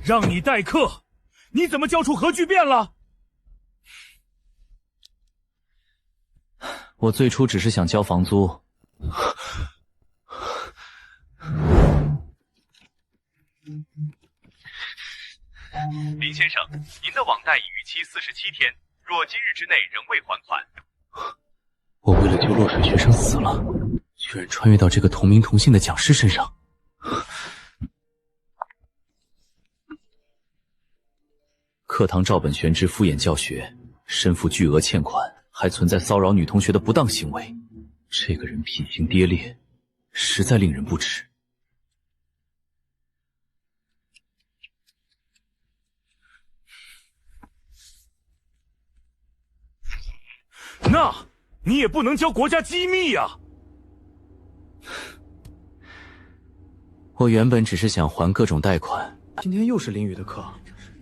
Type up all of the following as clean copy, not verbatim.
让你代课，你怎么交出核聚变了？我最初只是想交房租。林先生，您的网贷已逾期47天，若今日之内仍未还款，我为了救落水学生死了，居然穿越到这个同名同姓的讲师身上。课堂照本宣之敷衍教学，身负巨额欠款，还存在骚扰女同学的不当行为。这个人品行跌劣，实在令人不齿。那你也不能交国家机密呀！我原本只是想还各种贷款。今天又是林宇的课，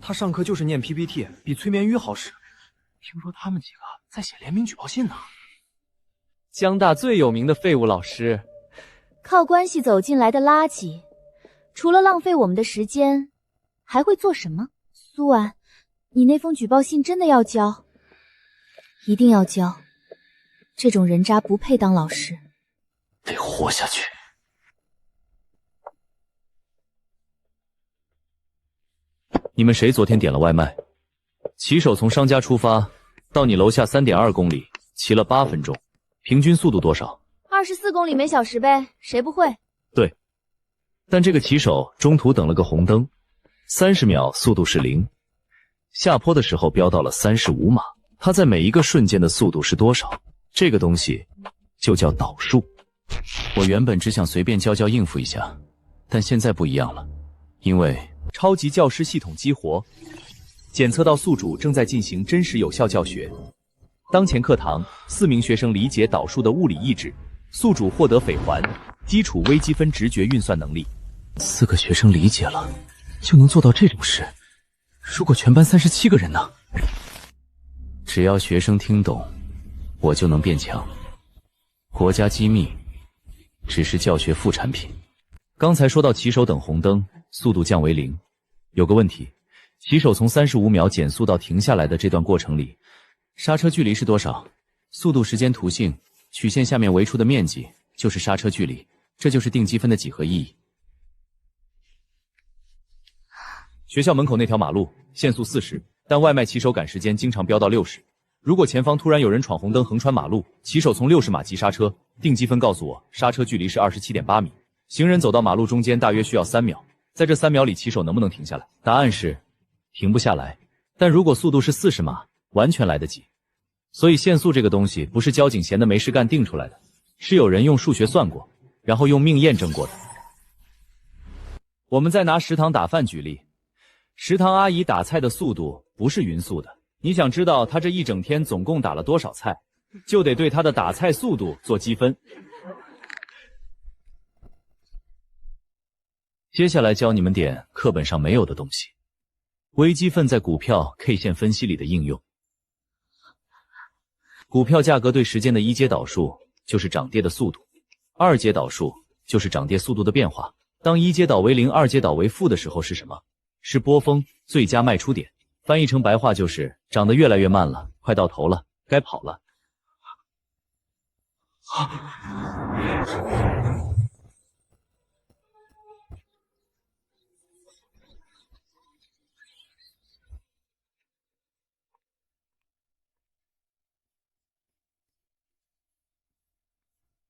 他上课就是念 PPT， 比催眠语好使。听说他们几个在写联名举报信呢。江大最有名的废物老师，靠关系走进来的垃圾，除了浪费我们的时间，还会做什么？苏婉，你那封举报信真的要交？一定要交，这种人渣不配当老师。得活下去。你们谁昨天点了外卖？骑手从商家出发，到你楼下3.2公里，骑了8分钟，平均速度多少？24公里每小时呗，谁不会？对，但这个骑手中途等了个红灯，30秒速度是0，下坡的时候飙到了35码。他在每一个瞬间的速度是多少？这个东西就叫导数。我原本只想随便教应付一下，但现在不一样了，因为超级教师系统激活，检测到宿主正在进行真实有效教学。当前课堂4名学生理解导数的物理意志，宿主获得斐环基础微积分直觉运算能力。4个学生理解了，就能做到这种事。如果全班37个人呢？只要学生听懂，我就能变强。国家机密只是教学副产品。刚才说到骑手等红灯，速度降为0，有个问题，骑手从35秒减速到停下来的这段过程里，刹车距离是多少？速度时间图性曲线下面围出的面积就是刹车距离，这就是定积分的几何意义。学校门口那条马路限速40，但外卖骑手赶时间经常飙到60。如果前方突然有人闯红灯横穿马路，骑手从60码急刹车，定积分告诉我刹车距离是27.8米。行人走到马路中间大约需要3秒，在这3秒里骑手能不能停下来？答案是停不下来。但如果速度是40码，完全来得及。所以限速这个东西不是交警闲的没事干定出来的，是有人用数学算过，然后用命验证过的。我们再拿食堂打饭举例，食堂阿姨打菜的速度不是匀速的，你想知道她这一整天总共打了多少菜，就得对她的打菜速度做积分。接下来教你们点课本上没有的东西，微积分在股票 K 线分析里的应用。股票价格对时间的一阶导数就是涨跌的速度，二阶导数就是涨跌速度的变化。当一阶导为0，二阶导为负的时候是什么？是波峰，最佳卖出点。翻译成白话就是涨得越来越慢了，快到头了，该跑了。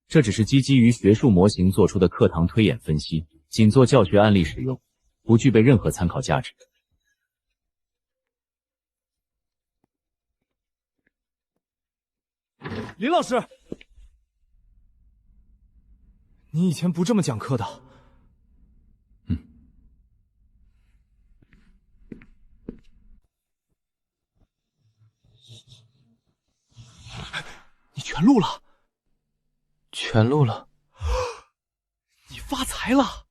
这只是基于学术模型做出的课堂推演分析，仅做教学案例使用，不具备任何参考价值。林老师，你以前不这么讲课的。你全录了。全录了。你发财了。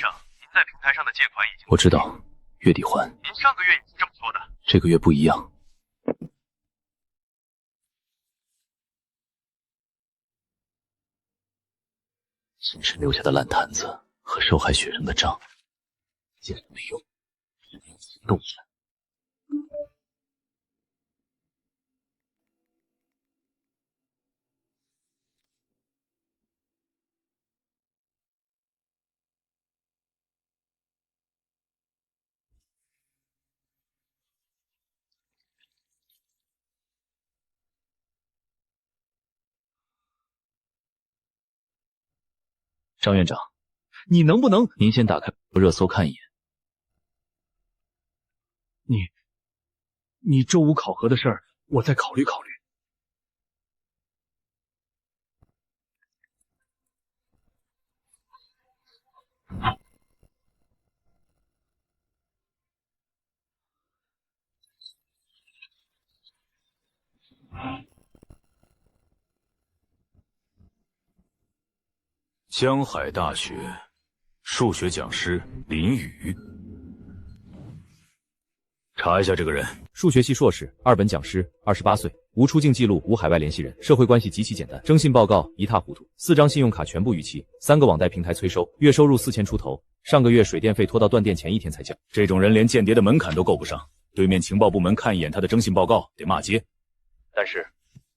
生，您在平台上的借款已经……我知道，月底还。您上个月也是这么说的。这个月不一样。先生留下的烂摊子和受害学生的账，既然没用，只能行动起来。张院长，你能不能……您先打开热搜看一眼。你周五考核的事儿，我再考虑考虑。江海大学数学讲师林宇，查一下这个人。数学系硕士，2本讲师，28岁，无出境记录，无海外联系人，社会关系极其简单，征信报告一塌糊涂，4张信用卡全部逾期，3个网贷平台催收，月收入4000出头，上个月水电费拖到断电前1天才交。这种人连间谍的门槛都够不上，对面情报部门看一眼他的征信报告得骂街。但是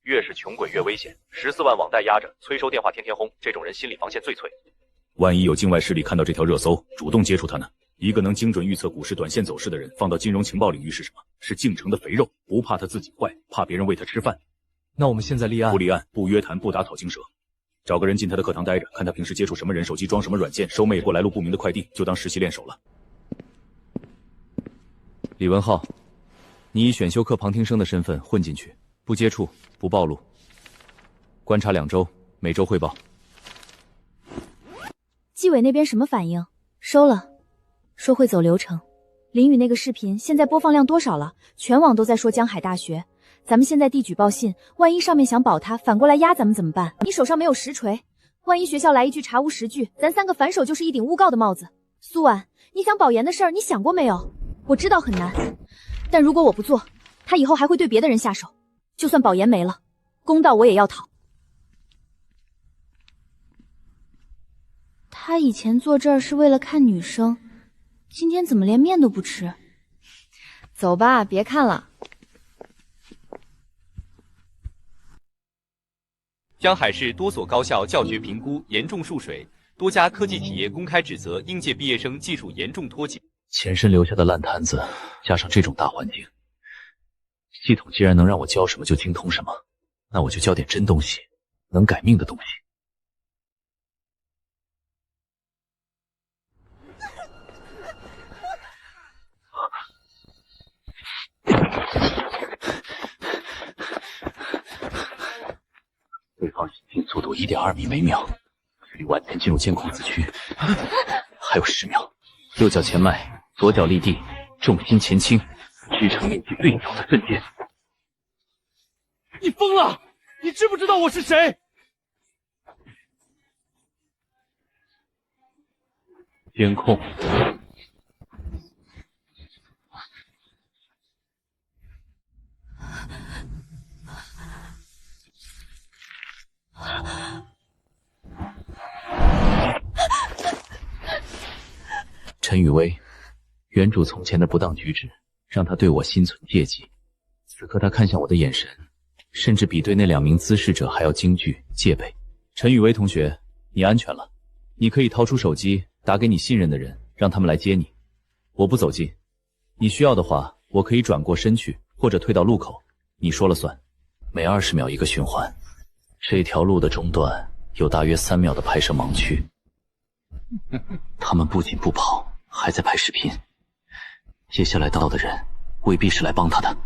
越是穷鬼越危险，14万网贷压着，催收电话天天轰，这种人心理防线最脆。万一有境外势力看到这条热搜，主动接触他呢？一个能精准预测股市短线走势的人，放到金融情报领域是什么？是进城的肥肉，不怕他自己坏，怕别人喂他吃饭。那我们现在立案？不立案，不约谈，不打草惊蛇，找个人进他的课堂待着，看他平时接触什么人，手机装什么软件，收没过来路不明的快递，就当实习练手了。李文浩，你以选修课旁听生的身份混进去，不接触，不暴露，观察2周，每周汇报。纪委那边什么反应？收了，说会走流程。林宇那个视频现在播放量多少了？全网都在说江海大学。咱们现在递举报信，万一上面想保他，反过来压咱们怎么办？你手上没有实锤，万一学校来一句查无实据，咱3个反手就是一顶诬告的帽子。苏婉，你想保研的事儿，你想过没有？我知道很难，但如果我不做，他以后还会对别的人下手。就算保研没了，公道我也要讨。他以前坐这儿是为了看女生，今天怎么连面都不吃？走吧，别看了。江海市多所高校教学评估严重缩水，多家科技企业公开指责应届毕业生技术严重脱节。前身留下的烂摊子，加上这种大环境，系统既然能让我教什么就精通什么，那我就教点真东西，能改命的东西。对方行进速度1.2米每秒，距离完全进入监控子区，还有10秒。右脚前迈，左脚立地，重心前倾，支撑面积最小的瞬间。你疯了！你知不知道我是谁？监控。陈雨薇，原主从前的不当举止，让他对我心存芥蒂。此刻他看向我的眼神，甚至比对那2名滋事者还要惊惧戒备。陈雨薇同学，你安全了，你可以掏出手机打给你信任的人，让他们来接你。我不走近，你需要的话，我可以转过身去，或者退到路口，你说了算。每20秒一个循环，这条路的中段有大约3秒的拍摄盲区。他们不仅不跑，还在拍视频。接下来到的人未必是来帮他的。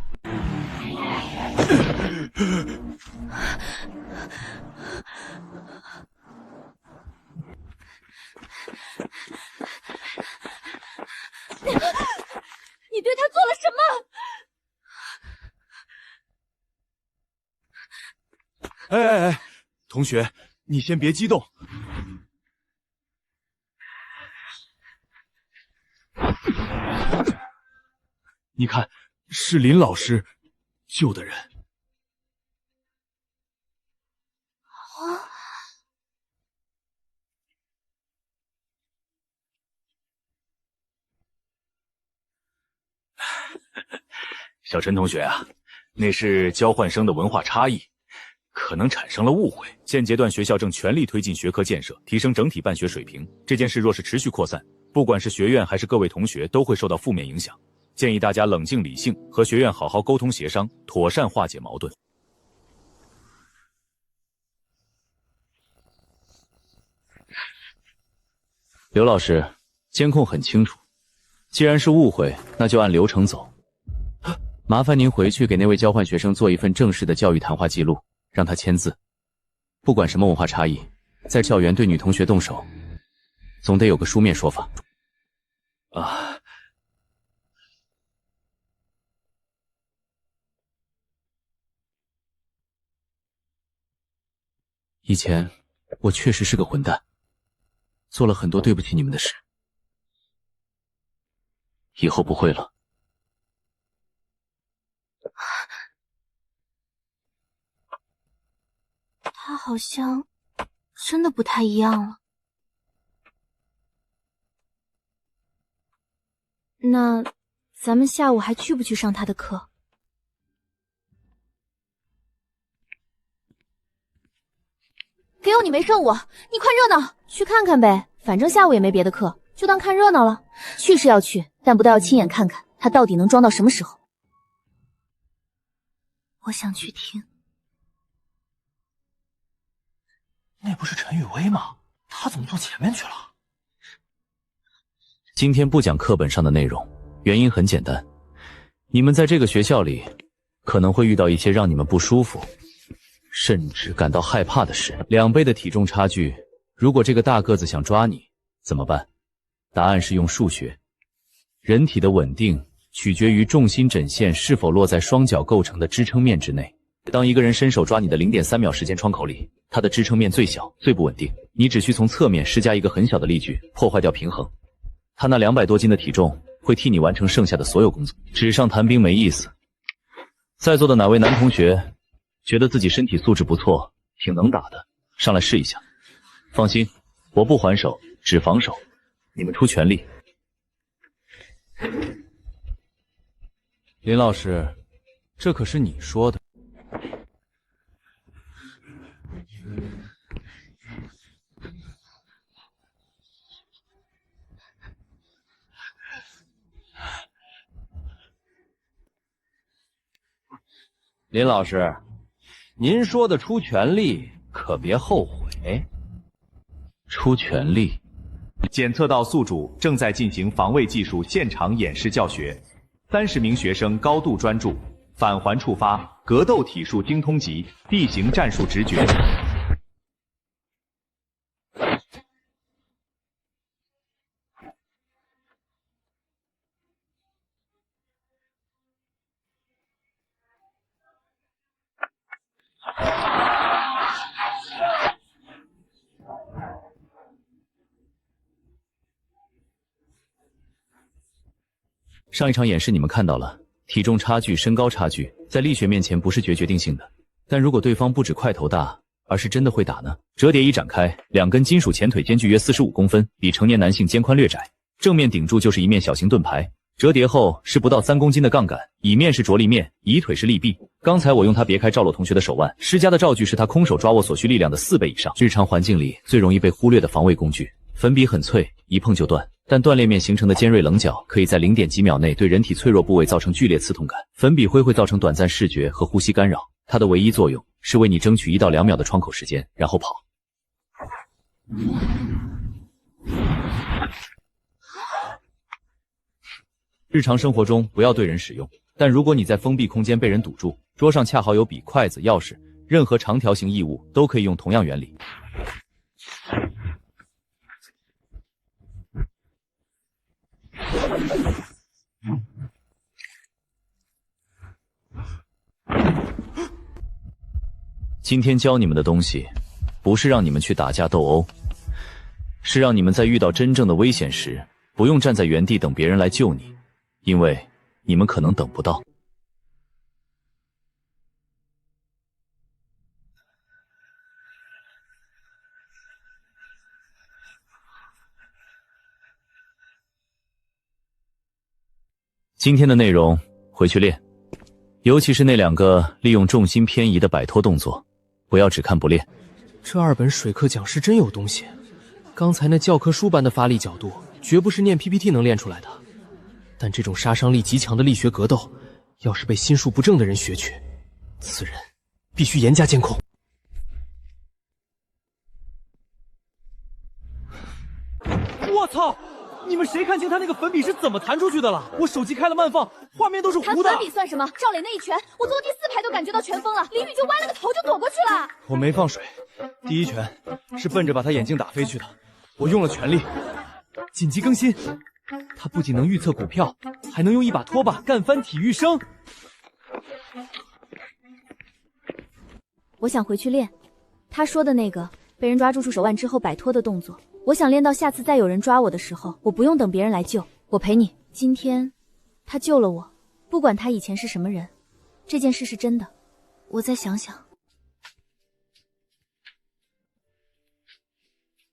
你对他做了什么？哎，同学，你先别激动。你看，是林老师救的人。小陈同学啊，那是交换生的文化差异，可能产生了误会。现阶段学校正全力推进学科建设，提升整体办学水平。这件事若是持续扩散，不管是学院还是各位同学，都会受到负面影响。建议大家冷静理性，和学院好好沟通协商，妥善化解矛盾。刘老师，监控很清楚，既然是误会，那就按流程走。麻烦您回去给那位交换学生做一份正式的教育谈话记录，让他签字。不管什么文化差异，在校园对女同学动手，总得有个书面说法。啊。以前我确实是个混蛋，做了很多对不起你们的事，以后不会了。他好像真的不太一样了。那咱们下午还去不去上他的课？给我你没剩我，你看热闹，去看看呗，反正下午也没别的课，就当看热闹了。去是要去，但不但要亲眼看看他到底能装到什么时候。我想去听。那不是陈雨薇吗？他怎么坐前面去了？今天不讲课本上的内容，原因很简单，你们在这个学校里可能会遇到一些让你们不舒服甚至感到害怕的事。2倍的体重差距，如果这个大个子想抓你怎么办？答案是用数学。人体的稳定取决于重心枕线是否落在双脚构成的支撑面之内。当一个人伸手抓你的 0.3 秒时间窗口里，他的支撑面最小最不稳定，你只需从侧面施加一个很小的力矩，破坏掉平衡，他那200多斤的体重会替你完成剩下的所有工作。纸上谈兵没意思。在座的哪位男同学觉得自己身体素质不错，挺能打的，上来试一下。放心，我不还手，只防守，你们出全力。林老师，这可是你说的。林老师，您说的出全力，可别后悔。出全力。检测到宿主正在进行防卫技术现场演示教学，30名学生高度专注，返还触发格斗体术精通级，地形战术直觉。上一场演示你们看到了，体重差距、身高差距在力学面前不是决定性的，但如果对方不止块头大，而是真的会打呢？折叠一展开，2根金属前腿间距约45公分，比成年男性肩宽略窄，正面顶住就是一面小型盾牌，折叠后是不到3公斤的杠杆，乙面是着力面，乙腿是力臂。刚才我用它别开赵洛同学的手腕，施加的罩距是他空手抓握所需力量的4倍以上。日常环境里最容易被忽略的防卫工具，粉笔很脆，一碰就断。但断裂面形成的尖锐棱角可以在0.几秒内对人体脆弱部位造成剧烈刺痛感。粉笔灰会造成短暂视觉和呼吸干扰，它的唯一作用是为你争取1到2秒的窗口时间，然后跑。日常生活中不要对人使用，但如果你在封闭空间被人堵住，桌上恰好有笔、筷子、钥匙，任何长条形异物都可以用同样原理。今天教你们的东西，不是让你们去打架斗殴，是让你们在遇到真正的危险时，不用站在原地等别人来救你，因为你们可能等不到。今天的内容回去练，尤其是那2个利用重心偏移的摆脱动作，不要只看不练。这2本水课讲师真有东西，刚才那教科书般的发力角度，绝不是念 PPT 能练出来的。但这种杀伤力极强的力学格斗，要是被心术不正的人学去，此人必须严加监控。我操！你们谁看清他那个粉笔是怎么弹出去的了？我手机开了慢放，画面都是糊的。弹粉笔算什么？赵磊那一拳，我坐第4排都感觉到拳风了。林宇就歪了个头就躲过去了。我没放水，第1拳是奔着把他眼睛打飞去的，我用了全力。紧急更新，他不仅能预测股票，还能用一把拖把干翻体育生。我想回去练他说的那个被人抓住手腕之后摆脱的动作。我想练到下次再有人抓我的时候，我不用等别人来救，我陪你。今天他救了我，不管他以前是什么人，这件事是真的。我再想想。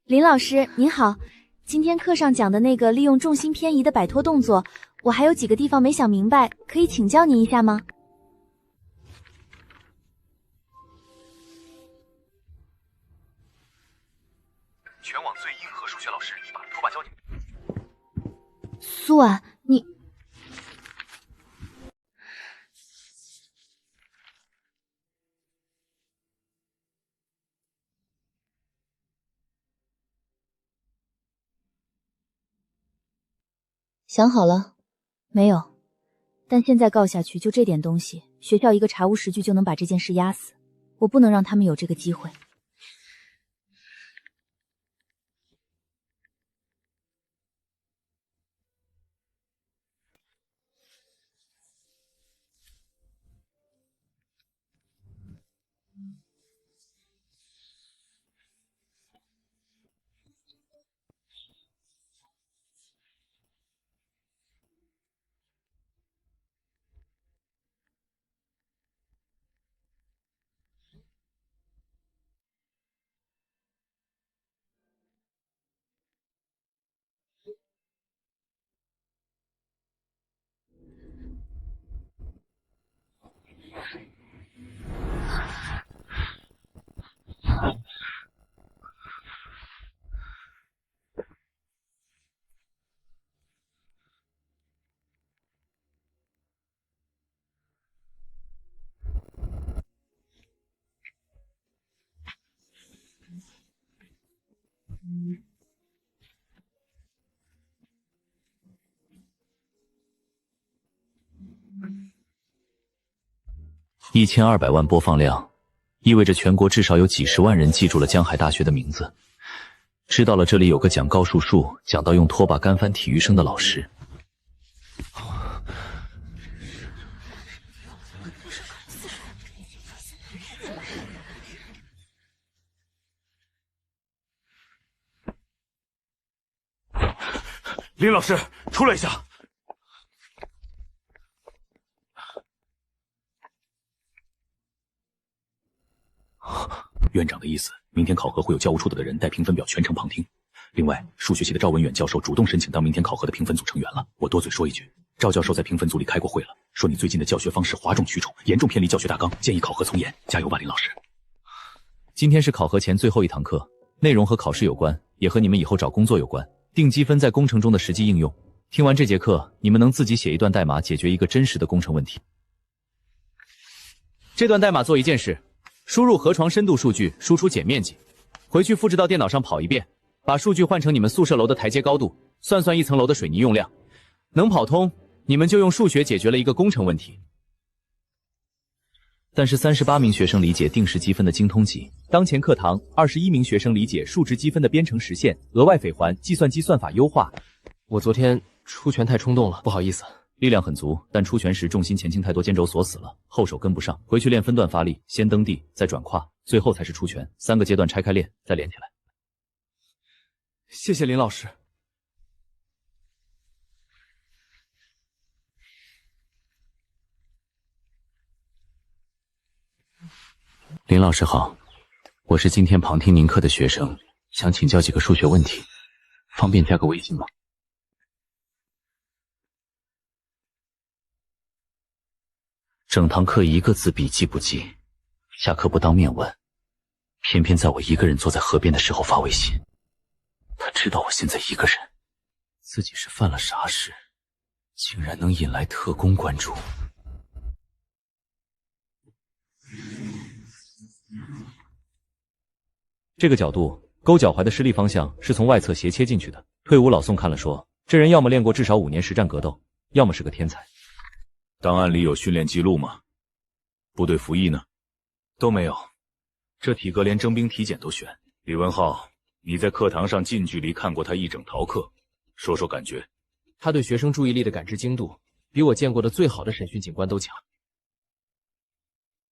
林老师您好，今天课上讲的那个利用重心偏移的摆脱动作，我还有几个地方没想明白，可以请教您一下吗？全网最硬核数学老师把拖把教你。苏婉，你想好了？没有，但现在告下去，就这点东西，学校一个查无实据就能把这件事压死，我不能让他们有这个机会。1200万播放量，意味着全国至少有几十万人记住了江海大学的名字，知道了这里有个讲高数术、讲到用拖把干翻体育生的老师。林老师，出来一下。院长的意思，明天考核会有教务处的人带评分表全程旁听。另外，数学系的赵文远教授主动申请当明天考核的评分组成员了。我多嘴说一句，赵教授在评分组里开过会了，说你最近的教学方式哗众取宠，严重偏离教学大纲，建议考核从严。加油吧，林老师！今天是考核前最后一堂课，内容和考试有关，也和你们以后找工作有关。定积分在工程中的实际应用。听完这节课，你们能自己写一段代码解决一个真实的工程问题。这段代码做一件事，输入河床深度数据，输出减面积，回去复制到电脑上跑一遍，把数据换成你们宿舍楼的台阶高度，算算一层楼的水泥用量，能跑通，你们就用数学解决了一个工程问题。但是38名学生理解定时积分的精通级，当前课堂21名学生理解数值积分的编程实现，额外返还计算机算法优化。我昨天出拳太冲动了，不好意思。力量很足，但出拳时重心前倾太多，肩轴锁死了，后手跟不上。回去练分段发力，先蹬地，再转胯，最后才是出拳，3个阶段拆开练，再连起来。谢谢林老师。林老师好，我是今天旁听您课的学生，想请教几个数学问题，方便加个微信吗？整堂课一个字笔记不记，下课不当面问，偏偏在我一个人坐在河边的时候发微信。他知道我现在一个人，自己是犯了啥事，竟然能引来特工关注。这个角度勾脚踝的施力方向是从外侧斜切进去的。退伍老宋看了说，这人要么练过至少5年实战格斗，要么是个天才。档案里有训练记录吗？部队服役呢？都没有。这体格连征兵体检都选。李文浩，你在课堂上近距离看过他一整堂课，说说感觉。他对学生注意力的感知精度，比我见过的最好的审讯警官都强。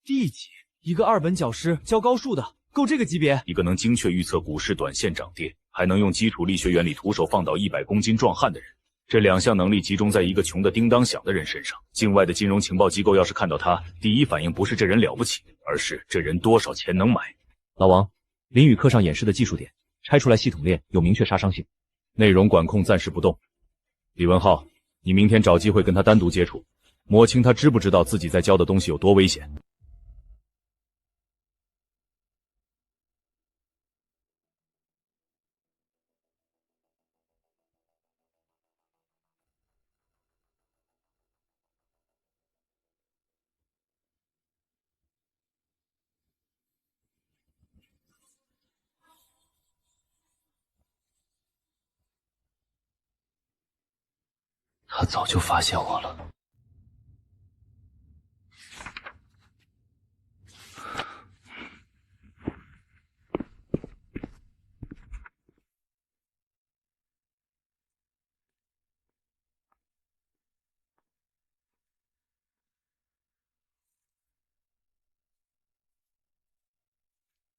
D级，一个2本讲师教高数的，够这个级别？一个能精确预测股市短线涨跌，还能用基础力学原理徒手放倒100公斤壮汉的人，这2项能力集中在一个穷得叮当响的人身上。境外的金融情报机构要是看到他，第一反应不是这人了不起，而是这人多少钱能买。老王，林宇课上演示的技术点拆出来系统练，有明确杀伤性，内容管控暂时不动。李文浩，你明天找机会跟他单独接触，摸清他知不知道自己在教的东西有多危险。他早就发现我了。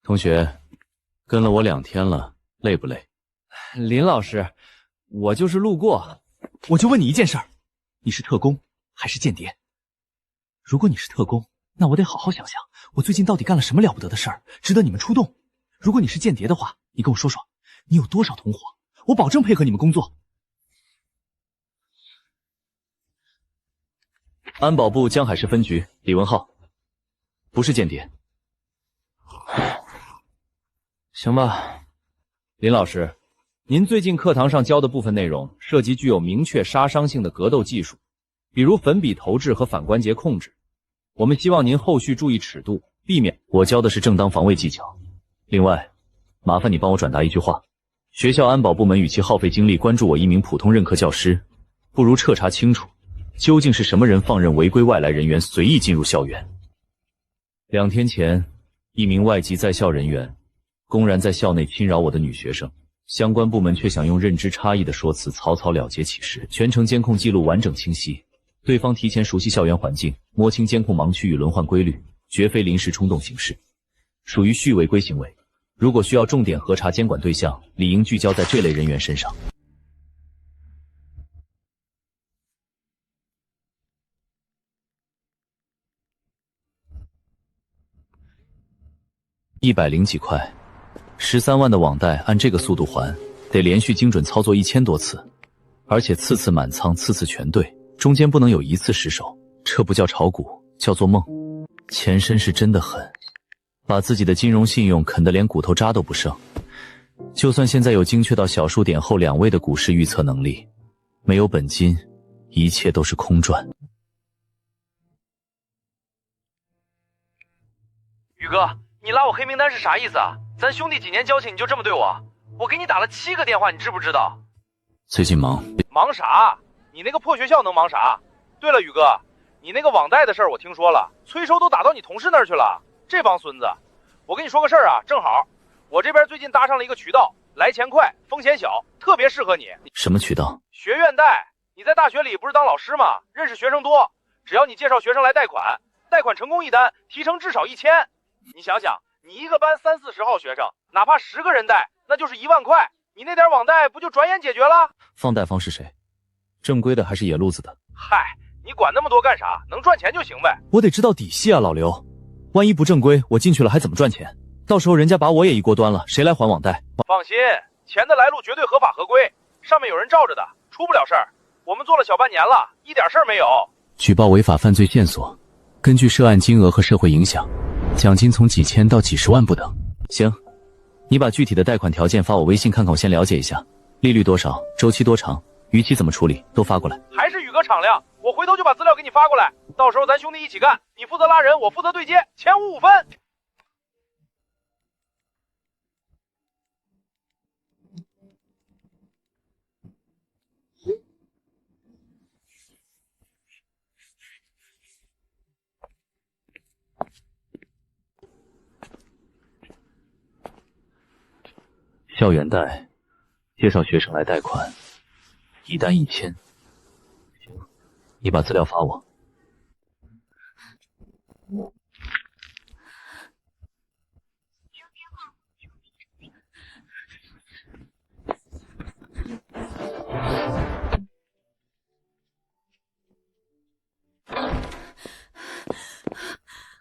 同学，跟了我2天了，累不累？林老师，我就是路过。我就问你一件事儿，你是特工还是间谍？如果你是特工，那我得好好想想，我最近到底干了什么了不得的事儿，值得你们出动。如果你是间谍的话，你跟我说说，你有多少同伙，我保证配合你们工作。安保部江海市分局李文浩，不是间谍。行吧，林老师，您最近课堂上教的部分内容涉及具有明确杀伤性的格斗技术，比如粉笔投掷和反关节控制。我们希望您后续注意尺度，避免。我教的是正当防卫技巧。另外，麻烦你帮我转达一句话：学校安保部门与其耗费精力关注我一名普通任课教师，不如彻查清楚，究竟是什么人放任违规外来人员随意进入校园。2天前，一名外籍在校人员公然在校内侵扰我的女学生，相关部门却想用认知差异的说辞草草了结其事。全程监控记录完整清晰，对方提前熟悉校园环境，摸清监控盲区与轮换规律，绝非临时冲动行事，属于续违规行为。如果需要重点核查监管对象，理应聚焦在这类人员身上。100几块，13万的网贷，按这个速度还，得连续精准操作1000多次，而且次次满仓，次次全对，中间不能有一次失手。这不叫炒股，叫做梦。前身是真的狠，把自己的金融信用啃得连骨头渣都不剩。就算现在有精确到小数点后2位的股市预测能力，没有本金，一切都是空赚。宇哥，你拉我黑名单是啥意思啊？咱兄弟几年交情，你就这么对我？我给你打了7个电话，你知不知道？最近忙。忙啥？你那个破学校能忙啥？对了，宇哥，你那个网贷的事儿我听说了，催收都打到你同事那儿去了。这帮孙子，我跟你说个事儿啊，正好，我这边最近搭上了一个渠道，来钱快，风险小，特别适合你。什么渠道？学院贷。你在大学里不是当老师吗？认识学生多，只要你介绍学生来贷款，贷款成功一单，提成至少1000。你想想，你一个班30-40号学生，哪怕10个人贷，那就是1万块。你那点网贷不就转眼解决了？放贷方是谁？正规的还是野路子的？嗨，你管那么多干啥？能赚钱就行呗。我得知道底细啊，老刘。万一不正规，我进去了还怎么赚钱？到时候人家把我也一锅端了，谁来还网贷？放心，钱的来路绝对合法合规，上面有人罩着的，出不了事儿。我们做了小半年了，一点事儿没有。举报违法犯罪线索，根据涉案金额和社会影响，奖金从几千到几十万不等。行，你把具体的贷款条件发我微信看看，我先了解一下，利率多少，周期多长，逾期怎么处理，都发过来。还是宇哥敞亮，我回头就把资料给你发过来，到时候咱兄弟一起干，你负责拉人，我负责对接，钱5分。校园贷，介绍学生来贷款，一单1000。行，你把资料发我。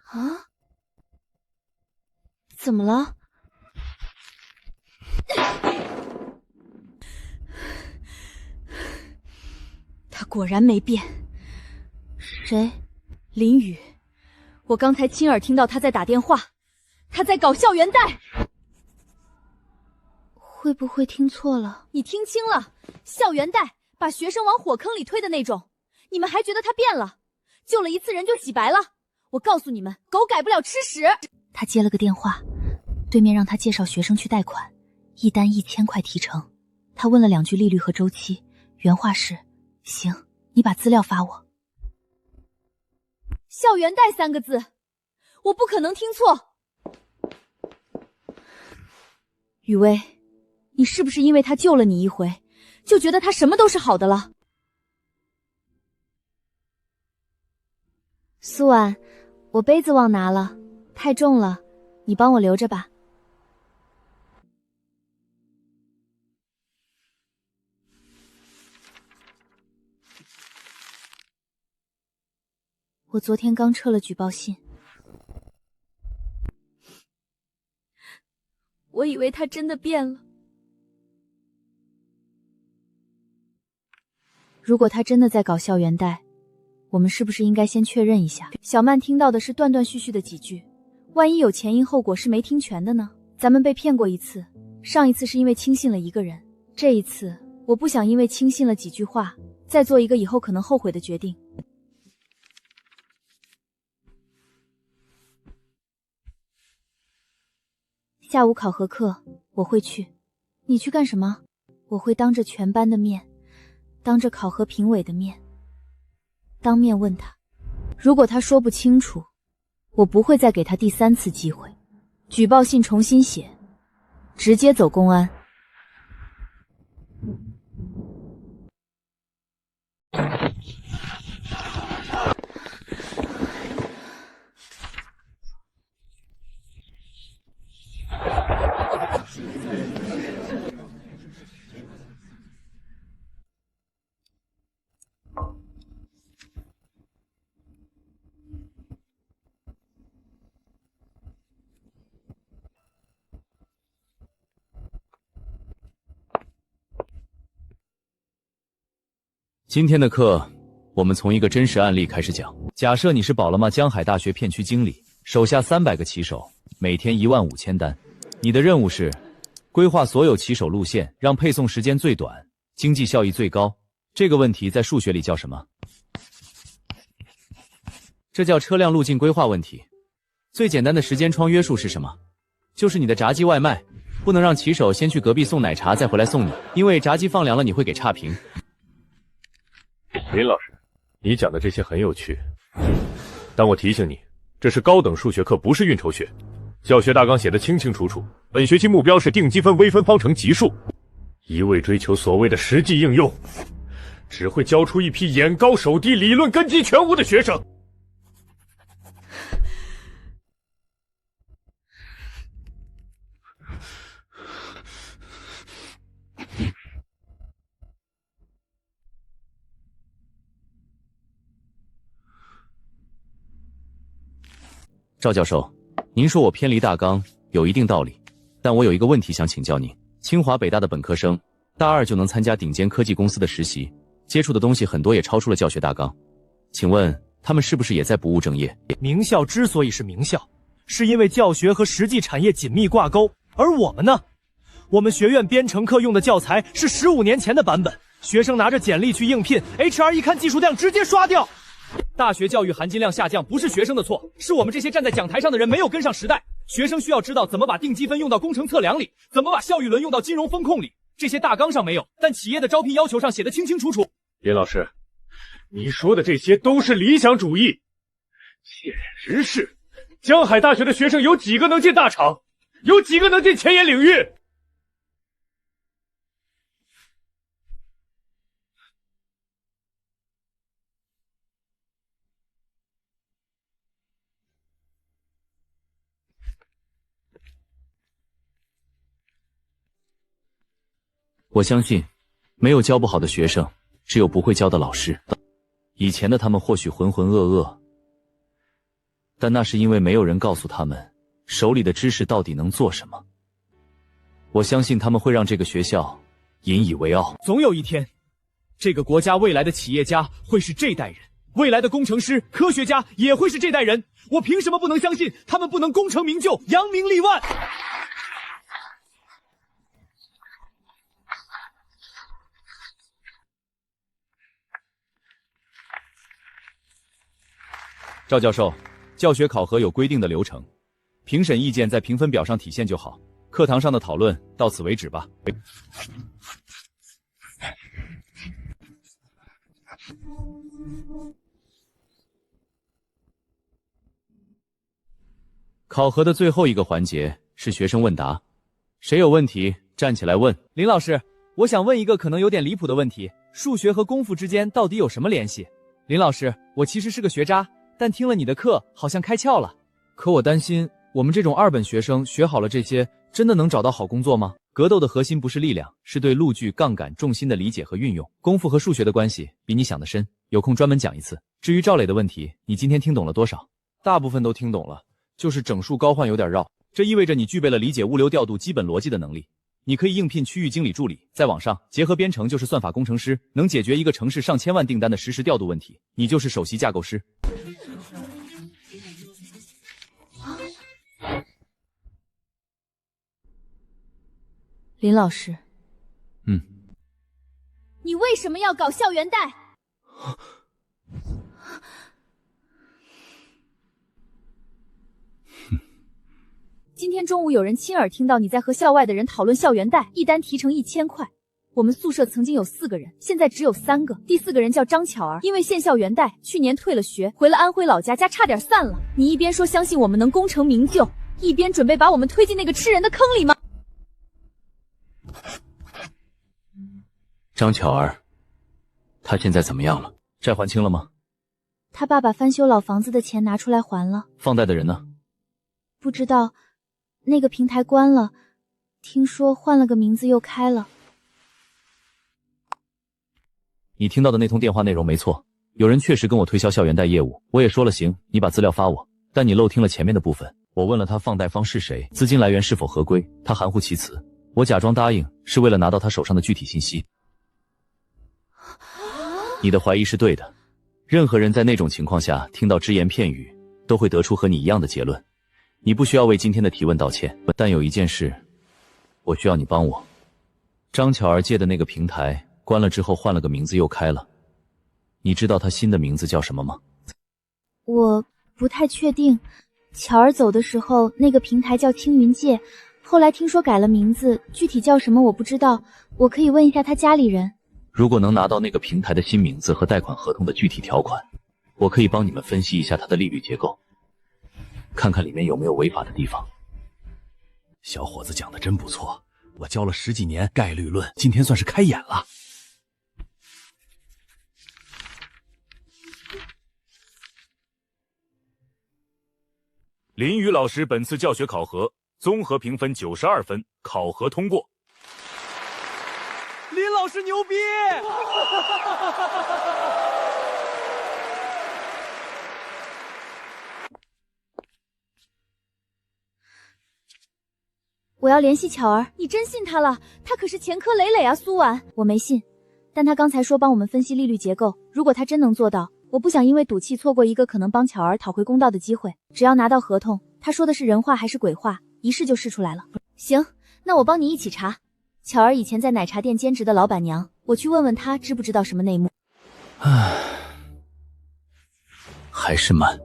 啊？怎么了？他果然没变。谁？林雨。我刚才亲耳听到他在打电话，他在搞校园贷。会不会听错了？你听清了，校园贷，把学生往火坑里推的那种。你们还觉得他变了？救了一次人就洗白了？我告诉你们，狗改不了吃屎。他接了个电话，对面让他介绍学生去贷款，一单1000块提成。他问了2句利率和周期，原话是：行，你把资料发我。校园贷3个字，我不可能听错。雨薇，你是不是因为他救了你一回，就觉得他什么都是好的了？苏婉，我杯子忘拿了，太重了，你帮我留着吧。我昨天刚撤了举报信，我以为他真的变了。如果他真的在搞校园贷，我们是不是应该先确认一下？小曼听到的是断断续续的几句，万一有前因后果是没听全的呢？咱们被骗过一次，上一次是因为轻信了一个人，这一次我不想因为轻信了几句话，再做一个以后可能后悔的决定。下午考核课我会去，你去干什么？我会当着全班的面，当着考核评委的面，当面问他。如果他说不清楚，我不会再给他第3次机会。举报信重新写，直接走公安。今天的课，我们从一个真实案例开始讲。假设你是宝了吗江海大学片区经理，手下300个骑手，每天15000单。你的任务是规划所有骑手路线，让配送时间最短，经济效益最高。这个问题在数学里叫什么？这叫车辆路径规划问题。最简单的时间窗约束是什么？就是你的炸鸡外卖，不能让骑手先去隔壁送奶茶再回来送你，因为炸鸡放凉了你会给差评。林老师，你讲的这些很有趣，但我提醒你，这是高等数学课，不是运筹学。教学大纲写得清清楚楚，本学期目标是定积分微分方程级数，一味追求所谓的实际应用，只会教出一批眼高手低、理论根基全无的学生。赵教授，您说我偏离大纲有一定道理，但我有一个问题想请教您。清华北大的本科生大二就能参加顶尖科技公司的实习，接触的东西很多也超出了教学大纲，请问他们是不是也在不务正业？名校之所以是名校，是因为教学和实际产业紧密挂钩，而我们呢？我们学院编程课用的教材是15年前的版本，学生拿着简历去应聘 ，HR 一看技术量直接刷掉。大学教育含金量下降不是学生的错，是我们这些站在讲台上的人没有跟上时代。学生需要知道怎么把定积分用到工程测量里，怎么把效益轮用到金融风控里，这些大纲上没有，但企业的招聘要求上写得清清楚楚。林老师，你说的这些都是理想主义。现实是，江海大学的学生有几个能进大厂，有几个能进前沿领域？我相信，没有教不好的学生，只有不会教的老师。以前的他们或许浑浑噩噩，但那是因为没有人告诉他们，手里的知识到底能做什么。我相信他们会让这个学校引以为傲。总有一天，这个国家未来的企业家会是这代人，未来的工程师、科学家也会是这代人。我凭什么不能相信他们不能功成名就、扬名立万？赵教授，教学考核有规定的流程，评审意见在评分表上体现就好。课堂上的讨论到此为止吧。考核的最后一个环节是学生问答，谁有问题站起来问。林老师，我想问一个可能有点离谱的问题：数学和功夫之间到底有什么联系？林老师，我其实是个学渣，但听了你的课好像开窍了。可我担心，我们这种二本学生学好了这些，真的能找到好工作吗？格斗的核心不是力量，是对路距、杠杆、重心的理解和运用。功夫和数学的关系比你想的深，有空专门讲一次。至于赵磊的问题，你今天听懂了多少？大部分都听懂了，就是整数高换有点绕。这意味着你具备了理解物流调度基本逻辑的能力。你可以应聘区域经理助理，在网上结合编程就是算法工程师，能解决一个城市上千万订单的实时调度问题。你就是首席架构师。林老师，你为什么要搞校园贷？今天中午有人亲耳听到你在和校外的人讨论校园贷，一单提成1000块。我们宿舍曾经有4个人，现在只有3个，第4个人叫张巧儿，因为欠校园贷，去年退了学，回了安徽老家，家差点散了。你一边说相信我们能功成名就，一边准备把我们推进那个吃人的坑里吗？张巧儿，她现在怎么样了？债还清了吗？他爸把翻修老房子的钱拿出来还了。放贷的人呢？不知道，那个平台关了，听说换了个名字又开了。你听到的那通电话内容没错，有人确实跟我推销校园贷业务，我也说了行，你把资料发我，但你漏听了前面的部分。我问了他放贷方是谁，资金来源是否合规，他含糊其辞。我假装答应，是为了拿到他手上的具体信息。你的怀疑是对的，任何人在那种情况下听到只言片语，都会得出和你一样的结论。你不需要为今天的提问道歉，但有一件事，我需要你帮我。张巧儿借的那个平台关了之后换了个名字又开了，你知道他新的名字叫什么吗？我不太确定，巧儿走的时候那个平台叫青云界，后来听说改了名字，具体叫什么我不知道，我可以问一下他家里人。如果能拿到那个平台的新名字和贷款合同的具体条款，我可以帮你们分析一下它的利率结构，看看里面有没有违法的地方。小伙子讲的真不错，我教了10几年概率论，今天算是开眼了。林宇老师本次教学考核综合评分92分，考核通过。林老师牛逼！我要联系巧儿。你真信他了？他可是前科累累啊，苏婉。我没信，但他刚才说帮我们分析利率结构，如果他真能做到，我不想因为赌气错过一个可能帮巧儿讨回公道的机会。只要拿到合同，他说的是人话还是鬼话，一试就试出来了。行，那我帮你一起查。巧儿以前在奶茶店兼职的老板娘，我去问问她知不知道什么内幕。唉，还是慢。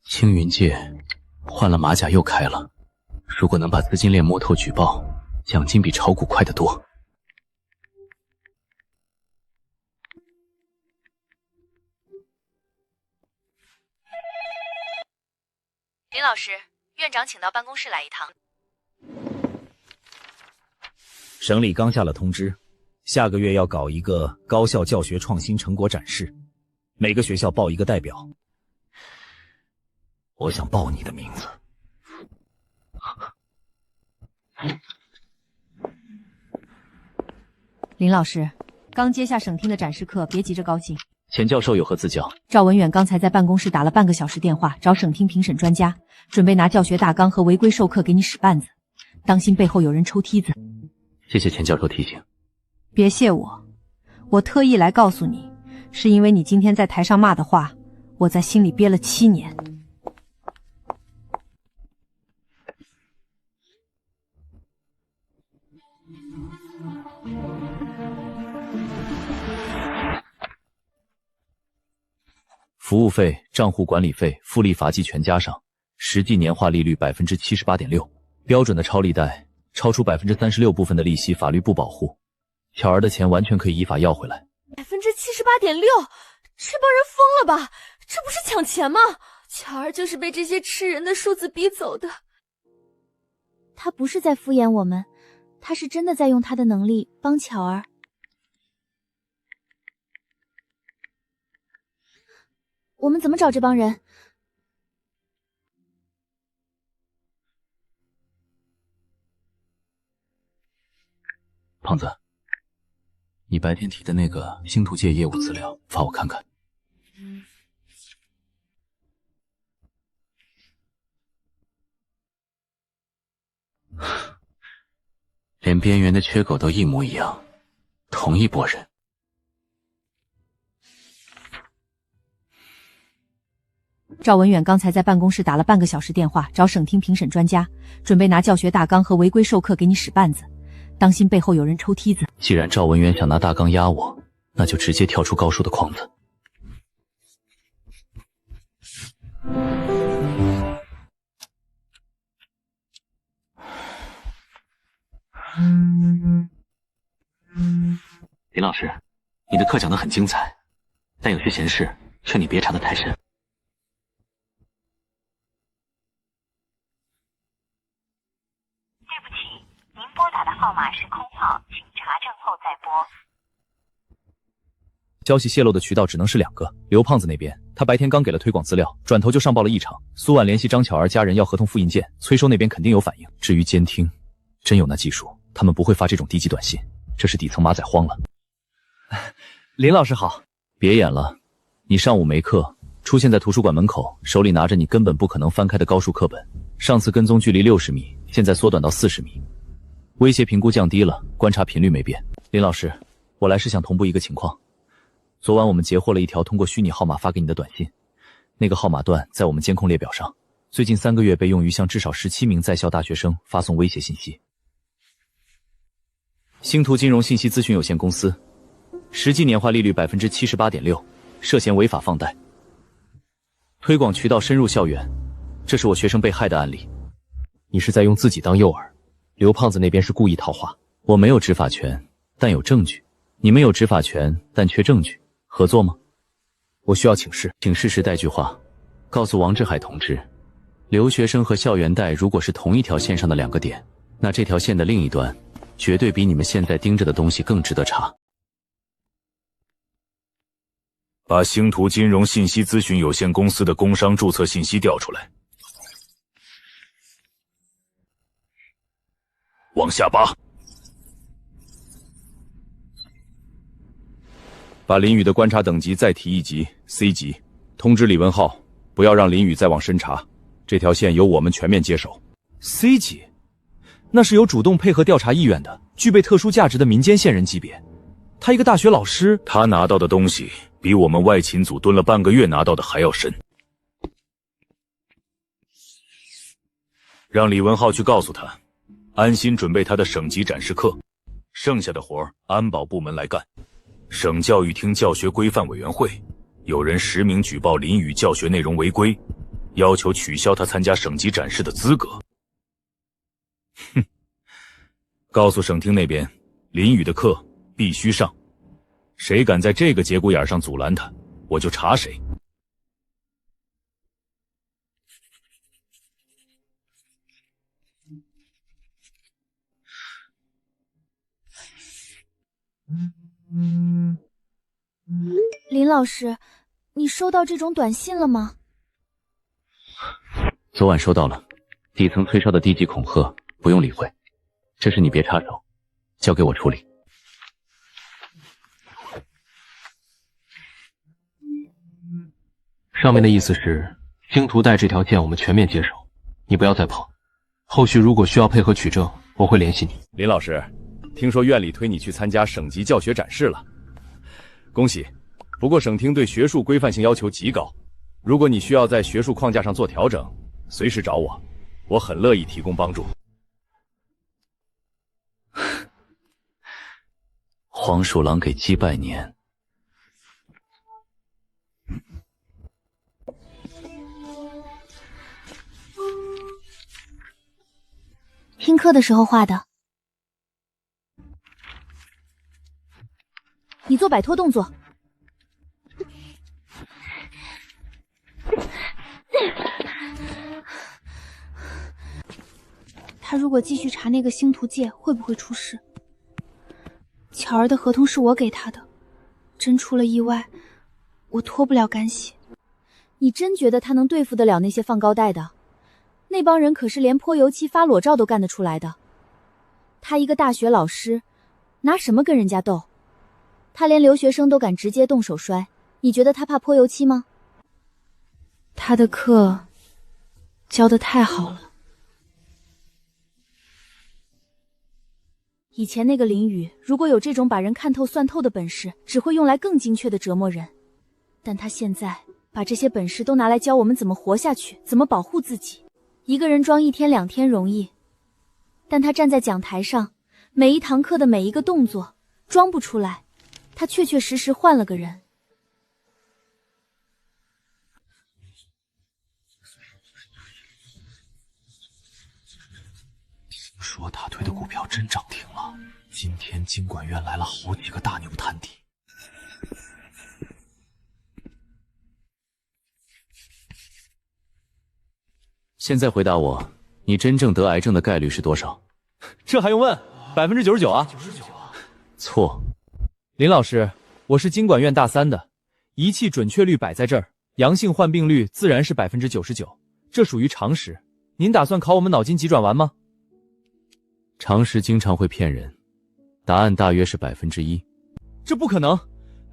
青云界换了马甲又开了，如果能把资金链摸透举报，奖金比炒股快得多。林老师，院长请到办公室来一趟。省里刚下了通知，下个月要搞一个高校教学创新成果展示，每个学校报一个代表。我想报你的名字。林老师，刚接下省厅的展示课，别急着高兴。钱教授有何赐教？赵文远刚才在办公室打了半个小时电话，找省厅评审专家，准备拿教学大纲和违规授课给你使绊子，当心背后有人抽梯子。谢谢钱教授提醒。别谢我，我特意来告诉你，是因为你今天在台上骂的话，我在心里憋了7年。服务费、账户管理费、复利罚记全加上，实际年化利率 78.6%， 标准的超利贷，超出 36% 部分的利息法律不保护，巧儿的钱完全可以依法要回来。78.6%，这帮人疯了吧？这不是抢钱吗？巧儿就是被这些吃人的数字逼走的。他不是在敷衍我们，他是真的在用他的能力帮巧儿。我们怎么找这帮人？胖子，你白天提的那个星图界业务资料发我看看。连边缘的缺口都一模一样，同一拨人。赵文远刚才在办公室打了半个小时电话，找省厅评审专家，准备拿教学大纲和违规授课给你使绊子，当心背后有人抽梯子。既然赵文远想拿大纲压我，那就直接跳出高数的框子。林老师，你的课讲得很精彩，但有些闲事劝你别查得太深。对不起，您拨打的号码是空号，请查证后再拨。消息泄露的渠道只能是2个，刘胖子那边，他白天刚给了推广资料，转头就上报了异常。苏婉联系张巧儿家人要合同复印件，催收那边肯定有反应。至于监听，真有那技术，他们不会发这种低级短信，这是底层马仔慌了。林老师好。别演了，你上午没课，出现在图书馆门口，手里拿着你根本不可能翻开的高数课本。上次跟踪距离60米，现在缩短到40米，威胁评估降低了，观察频率没变。林老师，我来是想同步一个情况。昨晚我们截获了一条通过虚拟号码发给你的短信，那个号码段在我们监控列表上，最近3个月被用于向至少17名在校大学生发送威胁信息。星图金融信息咨询有限公司，实际年化利率 78.6%， 涉嫌违法放贷。推广渠道深入校园，这是我学生被害的案例。你是在用自己当诱饵，刘胖子那边是故意套话。我没有执法权，但有证据。你们有执法权，但缺证据，合作吗？我需要请示。请示时带句话，告诉王志海同志，留学生和校园贷如果是同一条线上的2个点，那这条线的另一端绝对比你们现在盯着的东西更值得查。把星图金融信息咨询有限公司的工商注册信息调出来，往下扒。把林宇的观察等级再提1级 ，C 级。通知李文浩，不要让林宇再往深查，这条线由我们全面接手。C 级，那是有主动配合调查意愿的，具备特殊价值的民间线人级别。他一个大学老师，他拿到的东西比我们外勤组蹲了半个月拿到的还要深。让李文浩去告诉他，安心准备他的省级展示课，剩下的活儿安保部门来干。省教育厅教学规范委员会有人实名举报林宇教学内容违规，要求取消他参加省级展示的资格。哼，告诉省厅那边，林宇的课必须上，谁敢在这个节骨眼上阻拦他，我就查谁。林老师，你收到这种短信了吗？昨晚收到了，底层催烧的低级恐吓，不用理会。这事你别插手，交给我处理。上面的意思是，星途带这条线我们全面接手，你不要再碰。后续如果需要配合取证，我会联系你。林老师，听说院里推你去参加省级教学展示了，恭喜。不过省厅对学术规范性要求极高，如果你需要在学术框架上做调整，随时找我，我很乐意提供帮助。黄鼠狼给鸡拜年。听课的时候画的。你做摆脱动作。他如果继续查那个星途界，会不会出事？巧儿的合同是我给他的，真出了意外，我脱不了干系。你真觉得他能对付得了那些放高带的？那帮人可是连泼油漆、发裸照都干得出来的。他一个大学老师，拿什么跟人家斗？他连留学生都敢直接动手摔，你觉得他怕泼油漆吗？他的课教得太好了。以前那个林宇，如果有这种把人看透算透的本事，只会用来更精确的折磨人。但他现在把这些本事都拿来教我们怎么活下去，怎么保护自己。一个人装1天2天容易，但他站在讲台上，每一堂课的每一个动作装不出来，他确确实实换了个人。听说大推的股票真涨停了，今天经管院来了好几个大牛探底。现在回答我，你真正得癌症的概率是多少？这还用问？99%啊！99%错。林老师，我是经管院大3的，仪器准确率摆在这儿，阳性患病率自然是99%，这属于常识。您打算考我们脑筋急转弯吗？常识经常会骗人，答案大约是1%。这不可能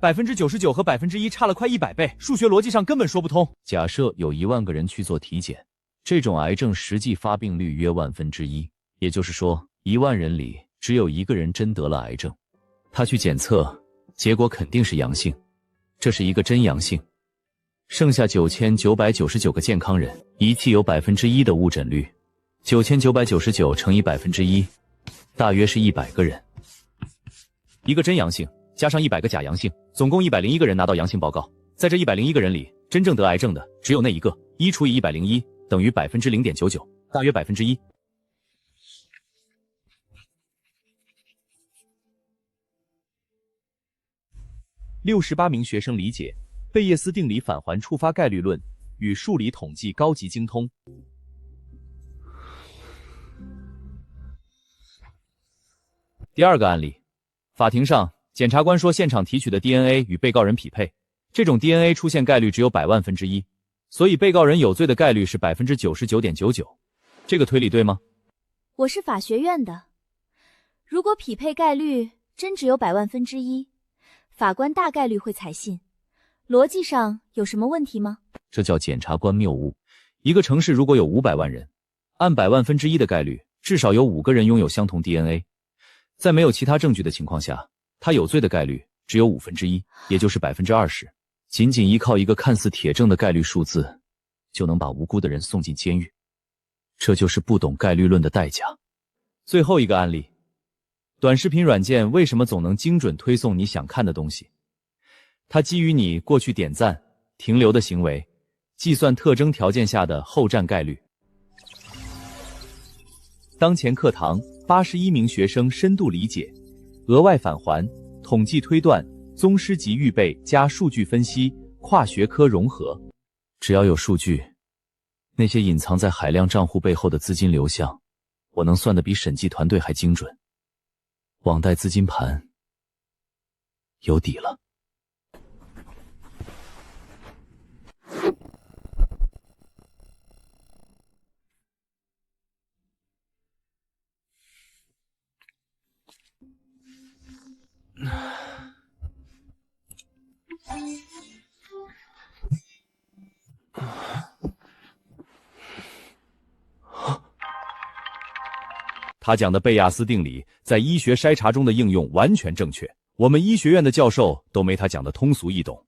，99%和1%差了快100倍，数学逻辑上根本说不通。假设有1万个人去做体检，这种癌症实际发病率约1/1000，也就是说，1万人里只有1个人真得了癌症。他去检测，结果肯定是阳性，这是一个真阳性。剩下9999个健康人，仪器有1%的误诊率，9999乘以1%，大约是100个人。一个真阳性加上100个假阳性，总共101个人拿到阳性报告。在这101个人里，真正得癌症的只有那一个，1除以101等于0.99%，大约1%。68名学生理解贝叶斯定理返还触发概率论与数理统计高级精通。第二个案例，法庭上，检察官说现场提取的 DNA 与被告人匹配，这种 DNA 出现概率只有100万分之一，所以被告人有罪的概率是99.99%。这个推理对吗？我是法学院的，如果匹配概率真只有100万分之一，法官大概率会采信。逻辑上有什么问题吗？这叫检察官谬误。一个城市如果有500万人，按100万分之一的概率，至少有5个人拥有相同 DNA。在没有其他证据的情况下，他有罪的概率只有1/5，也就是20%。仅仅依靠一个看似铁证的概率数字，就能把无辜的人送进监狱。这就是不懂概率论的代价。最后一个案例，短视频软件为什么总能精准推送你想看的东西？它基于你过去点赞、停留的行为，计算特征条件下的后站概率。当前课堂81名学生深度理解，额外返还，统计推断，宗师级预备加数据分析，跨学科融合。只要有数据，那些隐藏在海量账户背后的资金流向，我能算得比审计团队还精准。网贷资金盘有底了。他讲的贝亚斯定理在医学筛查中的应用完全正确，我们医学院的教授都没他讲的通俗易懂。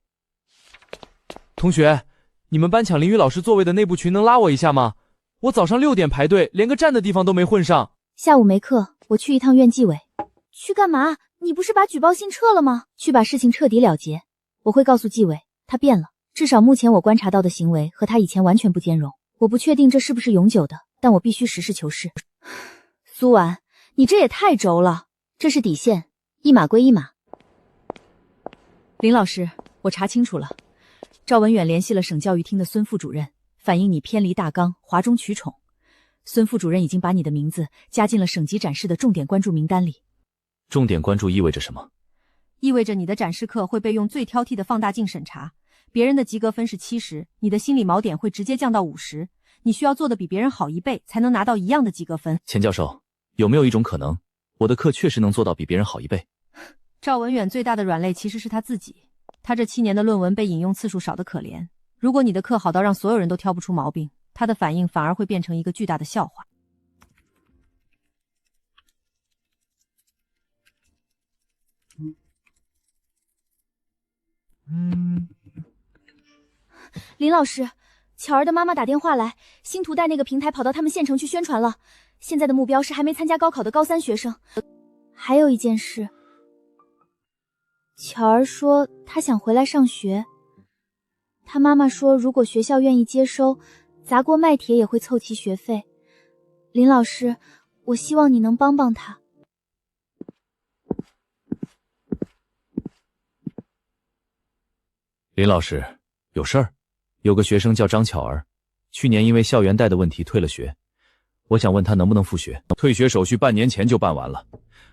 同学，你们班抢林宇老师座位的内部群能拉我一下吗？我早上6点排队，连个站的地方都没混上。下午没课，我去一趟院纪委。去干嘛？你不是把举报信撤了吗？去把事情彻底了结。我会告诉纪委，他变了，至少目前我观察到的行为和他以前完全不兼容。我不确定这是不是永久的，但我必须实事求是。苏婉，你这也太轴了，这是底线，一码归一码。林老师，我查清楚了，赵文远联系了省教育厅的孙副主任，反映你偏离大纲，哗众取宠。孙副主任已经把你的名字加进了省级展示的重点关注名单里。重点关注意味着什么？意味着你的展示课会被用最挑剔的放大镜审查，别人的及格分是70，你的心理锚点会直接降到50，你需要做的比别人好1倍，才能拿到一样的及格分。钱教授，有没有一种可能，我的课确实能做到比别人好1倍？赵文远最大的软肋其实是他自己，他这7年的论文被引用次数少得可怜。如果你的课好到让所有人都挑不出毛病，他的反应反而会变成一个巨大的笑话。林老师，巧儿的妈妈打电话来，星途带那个平台跑到他们县城去宣传了。现在的目标是还没参加高考的高3学生。还有一件事，巧儿说她想回来上学。她妈妈说，如果学校愿意接收，砸锅卖铁也会凑齐学费。林老师，我希望你能帮帮她。林老师，有事儿？有个学生叫张巧儿，去年因为校园贷的问题退了学，我想问他能不能复学。退学手续半年前就办完了，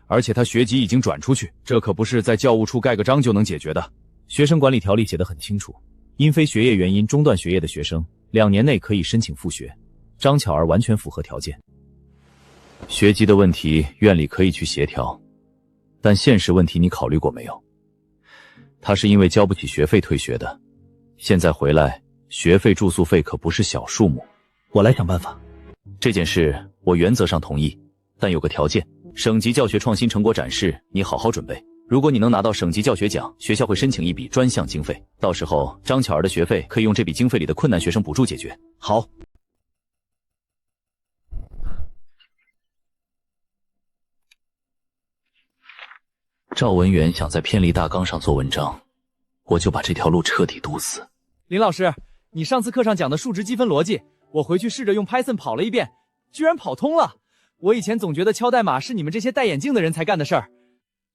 而且他学籍已经转出去，这可不是在教务处盖个章就能解决的。学生管理条例写得很清楚，因非学业原因中断学业的学生2年内可以申请复学。张巧儿完全符合条件。学籍的问题院里可以去协调，但现实问题你考虑过没有？他是因为交不起学费退学的，现在回来学费住宿费可不是小数目。我来想办法。这件事我原则上同意，但有个条件，省级教学创新成果展示你好好准备。如果你能拿到省级教学奖，学校会申请一笔专项经费，到时候张巧儿的学费可以用这笔经费里的困难学生补助解决。好。赵文远想在偏离大纲上做文章，我就把这条路彻底堵死。林老师，你上次课上讲的数值积分逻辑，我回去试着用 Python 跑了一遍，居然跑通了。我以前总觉得敲代码是你们这些戴眼镜的人才干的事儿。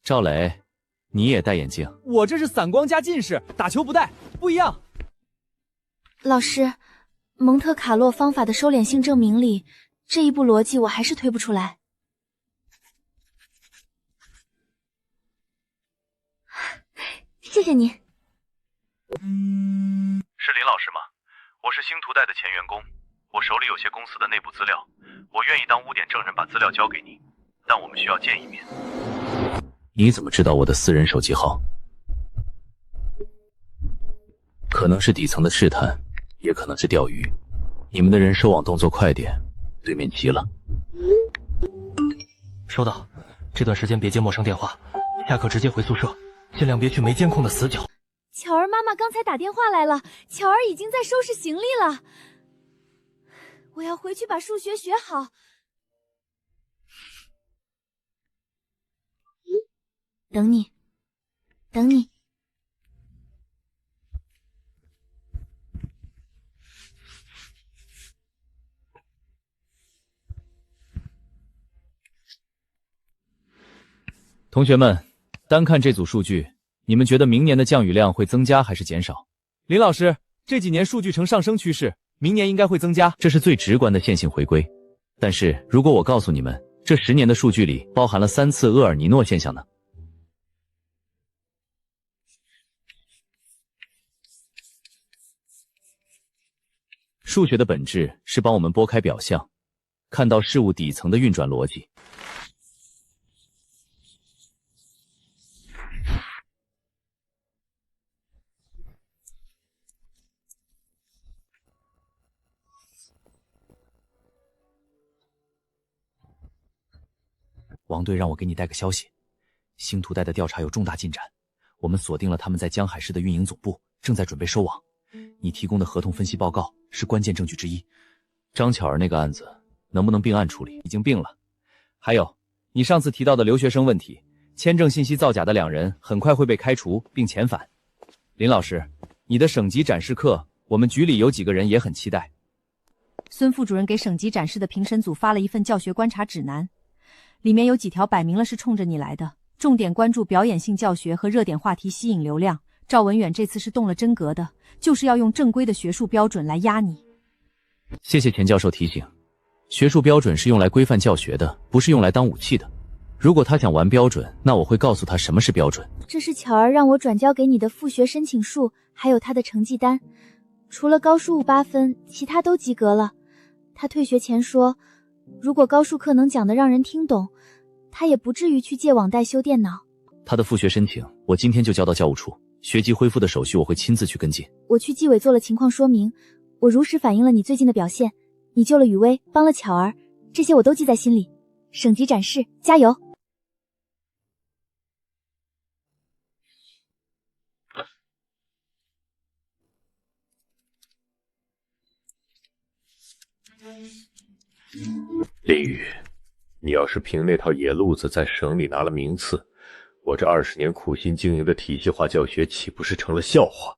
赵磊，你也戴眼镜？我这是散光加近视，打球不戴，不一样。老师，蒙特卡洛方法的收敛性证明里，这一步逻辑我还是推不出来。谢谢您。是林老师吗？我是星途贷的前员工，我手里有些公司的内部资料，我愿意当污点证人把资料交给你，但我们需要见一面。你怎么知道我的私人手机号？可能是底层的试探，也可能是钓鱼。你们的人收网动作快点，对面急了。收到，这段时间别接陌生电话，下课直接回宿舍，尽量别去没监控的死角。巧儿妈妈刚才打电话来了，巧儿已经在收拾行李了。我要回去把数学学好。等你，等你。同学们，单看这组数据，你们觉得明年的降雨量会增加还是减少？林老师，这几年数据呈上升趋势，明年应该会增加，这是最直观的线性回归。但是如果我告诉你们，这10年的数据里包含了3次厄尔尼诺现象呢？数学的本质是帮我们拨开表象，看到事物底层的运转逻辑。王队让我给你带个消息，星途带的调查有重大进展，我们锁定了他们在江海市的运营总部，正在准备收网。你提供的合同分析报告是关键证据之一。张巧儿那个案子能不能并案处理？已经并了。还有，你上次提到的留学生问题，签证信息造假的2人很快会被开除并遣返。林老师，你的省级展示课，我们局里有几个人也很期待。孙副主任给省级展示的评审组发了一份教学观察指南，里面有几条摆明了是冲着你来的，重点关注表演性教学和热点话题吸引流量。赵文远这次是动了真格的，就是要用正规的学术标准来压你。谢谢钱教授提醒，学术标准是用来规范教学的，不是用来当武器的。如果他想玩标准，那我会告诉他什么是标准。这是巧儿让我转交给你的复学申请书，还有他的成绩单，除了高数5-8分，其他都及格了。他退学前说，如果高数课能讲得让人听懂，他也不至于去借网贷修电脑。他的复学申请，我今天就交到教务处，学籍恢复的手续我会亲自去跟进。我去纪委做了情况说明，我如实反映了你最近的表现，你救了雨薇，帮了巧儿，这些我都记在心里。省级展示，加油！林宇，你要是凭那套野路子在省里拿了名次，我这20年苦心经营的体系化教学岂不是成了笑话？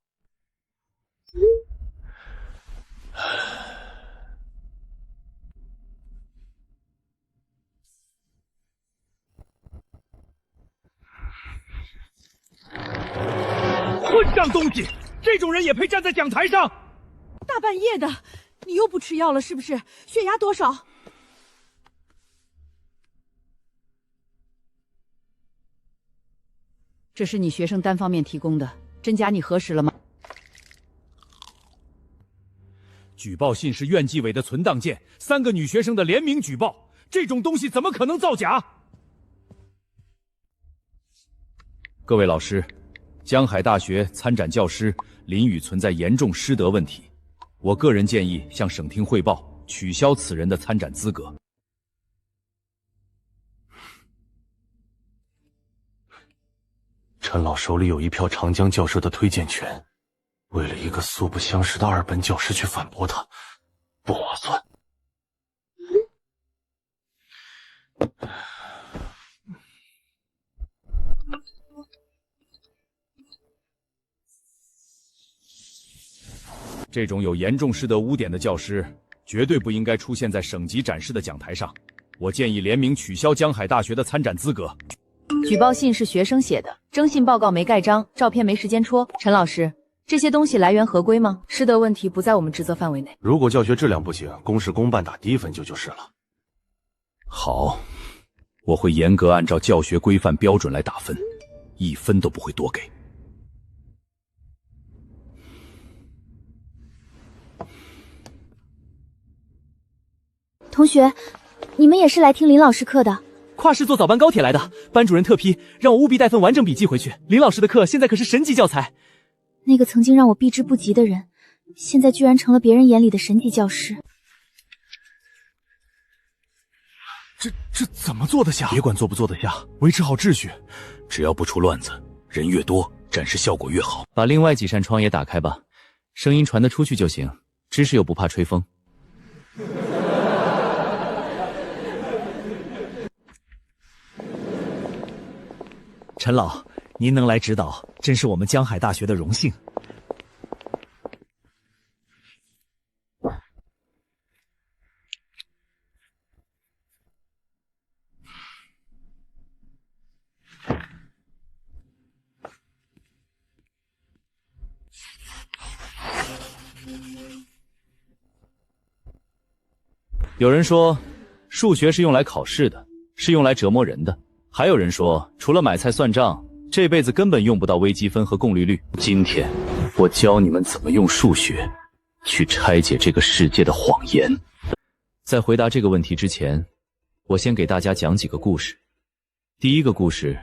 混账东西！这种人也配站在讲台上？大半夜的，你又不吃药了是不是？血压多少？这是你学生单方面提供的，真假你核实了吗？举报信是院纪委的存档件，3个女学生的联名举报，这种东西怎么可能造假？各位老师，江海大学参展教师林宇存在严重师德问题，我个人建议向省厅汇报，取消此人的参展资格。陈老手里有一票长江教授的推荐权，为了一个素不相识的2本教师去反驳他，不划算。这种有严重师德污点的教师，绝对不应该出现在省级展示的讲台上。我建议联名取消江海大学的参展资格。举报信是学生写的，征信报告没盖章，照片没时间戳。陈老师，这些东西来源合规吗？师德问题不在我们职责范围内。如果教学质量不行，公事公办打低分就是了。好，我会严格按照教学规范标准来打分，1分都不会多给。同学，你们也是来听林老师课的？跨市坐早班高铁来的，班主任特批让我务必带份完整笔记回去。林老师的课现在可是神级教材。那个曾经让我避之不及的人，现在居然成了别人眼里的神级教师。这怎么做得下？别管做不做得下，维持好秩序，只要不出乱子，人越多，展示效果越好。把另外几扇窗也打开吧，声音传得出去就行。知识又不怕吹风。陈老，您能来指导，真是我们江海大学的荣幸。有人说，数学是用来考试的，是用来折磨人的。还有人说，除了买菜算账，这辈子根本用不到微积分和共率律。今天，我教你们怎么用数学去拆解这个世界的谎言。在回答这个问题之前，我先给大家讲几个故事。第一个故事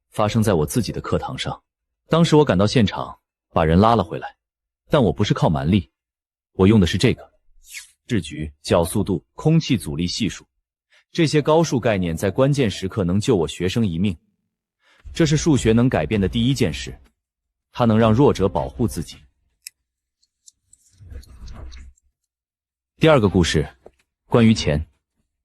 发生在我自己的课堂上，当时我赶到现场，把人拉了回来，但我不是靠蛮力，我用的是这个。质局、角速度、空气阻力系数，这些高数概念在关键时刻能救我学生一命。这是数学能改变的第一件事，它能让弱者保护自己。第二个故事，关于钱。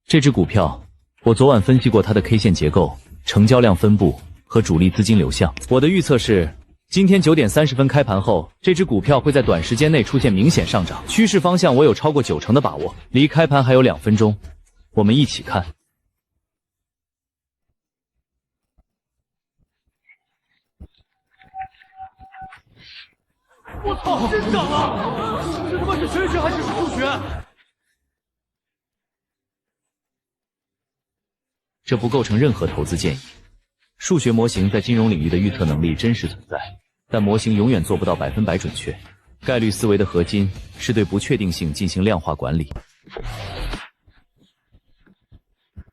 这只股票，我昨晚分析过它的 K 线结构、成交量分布和主力资金流向。我的预测是，今天9点30分开盘后，这只股票会在短时间内出现明显上涨，趋势方向我有超过90%的把握。离开盘还有2分钟，我们一起看。我操，真涨了！这他妈是玄学还是数学？这不构成任何投资建议。数学模型在金融领域的预测能力真实存在，但模型永远做不到100%准确。概率思维的核心是对不确定性进行量化管理。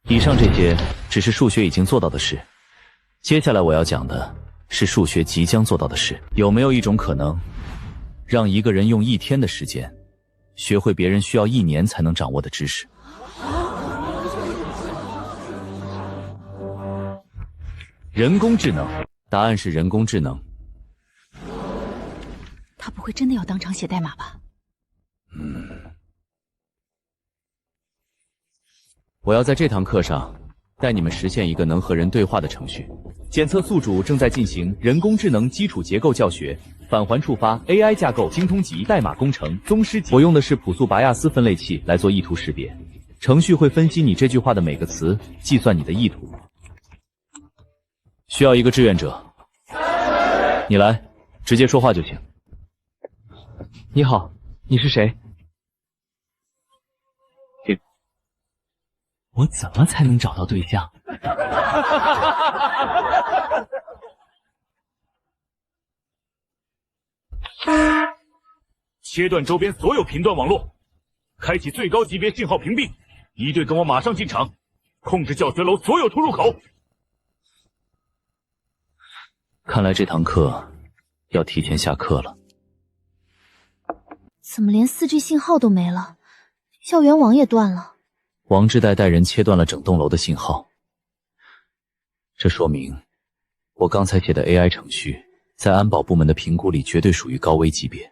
以上这些只是数学已经做到的事，接下来我要讲的是数学即将做到的事。有没有一种可能，让一个人用1天的时间，学会别人需要1年才能掌握的知识？人工智能，答案是人工智能。他不会真的要当场写代码吧？我要在这堂课上带你们实现一个能和人对话的程序。检测宿主正在进行人工智能基础结构教学，返还触发 AI 架构精通级代码工程宗师级。我用的是朴素拔亚斯分类器来做意图识别，程序会分析你这句话的每个词，计算你的意图。需要一个志愿者，你来，直接说话就行。你好，你是谁？我怎么才能找到对象？切断周边所有频段网络，开启最高级别信号屏蔽。一队跟我马上进场，控制教学楼所有出入口。看来这堂课要提前下课了。怎么连4G 信号都没了？校园网也断了。王志代带人切断了整栋楼的信号，这说明我刚才写的 AI 程序在安保部门的评估里绝对属于高危级别。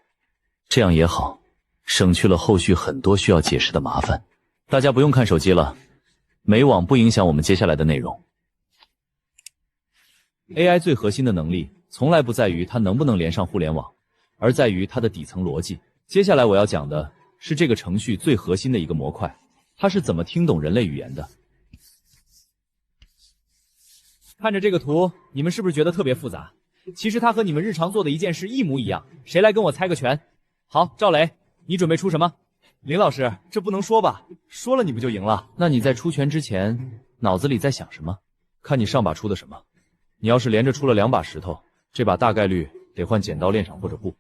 这样也好，省去了后续很多需要解释的麻烦。大家不用看手机了，没网不影响我们接下来的内容。AI 最核心的能力从来不在于它能不能连上互联网，而在于它的底层逻辑。接下来我要讲的是这个程序最核心的一个模块，它是怎么听懂人类语言的。看着这个图，你们是不是觉得特别复杂？其实它和你们日常做的一件事一模一样。谁来跟我猜个拳？好，赵雷，你准备出什么？林老师，这不能说吧？说了你不就赢了？那你在出拳之前脑子里在想什么？看你上把出的什么。你要是连着出了2把石头，这把大概率得换剪刀、炼场或者布。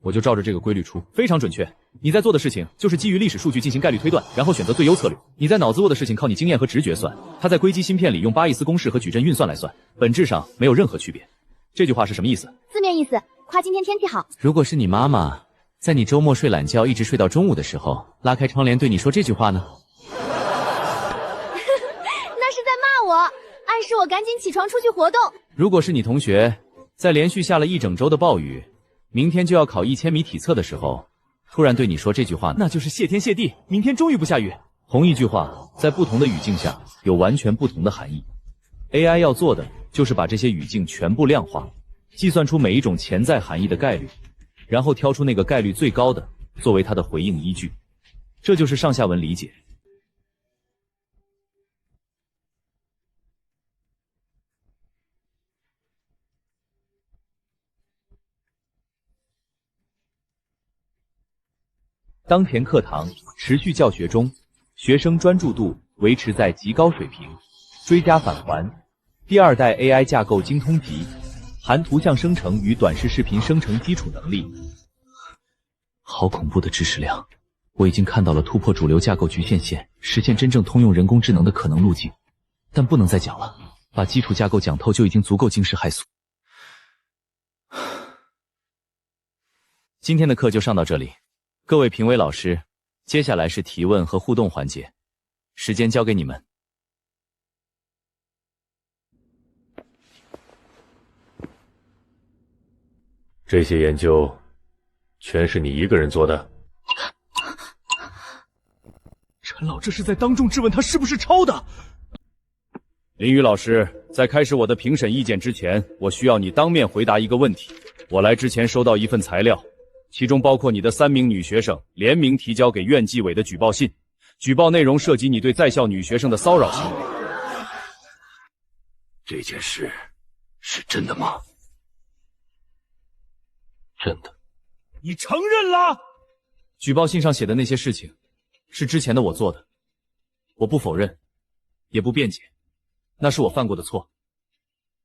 我就照着这个规律出，非常准确。你在做的事情就是基于历史数据进行概率推断，然后选择最优策略。你在脑子做的事情靠你经验和直觉算，它在硅基芯片里用巴伊斯公式和矩阵运算来算，本质上没有任何区别。这句话是什么意思？字面意思，夸今天天气好。如果是你妈妈在你周末睡懒觉一直睡到中午的时候，拉开窗帘对你说这句话呢？暗示我赶紧起床出去活动。如果是你同学，在连续下了一整周的暴雨，明天就要考1000米体测的时候，突然对你说这句话，那就是谢天谢地，明天终于不下雨。同一句话，在不同的语境下有完全不同的含义。AI 要做的就是把这些语境全部量化，计算出每一种潜在含义的概率，然后挑出那个概率最高的作为它的回应依据。这就是上下文理解。当前课堂持续教学中，学生专注度维持在极高水平。追加返还，第2代 AI 架构精通级，含图像生成与短视视频生成基础能力。好恐怖的知识量！我已经看到了突破主流架构局限线，实现真正通用人工智能的可能路径，但不能再讲了，把基础架构讲透就已经足够惊世骇俗。今天的课就上到这里，各位评委老师，接下来是提问和互动环节，时间交给你们。这些研究全是你一个人做的？陈老这是在当众质问他是不是抄的。林宇老师，在开始我的评审意见之前，我需要你当面回答一个问题。我来之前收到一份材料，其中包括你的3名女学生联名提交给院纪委的举报信，举报内容涉及你对在校女学生的骚扰行为。这件事是真的吗？真的。你承认了？举报信上写的那些事情，是之前的我做的，我不否认，也不辩解，那是我犯过的错。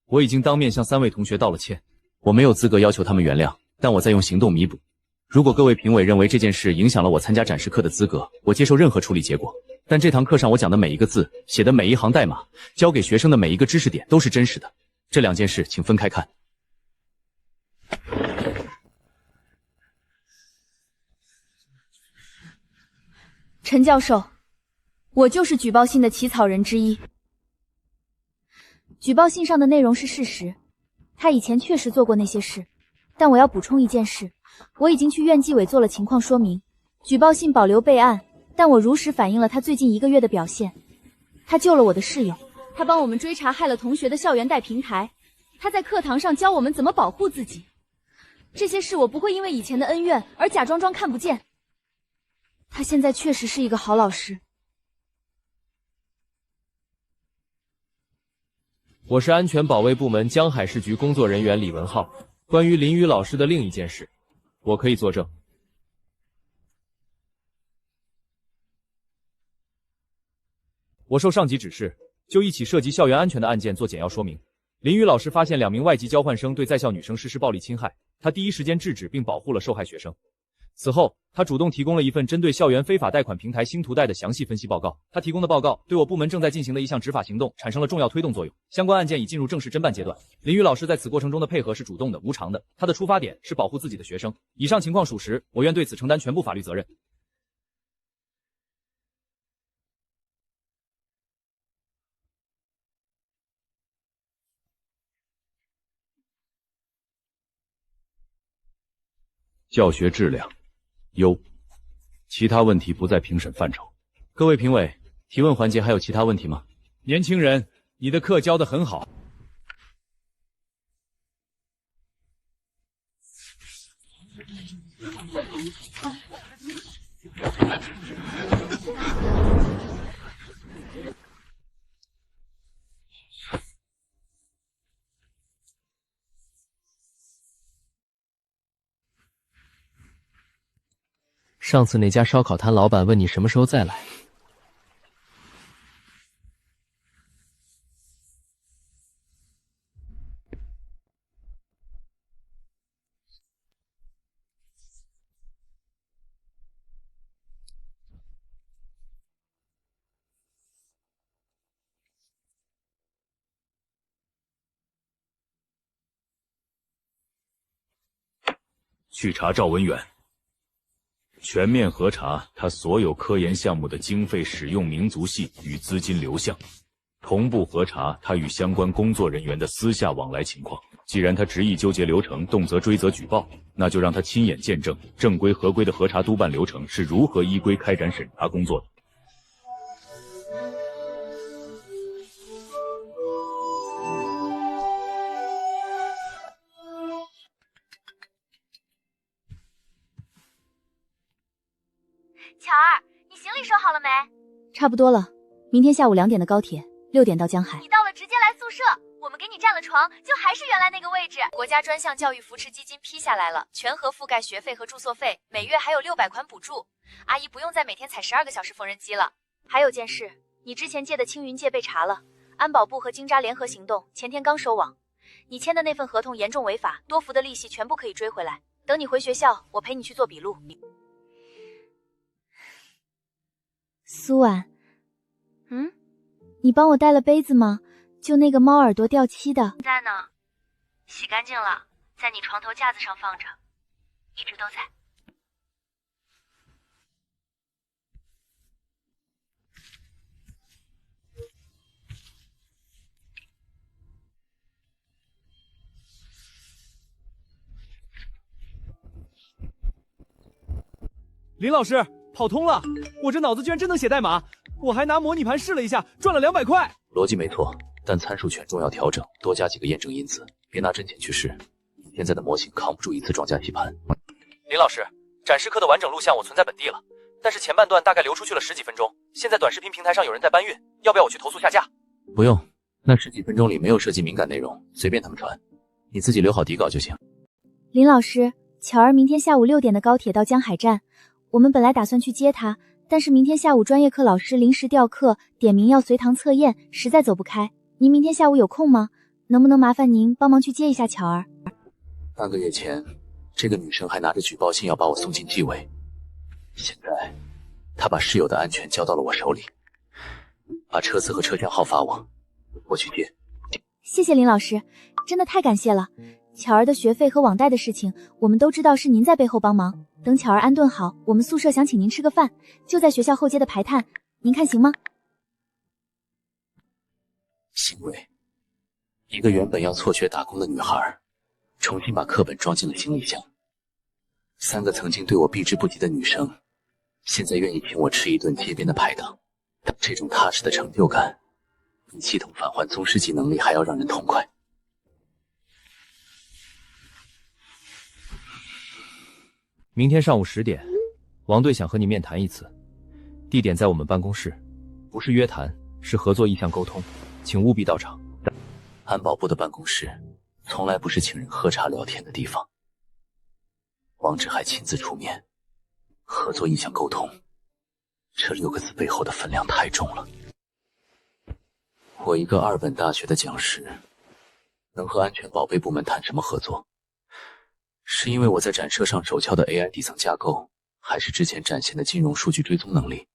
我已经当面向3位同学道了歉，我没有资格要求他们原谅，但我在用行动弥补。如果各位评委认为这件事影响了我参加展示课的资格，我接受任何处理结果。但这堂课上我讲的每一个字，写的每一行代码，教给学生的每一个知识点都是真实的。这2件事请分开看。陈教授，我就是举报信的起草人之一。举报信上的内容是事实，他以前确实做过那些事，但我要补充一件事，我已经去院纪委做了情况说明，举报信保留备案，但我如实反映了他最近1个月的表现。他救了我的室友，他帮我们追查害了同学的校园贷平台，他在课堂上教我们怎么保护自己。这些事我不会因为以前的恩怨而假装看不见。他现在确实是一个好老师。我是安全保卫部门江海市局工作人员李文浩。关于林宇老师的另一件事，我可以作证。我受上级指示，就一起涉及校园安全的案件做简要说明。林宇老师发现2名外籍交换生对在校女生实施暴力侵害，他第一时间制止并保护了受害学生。此后，他主动提供了一份针对校园非法贷款平台星途贷的详细分析报告。他提供的报告对我部门正在进行的一项执法行动产生了重要推动作用，相关案件已进入正式侦办阶段。林宇老师在此过程中的配合是主动的、无偿的，他的出发点是保护自己的学生。以上情况属实，我愿对此承担全部法律责任。教学质量优，其他问题不在评审范畴。各位评委，提问环节还有其他问题吗？年轻人，你的课教得很好。上次那家烧烤摊老板问你什么时候再来，去查赵文远，全面核查他所有科研项目的经费使用、民族系与资金流向。同步核查他与相关工作人员的私下往来情况。既然他执意纠结流程，动辄追责举报，那就让他亲眼见证正规合规的核查督办流程是如何依规开展审查工作的。巧儿，你行李收好了没？差不多了，明天下午2点的高铁，6点到江海。你到了直接来宿舍，我们给你占了床，就还是原来那个位置。国家专项教育扶持基金批下来了，全额覆盖学费和住宿费，每月还有600款补助。阿姨不用再每天踩12个小时缝纫机了。还有件事，你之前借的青云戒被查了，安保部和京渣联合行动，前天刚收网。你签的那份合同严重违法，多付的利息全部可以追回来。等你回学校，我陪你去做笔录。苏婉，你帮我带了杯子吗？就那个猫耳朵掉漆的。在呢，洗干净了，在你床头架子上放着，一直都在。林老师，跑通了！我这脑子居然真能写代码，我还拿模拟盘试了一下，赚了200块。逻辑没错，但参数权重要调整，多加几个验证因子，别拿真钱去试。现在的模型扛不住一次装架洗盘。林老师，展示课的完整录像我存在本地了，但是前半段大概流出去了10几分钟，现在短视频平台上有人在搬运，要不要我去投诉下架？不用，那10几分钟里没有涉及敏感内容，随便他们传，你自己留好底稿就行。林老师，巧儿明天下午6点的高铁到江海站，我们本来打算去接她，但是明天下午专业课老师临时调课，点名要随堂测验，实在走不开。您明天下午有空吗？能不能麻烦您帮忙去接一下巧儿？半个月前，这个女生还拿着举报信要把我送进纪委，现在她把室友的安全交到了我手里，把车次和车厢号发我去接。谢谢林老师，真的太感谢了。巧儿的学费和网贷的事情，我们都知道是您在背后帮忙。等巧儿安顿好，我们宿舍想请您吃个饭，就在学校后街的排碳，您看行吗？行为，一个原本要辍学打工的女孩，重新把课本装进了行李箱。3个曾经对我避之不及的女生，现在愿意请我吃一顿街边的排档。这种踏实的成就感，比系统返还宗师级能力还要让人痛快。明天上午10点，王队想和你面谈一次，地点在我们办公室，不是约谈，是合作意向沟通，请务必到场。安保部的办公室从来不是请人喝茶聊天的地方。王志还亲自出面，合作意向沟通，这6个字背后的分量太重了。我一个2本大学的讲师，能和安全保卫部门谈什么合作？是因为我在展车上手敲的 AI 底层架构，还是之前展现的金融数据追踪能力？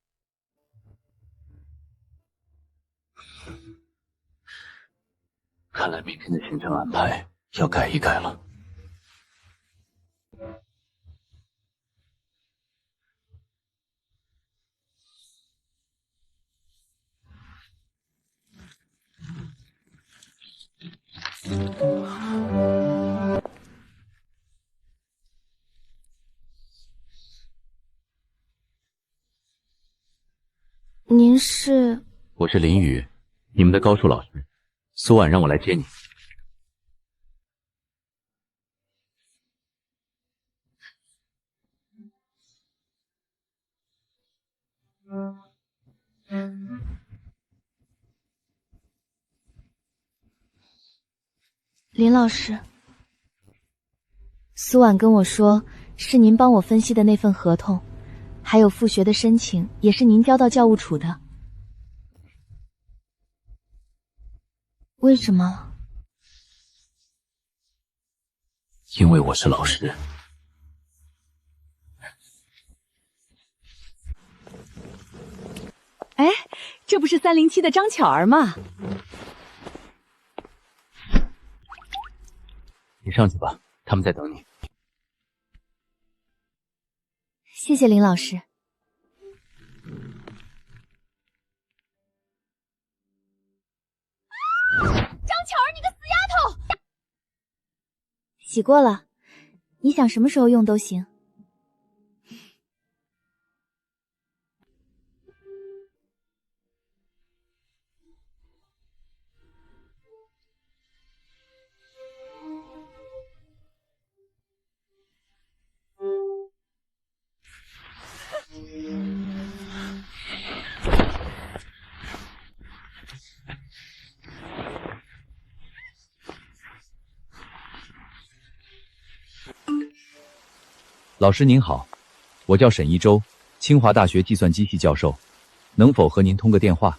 看来明天的行程安排要改一改了。您是？我是林宇，你们的高数老师。苏婉让我来接你。林老师，苏婉跟我说，是您帮我分析的那份合同，还有复学的申请，也是您交到教务处的。为什么？因为我是老师。哎，这不是307的张巧儿吗？你上去吧，他们在等你。谢谢林老师。洗过了，你想什么时候用都行。老师您好，我叫沈一舟，清华大学计算机系教授，能否和您通个电话？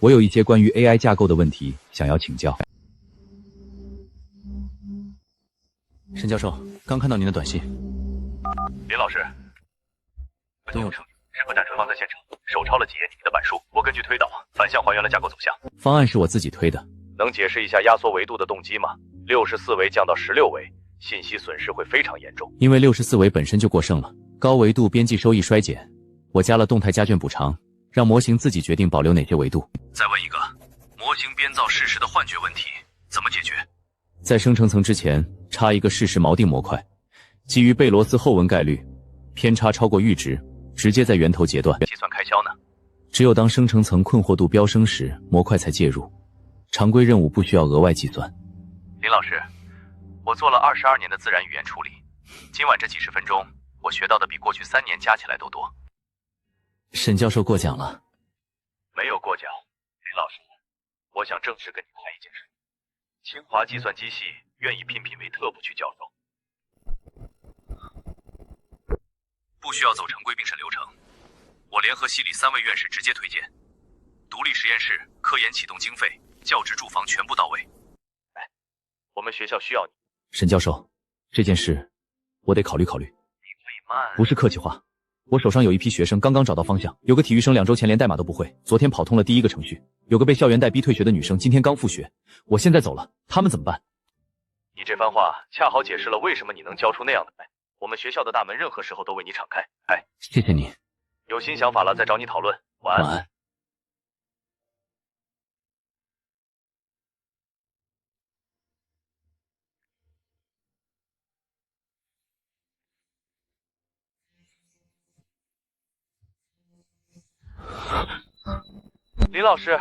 我有一些关于 AI 架构的问题想要请教。沈教授，刚看到您的短信。林老师，很有证据，是核战锤方在现场手抄了几页你们的板书，我根据推导反向还原了架构走向。方案是我自己推的。能解释一下压缩维度的动机吗？64维降到16维，信息损失会非常严重。因为64维本身就过剩了，高维度边际收益衰减，我加了动态加卷补偿，让模型自己决定保留哪些维度。再问一个，模型编造事实的幻觉问题怎么解决？在生成层之前插一个事实锚定模块，基于贝罗斯后纹概率，偏差超过阈值，直接在源头截断。计算开销呢？只有当生成层困惑度飙升时，模块才介入。常规任务不需要额外计算。林老师，我做了22年的自然语言处理，今晚这几十分钟，我学到的比过去3年加起来都多。沈教授过奖了。没有过奖，林老师，我想正式跟你谈一件事。清华计算机系愿意聘为特部区教授，不需要走常规并审流程，我联合系里3位院士直接推荐，独立实验室、科研启动经费、教职住房全部到位。哎，我们学校需要你。沈教授，这件事我得考虑考虑。你可以慢。不是客气话，我手上有一批学生刚刚找到方向，有个体育生2周前连代码都不会，昨天跑通了第1个程序；有个被校园贷逼退学的女生今天刚复学。我现在走了，他们怎么办？你这番话恰好解释了为什么你能教出那样的来。我们学校的大门任何时候都为你敞开。哎，谢谢你。有新想法了再找你讨论。晚安。晚安。林老师，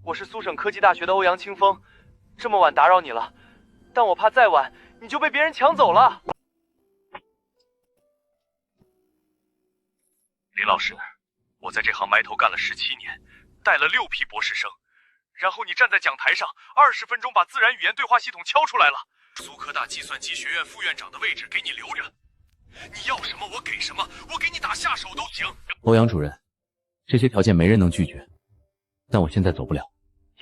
我是苏省科技大学的欧阳清风，这么晚打扰你了，但我怕再晚你就被别人抢走了。林老师，我在这行埋头干了17年，带了6批博士生，然后你站在讲台上20分钟把自然语言对话系统敲出来了，苏科大计算机学院副院长的位置给你留着，你要什么我给什么，我给你打下手都行。欧阳主任，这些条件没人能拒绝，但我现在走不了。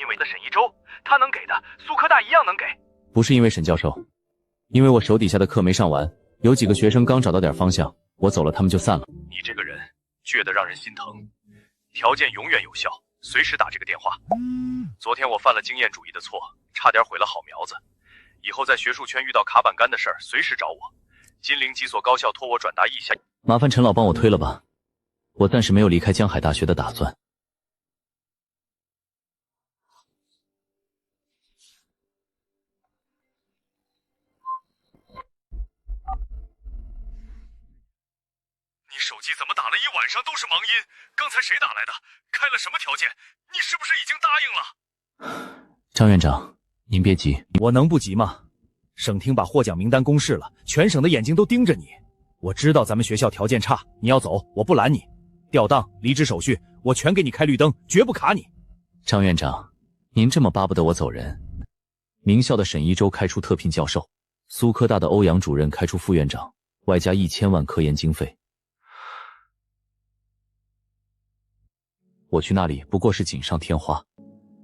因为的沈一舟，他能给的，苏科大一样能给。不是因为沈教授，因为我手底下的课没上完，有几个学生刚找到点方向，我走了他们就散了。你这个人倔得让人心疼，条件永远有效，随时打这个电话。昨天我犯了经验主义的错，差点毁了好苗子，以后在学术圈遇到卡板干的事儿随时找我。金陵几所高校托我转达意向，麻烦陈老帮我推了吧，我暂时没有离开江海大学的打算。你手机怎么打了一晚上都是忙音？刚才谁打来的？开了什么条件？你是不是已经答应了？张院长，您别急。我能不急吗？省厅把获奖名单公示了，全省的眼睛都盯着你。我知道咱们学校条件差，你要走我不拦你，调档、离职手续我全给你开绿灯，绝不卡你。张院长，您这么巴不得我走人？名校的沈一舟开出特聘教授，苏科大的欧阳主任开出副院长，外加1000万科研经费。我去那里不过是锦上添花，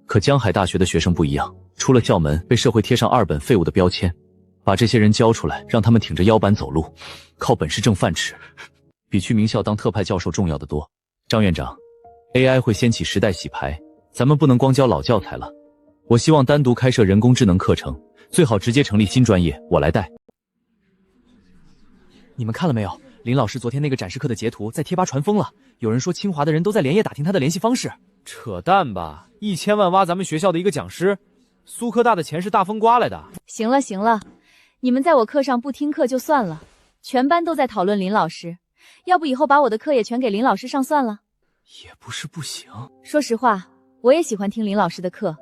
可江海大学的学生不一样，出了校门被社会贴上2本废物的标签，把这些人交出来，让他们挺着腰板走路，靠本事挣饭吃，比去名校当特派教授重要的多。张院长 ，AI 会掀起时代洗牌，咱们不能光教老教材了。我希望单独开设人工智能课程，最好直接成立新专业，我来带。你们看了没有？林老师昨天那个展示课的截图在贴吧传疯了，有人说清华的人都在连夜打听他的联系方式。扯淡吧！1000万挖咱们学校的一个讲师，苏科大的钱是大风刮来的。行了行了，你们在我课上不听课就算了，全班都在讨论林老师，要不以后把我的课也全给林老师上算了？也不是不行。说实话，我也喜欢听林老师的课，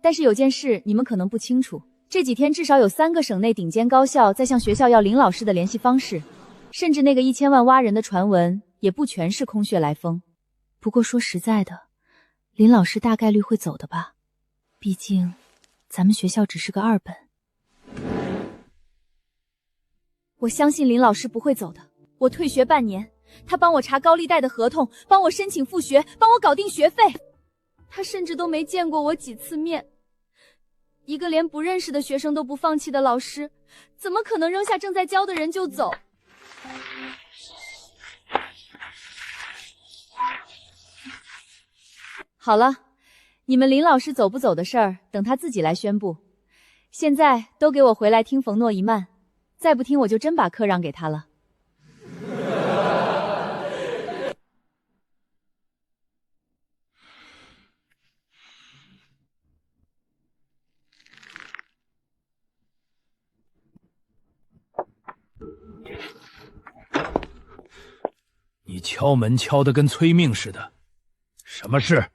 但是有件事你们可能不清楚，这几天至少有3个省内顶尖高校在向学校要林老师的联系方式，甚至那个1000万挖人的传闻也不全是空穴来风。不过说实在的，林老师大概率会走的吧，毕竟咱们学校只是个2本。我相信林老师不会走的，我退学半年，他帮我查高利贷的合同，帮我申请复学，帮我搞定学费，他甚至都没见过我几次面。一个连不认识的学生都不放弃的老师，怎么可能扔下正在教的人就走？好了，你们林老师走不走的事儿，等他自己来宣布。现在都给我回来听冯诺依曼，再不听我就真把课让给他了。你敲门敲得跟催命似的，什么事？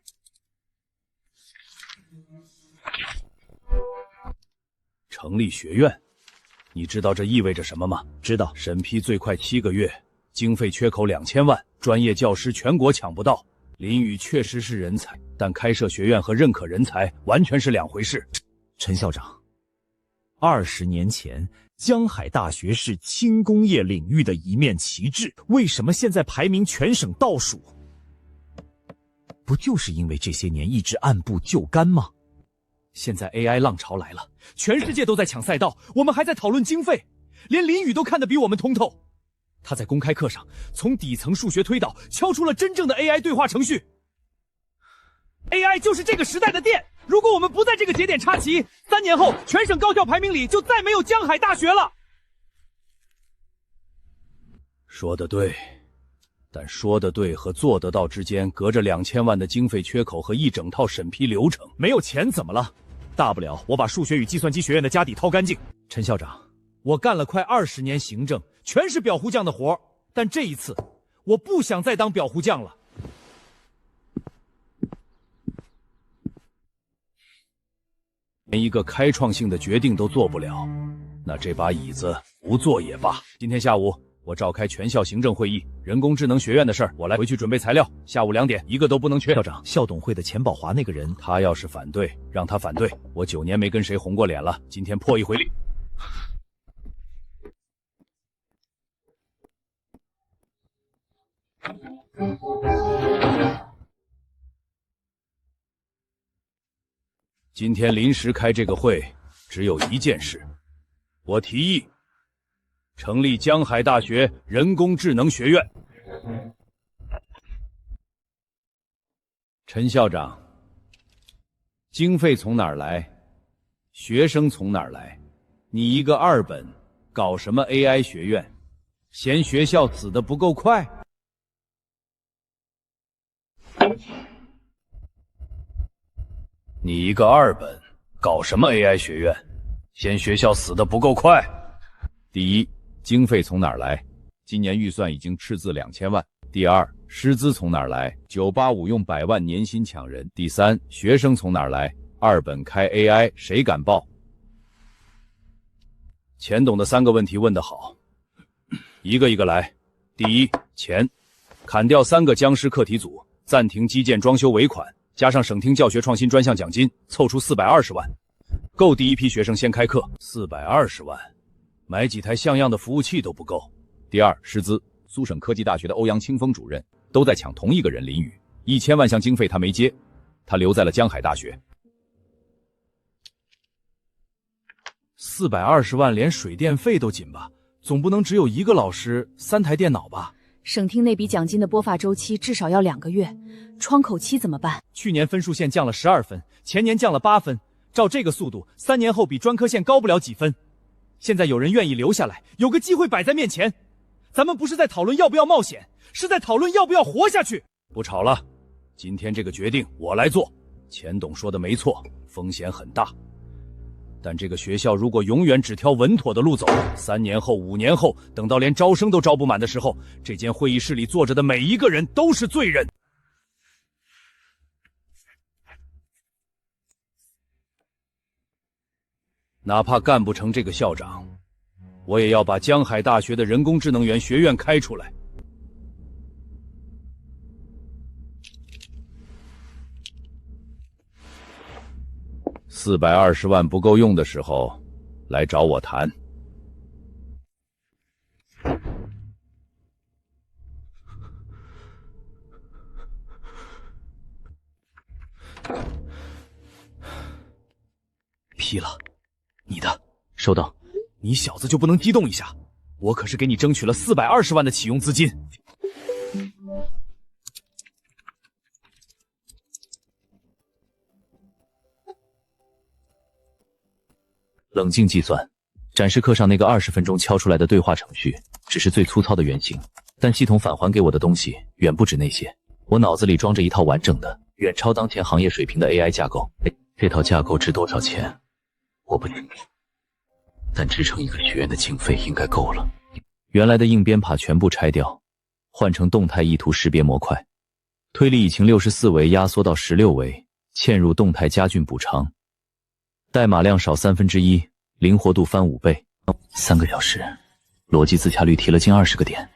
成立学院，你知道这意味着什么吗？知道。审批最快7个月，经费缺口2000万，专业教师全国抢不到。林宇确实是人才，但开设学院和认可人才完全是2回事。陈校长，20年前江海大学是轻工业领域的一面旗帜，为什么现在排名全省倒数？不就是因为这些年一直按部就班吗？现在 AI 浪潮来了，全世界都在抢赛道，我们还在讨论经费，连林宇都看得比我们通透。他在公开课上从底层数学推导敲出了真正的 AI 对话程序。AI 就是这个时代的电，如果我们不在这个节点插旗，3年后全省高校排名里就再没有江海大学了。说得对，但说得对和做得到之间隔着2000万的经费缺口和一整套审批流程。没有钱怎么了？大不了我把数学与计算机学院的家底掏干净。陈校长，我干了快20年行政，全是裱糊匠的活，但这一次我不想再当裱糊匠了。连一个开创性的决定都做不了，那这把椅子不坐也罢。今天下午我召开全校行政会议，人工智能学院的事儿我来回去准备材料，下午2点一个都不能缺。校长，校董会的钱宝华那个人，他要是反对，让他反对。我9年没跟谁红过脸了，今天破一回例。今天临时开这个会，只有一件事，我提议成立江海大学人工智能学院。陈校长，经费从哪儿来？学生从哪儿来？你一个2本，搞什么 AI 学院？嫌学校死得不够快？你一个2本，搞什么 AI 学院？嫌学校死得不够快？第一，经费从哪儿来？今年预算已经赤字2000万。第二，师资从哪儿来？985用100万年薪抢人。第三，学生从哪儿来？2本开 AI， 谁敢报？钱董的3个问题问得好，一个一个来。第一，钱，砍掉3个僵尸课题组，暂停基建装修尾款，加上省厅教学创新专项奖金，凑出420万，够第一批学生先开课。420万，买几台像样的服务器都不够。第二，师资，苏省科技大学的欧阳清风主任都在抢同一个人林宇，1000万项经费他没接，他留在了江海大学。420万连水电费都紧吧，总不能只有1个老师3台电脑吧？省厅那笔奖金的拨发周期至少要2个月，窗口期怎么办？去年分数线降了12分，前年降了8分，照这个速度，3年后比专科线高不了几分。现在有人愿意留下来，有个机会摆在面前，咱们不是在讨论要不要冒险，是在讨论要不要活下去。不吵了，今天这个决定我来做。钱董说的没错，风险很大，但这个学校如果永远只挑稳妥的路走，3年后、5年后，等到连招生都招不满的时候，这间会议室里坐着的每一个人都是罪人。哪怕干不成这个校长，我也要把江海大学的人工智能园学院开出来。420万不够用的时候，来找我谈。批了，你的。收到。你小子就不能激动一下？我可是给你争取了420万的启用资金。冷静计算，展示课上那个20分钟敲出来的对话程序只是最粗糙的原型，但系统返还给我的东西远不止那些。我脑子里装着一套完整的、远超当前行业水平的 AI 架构。这套架构值多少钱？我不清楚，但支撑一个学院的经费应该够了。原来的硬编码全部拆掉，换成动态意图识别模块，推理引擎64维压缩到16维，嵌入动态加峻补偿。代码量少1/3，灵活度翻5倍。3个小时，逻辑自洽率提了近20个点。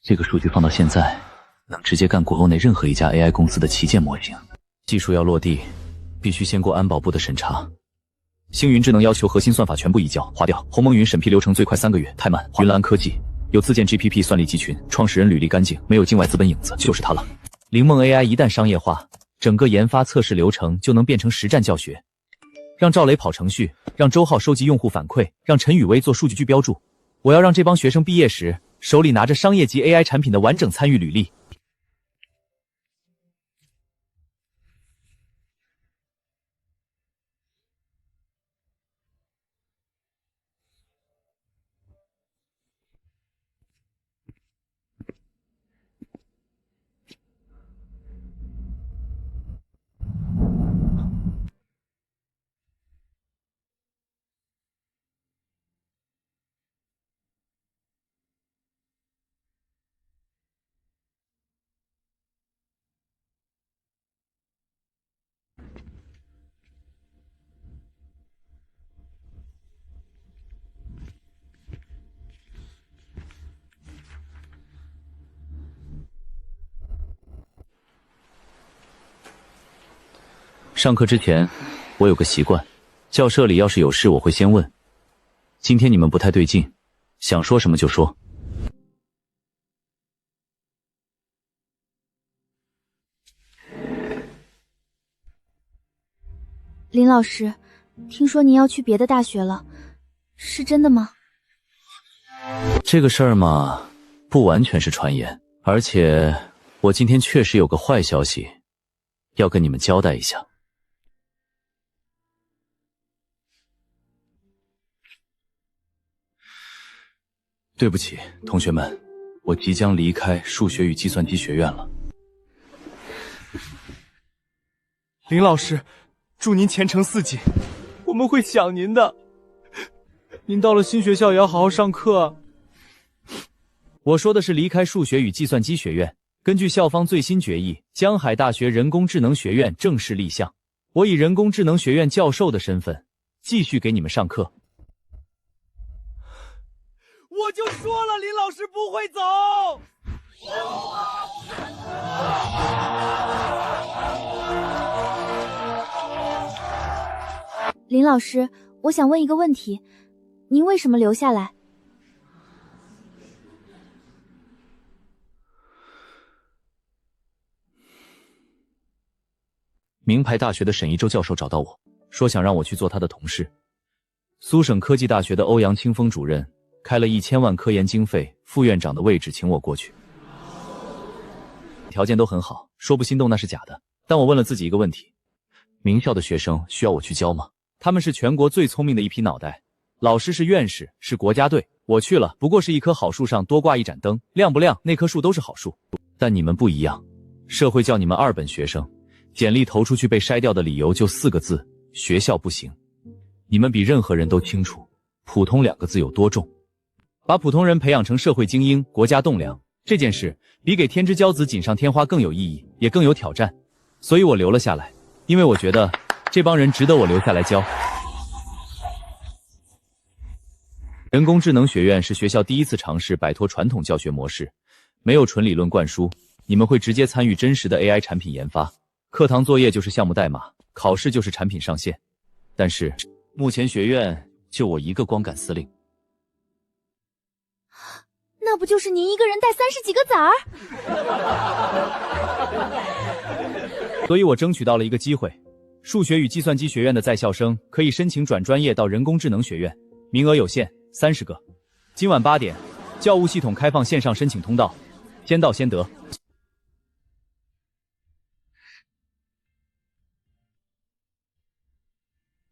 这个数据放到现在，能直接干国欧内任何一家 AI 公司的旗舰模型。技术要落地，必须先过安保部的审查。星云智能要求核心算法全部移交，划掉。鸿蒙云审批流程最快3个月，太慢。云岚科技有自建 GPP 算力集群，创始人履历干净，没有境外资本影子，就是它了。灵梦 AI 一旦商业化，整个研发测试流程就能变成实战教学，让赵雷跑程序，让周浩收集用户反馈，让陈宇威做数据标注。我要让这帮学生毕业时手里拿着商业级 AI 产品的完整参与履历。上课之前，我有个习惯，教室里要是有事我会先问。今天你们不太对劲，想说什么就说。林老师，听说您要去别的大学了，是真的吗？这个事儿嘛，不完全是传言，而且我今天确实有个坏消息，要跟你们交代一下。对不起，同学们，我即将离开数学与计算机学院了。林老师，祝您前程似锦，我们会想您的。您到了新学校也要好好上课。我说的是离开数学与计算机学院。根据校方最新决议，江海大学人工智能学院正式立项，我以人工智能学院教授的身份继续给你们上课。我就说了，林老师不会走。林老师，我想问一个问题，您为什么留下来？名牌大学的沈一舟教授找到我，说想让我去做他的同事。苏省科技大学的欧阳清风主任开了1000万科研经费，副院长的位置请我过去，条件都很好，说不心动那是假的。但我问了自己一个问题：名校的学生需要我去教吗？他们是全国最聪明的一批脑袋，老师是院士，是国家队，我去了不过是一棵好树上多挂一盏灯，亮不亮那棵树都是好树。但你们不一样，社会叫你们2本学生，简历投出去被筛掉的理由就4个字：学校不行。你们比任何人都清楚普通2个字有多重。把普通人培养成社会精英，国家栋梁，这件事比给天之骄子锦上添花更有意义，也更有挑战。所以我留了下来，因为我觉得这帮人值得我留下来教。人工智能学院是学校第一次尝试摆脱传统教学模式，没有纯理论灌输，你们会直接参与真实的 AI 产品研发，课堂作业就是项目代码，考试就是产品上线。但是目前学院就我一个光杆司令。那不就是您一个人带30几个崽儿？所以我争取到了一个机会，数学与计算机学院的在校生可以申请转专业到人工智能学院，名额有限，30个。今晚8点，教务系统开放线上申请通道，先到先得。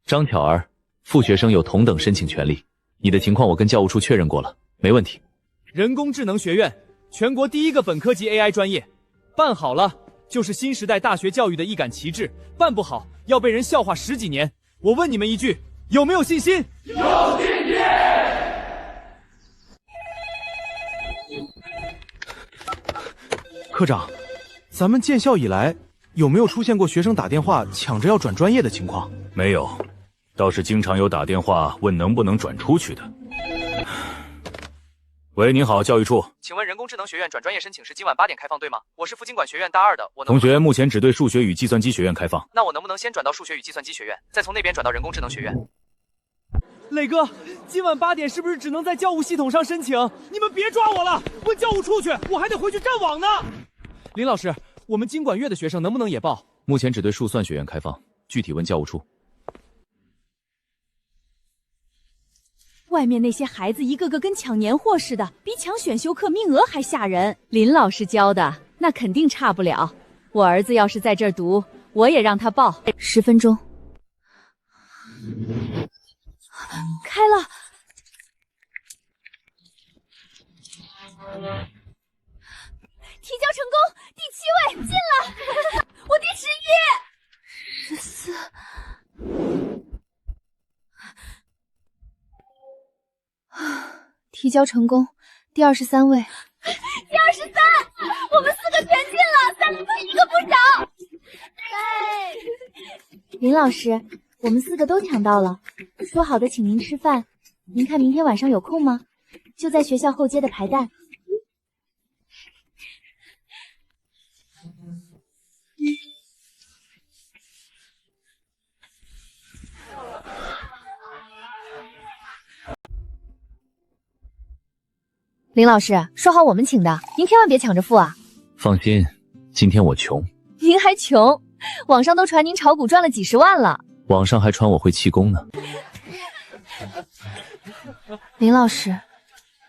张巧儿，副学生有同等申请权利。你的情况我跟教务处确认过了，没问题。人工智能学院，全国第1个本科级 AI 专业，办好了就是新时代大学教育的一杆旗帜，办不好要被人笑话10几年。我问你们一句，有没有信心？有信心！科长，咱们建校以来有没有出现过学生打电话抢着要转专业的情况？没有，倒是经常有打电话问能不能转出去的。喂，您好，教育处。请问人工智能学院转专业申请是今晚8点开放，对吗？我是副经管学院大2的，我能同学目前只对数学与计算机学院开放。那我能不能先转到数学与计算机学院，再从那边转到人工智能学院？磊哥，今晚8点是不是只能在教务系统上申请？你们别抓我了，问教务处去，我还得回去站网呢。林老师，我们经管院的学生能不能也报？目前只对数算学院开放，具体问教务处。外面那些孩子一个个跟抢年货似的，比抢选修课名额还吓人。林老师教的，那肯定差不了。我儿子要是在这儿读，我也让他报。10分钟。开了。提交成功，第7位进了，我第11。提交成功，第23位。第23，我们4个全进了，3个对1个不少。林老师，我们4个都抢到了，说好的请您吃饭，您看明天晚上有空吗？就在学校后街的排档。林老师，说好我们请的，您千万别抢着付啊！放心，今天我穷。您还穷？网上都传您炒股赚了几10万了。网上还传我会气功呢。林老师，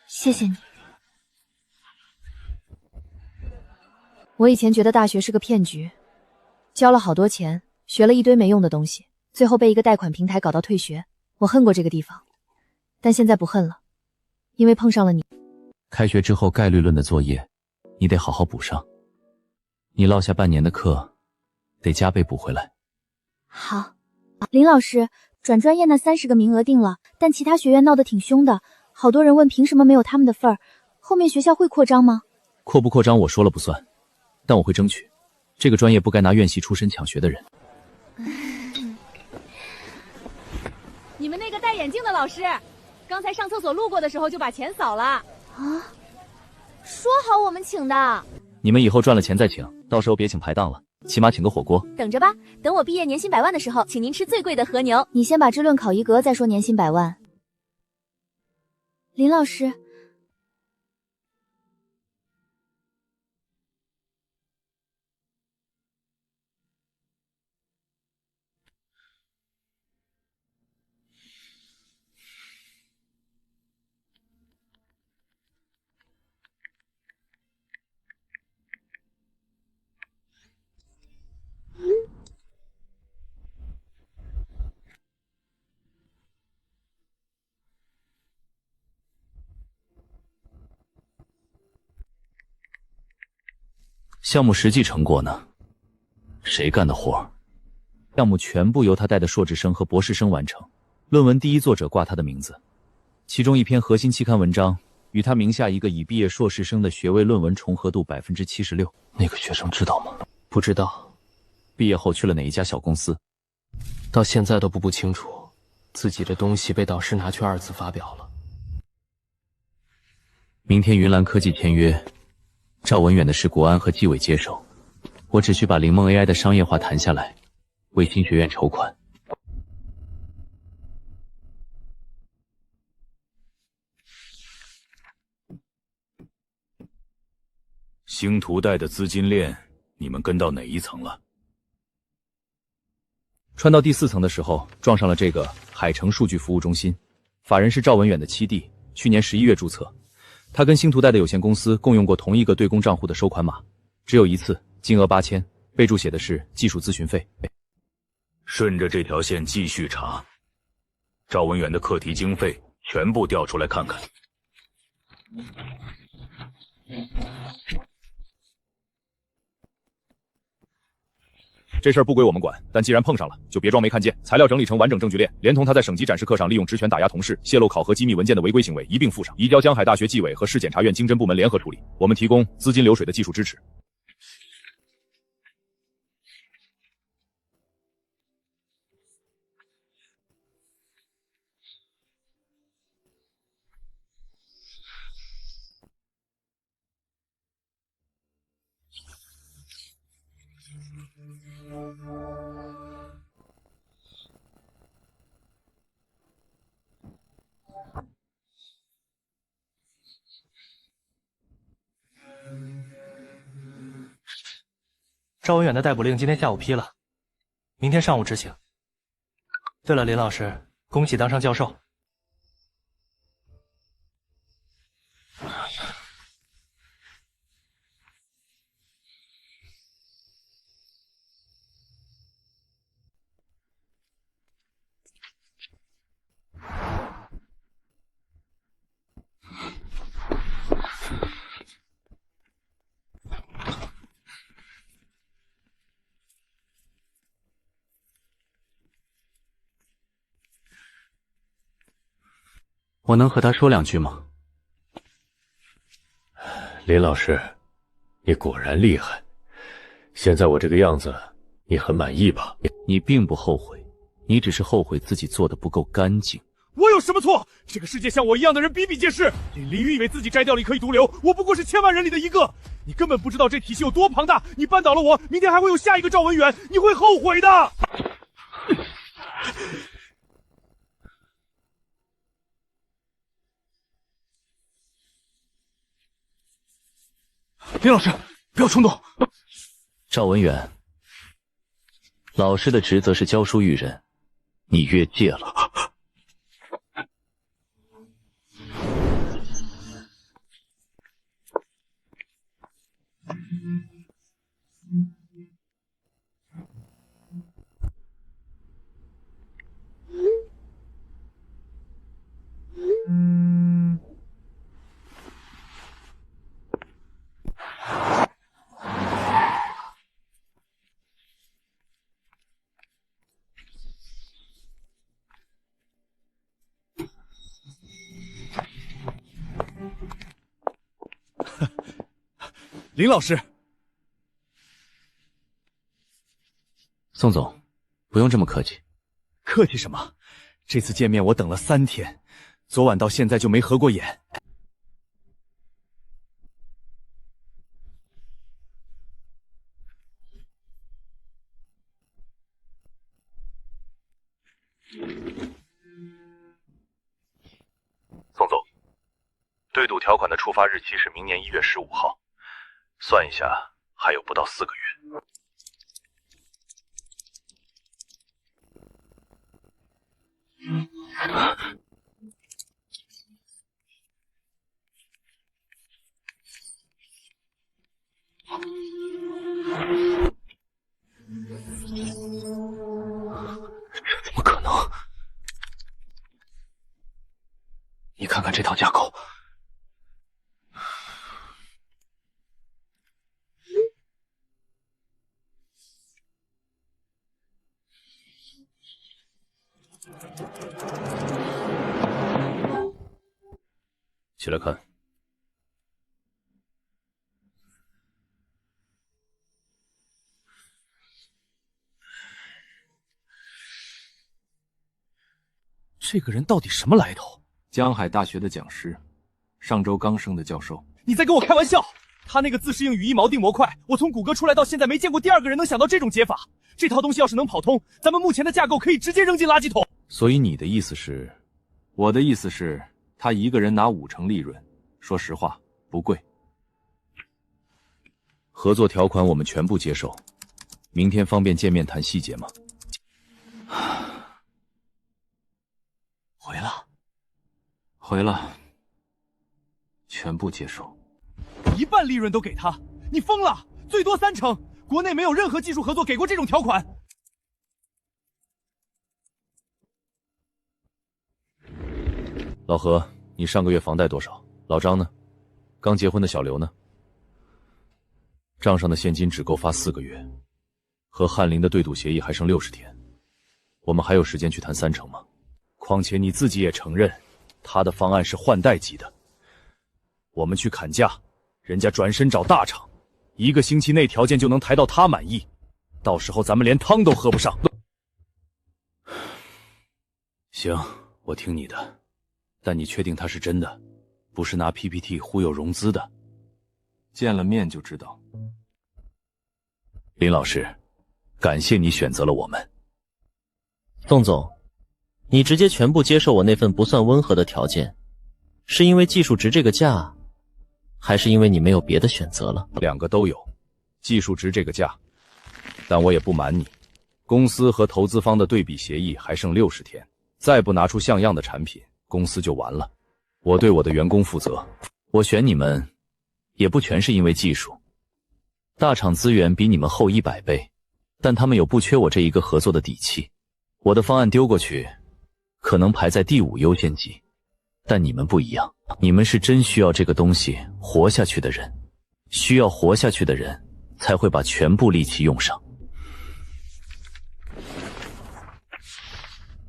谢谢你。我以前觉得大学是个骗局，交了好多钱，学了一堆没用的东西，最后被一个贷款平台搞到退学。我恨过这个地方，但现在不恨了，因为碰上了你。开学之后概率论的作业，你得好好补上。你落下半年的课，得加倍补回来。好，林老师，转专业那30个名额定了，但其他学院闹得挺凶的，好多人问凭什么没有他们的份儿，后面学校会扩张吗？扩不扩张我说了不算，但我会争取。这个专业不该拿院系出身抢学的人。你们那个戴眼镜的老师，刚才上厕所路过的时候就把钱扫了。啊，说好我们请的。你们以后赚了钱再请，到时候别请排档了，起码请个火锅。等着吧，等我毕业年薪100万的时候，请您吃最贵的和牛。你先把质论考1格，再说年薪100万。林老师，项目实际成果呢？谁干的活？项目全部由他带的硕士生和博士生完成，论文第一作者挂他的名字，其中一篇核心期刊文章与他名下一个已毕业硕士生的学位论文重合度76%。那个学生知道吗？不知道，毕业后去了哪一家小公司？到现在都不清楚，自己的东西被导师拿去二次发表了。明天云岚科技签约，赵文远的事国安和纪委接手，我只需把灵梦 AI 的商业化谈下来，为新学院筹款。星途贷的资金链，你们跟到哪一层了？穿到第4层的时候，撞上了这个海城数据服务中心，法人是赵文远的七弟，去年11月注册。他跟星途贷的有限公司共用过同一个对公账户的收款码，只有一次，金额8000，备注写的是技术咨询费。顺着这条线继续查，赵文远的课题经费全部调出来看看。这事儿不归我们管，但既然碰上了，就别装没看见。材料整理成完整证据链，连同他在省级展示课上利用职权打压同事、泄露考核机密文件的违规行为一并附上，移交江海大学纪委和市检察院经侦部门联合处理。我们提供资金流水的技术支持。赵文远的逮捕令今天下午批了，明天上午执行。对了，林老师，恭喜当上教授。我能和他说2句吗？林老师，你果然厉害。现在我这个样子，你很满意吧？你并不后悔，你只是后悔自己做的不够干净。我有什么错？这个世界像我一样的人比比皆是。林凌云以为自己摘掉了一颗一毒瘤，我不过是千万人里的一个。你根本不知道这体系有多庞大。你扳倒了我，明天还会有下一个赵文远，你会后悔的。林老师，不要冲动。赵文远，老师的职责是教书育人，你越界了。林老师，宋总，不用这么客气。客气什么？这次见面我等了3天，昨晚到现在就没合过眼。宋总，对赌条款的触发日期是明年1月15号，算一下还有不到4个月。怎么可能？你看看这套架构。起来看。这个人到底什么来头？江海大学的讲师，上周刚升的教授。你在跟我开玩笑？他那个自适应羽翼锚定模块，我从谷歌出来到现在没见过第二个人能想到这种解法。这套东西要是能跑通，咱们目前的架构可以直接扔进垃圾桶。所以你的意思是？我的意思是，他一个人拿50%利润，说实话不贵。合作条款我们全部接受，明天方便见面谈细节吗？回了，全部接受。1半利润都给他，你疯了！最多30%，国内没有任何技术合作给过这种条款。老何，你上个月房贷多少？老张呢？刚结婚的小刘呢？账上的现金只够发4个月，和翰林的对赌协议还剩60天，我们还有时间去谈30%吗？况且你自己也承认，他的方案是换代级的，我们去砍价，人家转身找大厂，1个星期内条件就能抬到他满意，到时候咱们连汤都喝不上。行，我听你的，但你确定他是真的，不是拿 PPT 忽悠融资的？见了面就知道。林老师，感谢你选择了我们。宋总，你直接全部接受我那份不算温和的条件，是因为技术值这个价，还是因为你没有别的选择了？2个都有，技术值这个价，但我也不瞒你，公司和投资方的对比协议还剩60天，再不拿出像样的产品，公司就完了。我对我的员工负责，我选你们也不全是因为技术，大厂资源比你们厚100倍，但他们有不缺我这一个合作的底气。我的方案丢过去，可能排在第5优先级，但你们不一样，你们是真需要这个东西活下去的人，需要活下去的人才会把全部力气用上。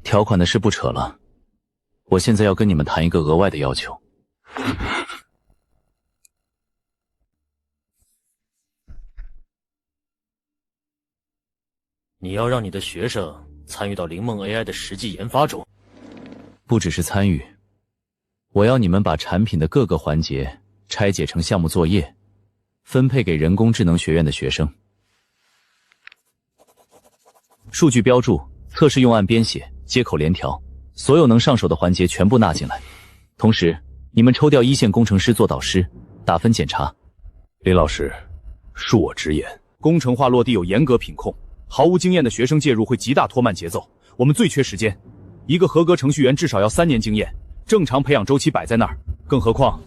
条款的事不扯了，我现在要跟你们谈一个额外的要求。你要让你的学生参与到灵梦 AI 的实际研发中。不只是参与，我要你们把产品的各个环节拆解成项目作业，分配给人工智能学院的学生。数据标注、测试用案编写、接口联调，所有能上手的环节全部纳进来。同时，你们抽调1线工程师做导师，打分检查。林老师，恕我直言，工程化落地有严格品控，毫无经验的学生介入会极大拖慢节奏。我们最缺时间，一个合格程序员至少要3年经验，正常培养周期摆在那儿，更何况……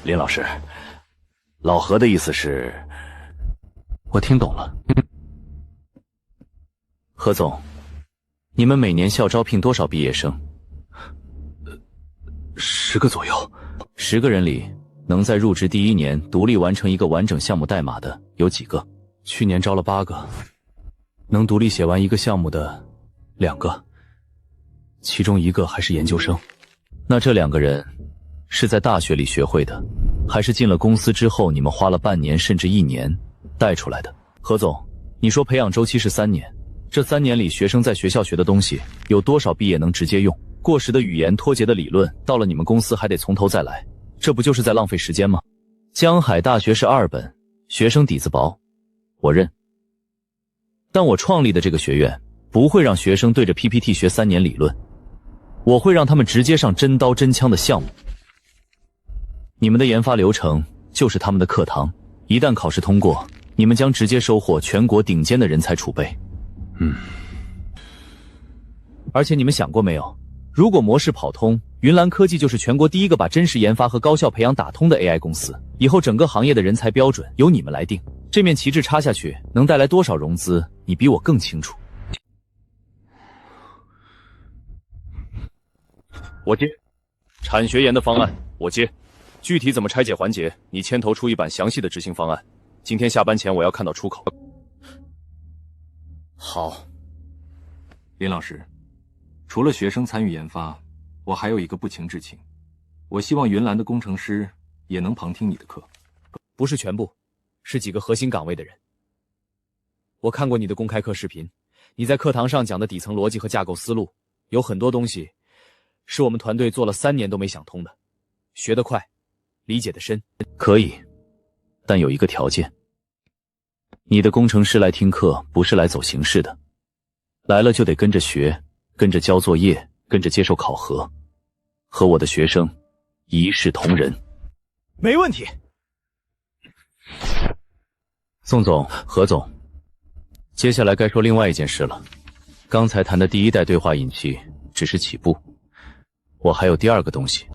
林老师，老何的意思是……我听懂了。何总，你们每年校招聘多少毕业生？10个左右。10个人里，能在入职第1年独立完成一个完整项目代码的有几个？去年招了8个，能独立写完一个项目的2个，其中1个还是研究生。那这2个人是在大学里学会的，还是进了公司之后你们花了半年甚至1年带出来的？何总，你说培养周期是3年，这3年里学生在学校学的东西有多少毕业能直接用？过时的语言、脱节的理论，到了你们公司还得从头再来，这不就是在浪费时间吗？江海大学是2本，学生底子薄，我认。但我创立的这个学院不会让学生对着 PPT 学3年理论，我会让他们直接上真刀真枪的项目。你们的研发流程就是他们的课堂，一旦考试通过，你们将直接收获全国顶尖的人才储备。而且你们想过没有，如果模式跑通，云岚科技就是全国第1个把真实研发和高校培养打通的 AI 公司，以后整个行业的人才标准由你们来定。这面旗帜插下去能带来多少融资，你比我更清楚。我接。产学研的方案我接，具体怎么拆解环节，你牵头出一版详细的执行方案。今天下班前我要看到出口。好。林老师，除了学生参与研发，我还有一个不情之请，我希望云岚的工程师也能旁听你的课。不是全部，是几个核心岗位的人。我看过你的公开课视频，你在课堂上讲的底层逻辑和架构思路，有很多东西是我们团队做了3年都没想通的。学得快，理解得深。可以，但有一个条件。你的工程师来听课不是来走形式的，来了就得跟着学，跟着交作业，跟着接受考核，和我的学生一视同仁。没问题。宋总、何总，接下来该说另外一件事了。刚才谈的第1代对话引器只是起步，我还有第2个东西。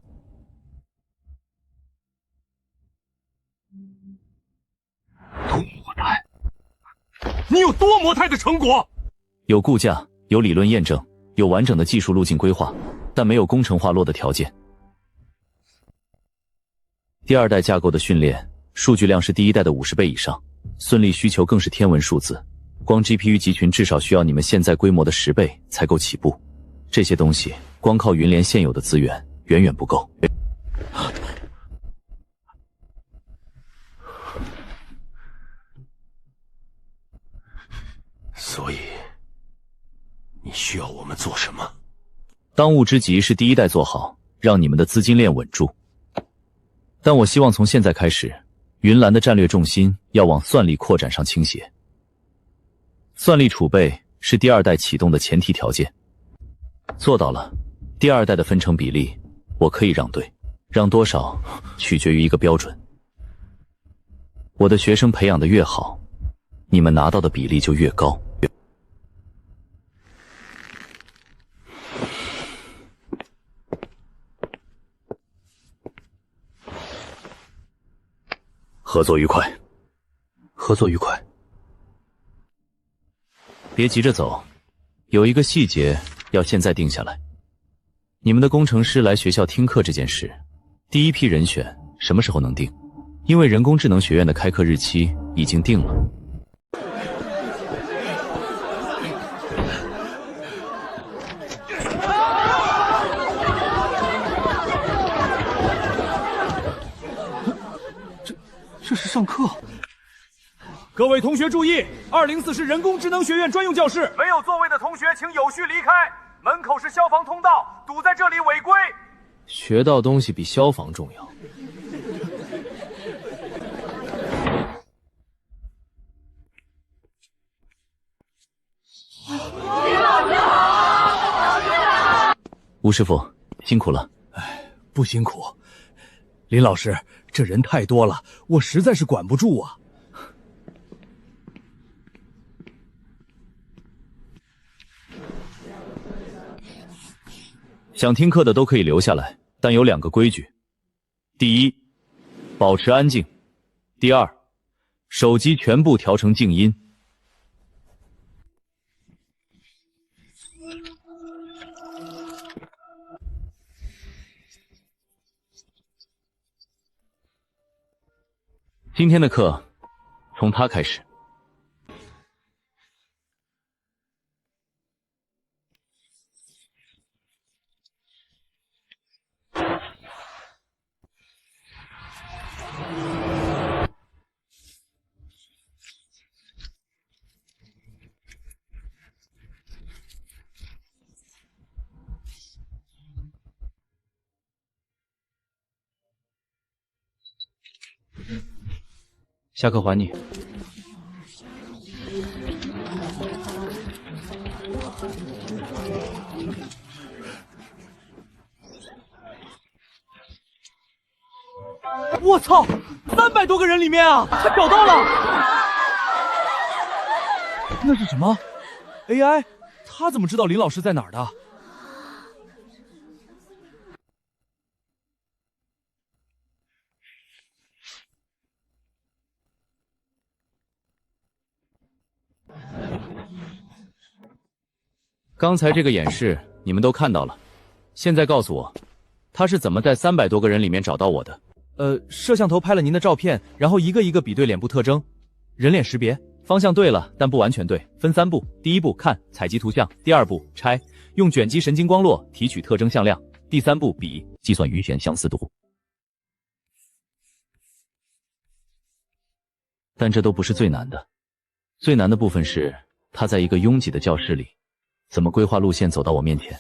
多模态？你有多模态的成果？有骨架，有理论验证，有完整的技术路径规划，但没有工程化落的条件。第2代架构的训练数据量是第1代的50倍以上，算力需求更是天文数字，光 GPU 集群至少需要你们现在规模的10倍才够起步。这些东西光靠云联现有的资源远远不够。所以，你需要我们做什么？当务之急是第1代做好，让你们的资金链稳住。但我希望从现在开始，云岚的战略重心要往算力扩展上倾斜。算力储备是第2代启动的前提条件。做到了，第2代的分成比例我可以让对，让多少取决于一个标准。我的学生培养的越好，你们拿到的比例就越高。合作愉快。合作愉快。别急着走，有一个细节要现在定下来。你们的工程师来学校听课这件事，第1批人选什么时候能定？因为人工智能学院的开课日期已经定了。这是上课。各位同学注意，204是人工智能学院专用教室，没有座位的同学请有序离开，门口是消防通道，堵在这里违规。学到东西比消防重要。吴师傅辛苦了。不辛苦。林老师，这人太多了，我实在是管不住啊。想听课的都可以留下来，但有2个规矩：第1，保持安静；第2，手机全部调成静音。今天的课从他开始。下课还你。我操，300多个人里面啊，他找到了。那是什么 ？AI？ 他怎么知道林老师在哪儿的？刚才这个演示你们都看到了，现在告诉我，他是怎么在300多个人里面找到我的？摄像头拍了您的照片，然后一个一个比对脸部特征，人脸识别。方向对了，但不完全对，分3步。第1步看，采集图像；第2步拆，用卷积神经光络提取特征向量；第3步比，计算余弦相似度。但这都不是最难的，最难的部分是他在一个拥挤的教室里，怎么规划路线走到我面前。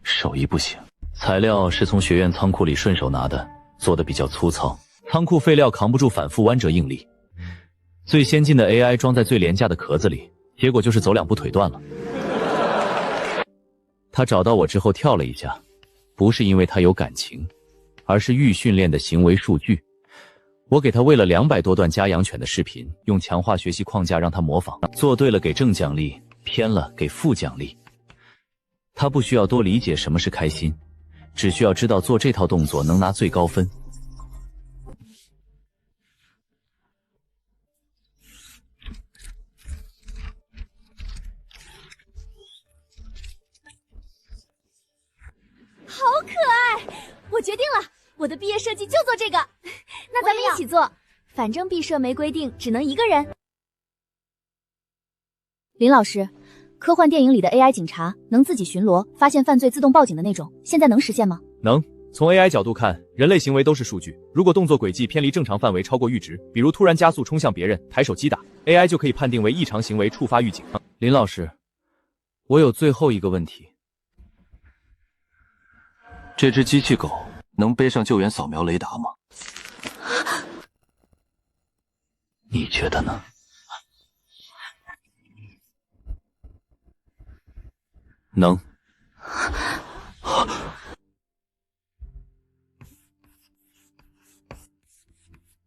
手艺不行，材料是从学院仓库里顺手拿的，做的比较粗糙，仓库废料扛不住反复弯折应力。最先进的 AI 装在最廉价的壳子里，结果就是走2步腿断了。他找到我之后跳了一下，不是因为他有感情，而是预训练的行为数据。我给他喂了200多段家养犬的视频，用强化学习框架让他模仿，做对了给正奖励，偏了给负奖励。他不需要多理解什么是开心，只需要知道做这套动作能拿最高分。好可爱！我决定了，我的毕业设计就做这个。那咱们一起做，反正毕设没规定只能1个人。林老师，科幻电影里的 AI 警察能自己巡逻，发现犯罪自动报警的那种，现在能实现吗？能。从 AI 角度看，人类行为都是数据，如果动作轨迹偏离正常范围超过阈值，比如突然加速冲向别人，抬手击打 ，AI 就可以判定为异常行为，触发预警。林老师，我有最后一个问题。这只机器狗能背上救援扫描雷达吗？你觉得呢？能。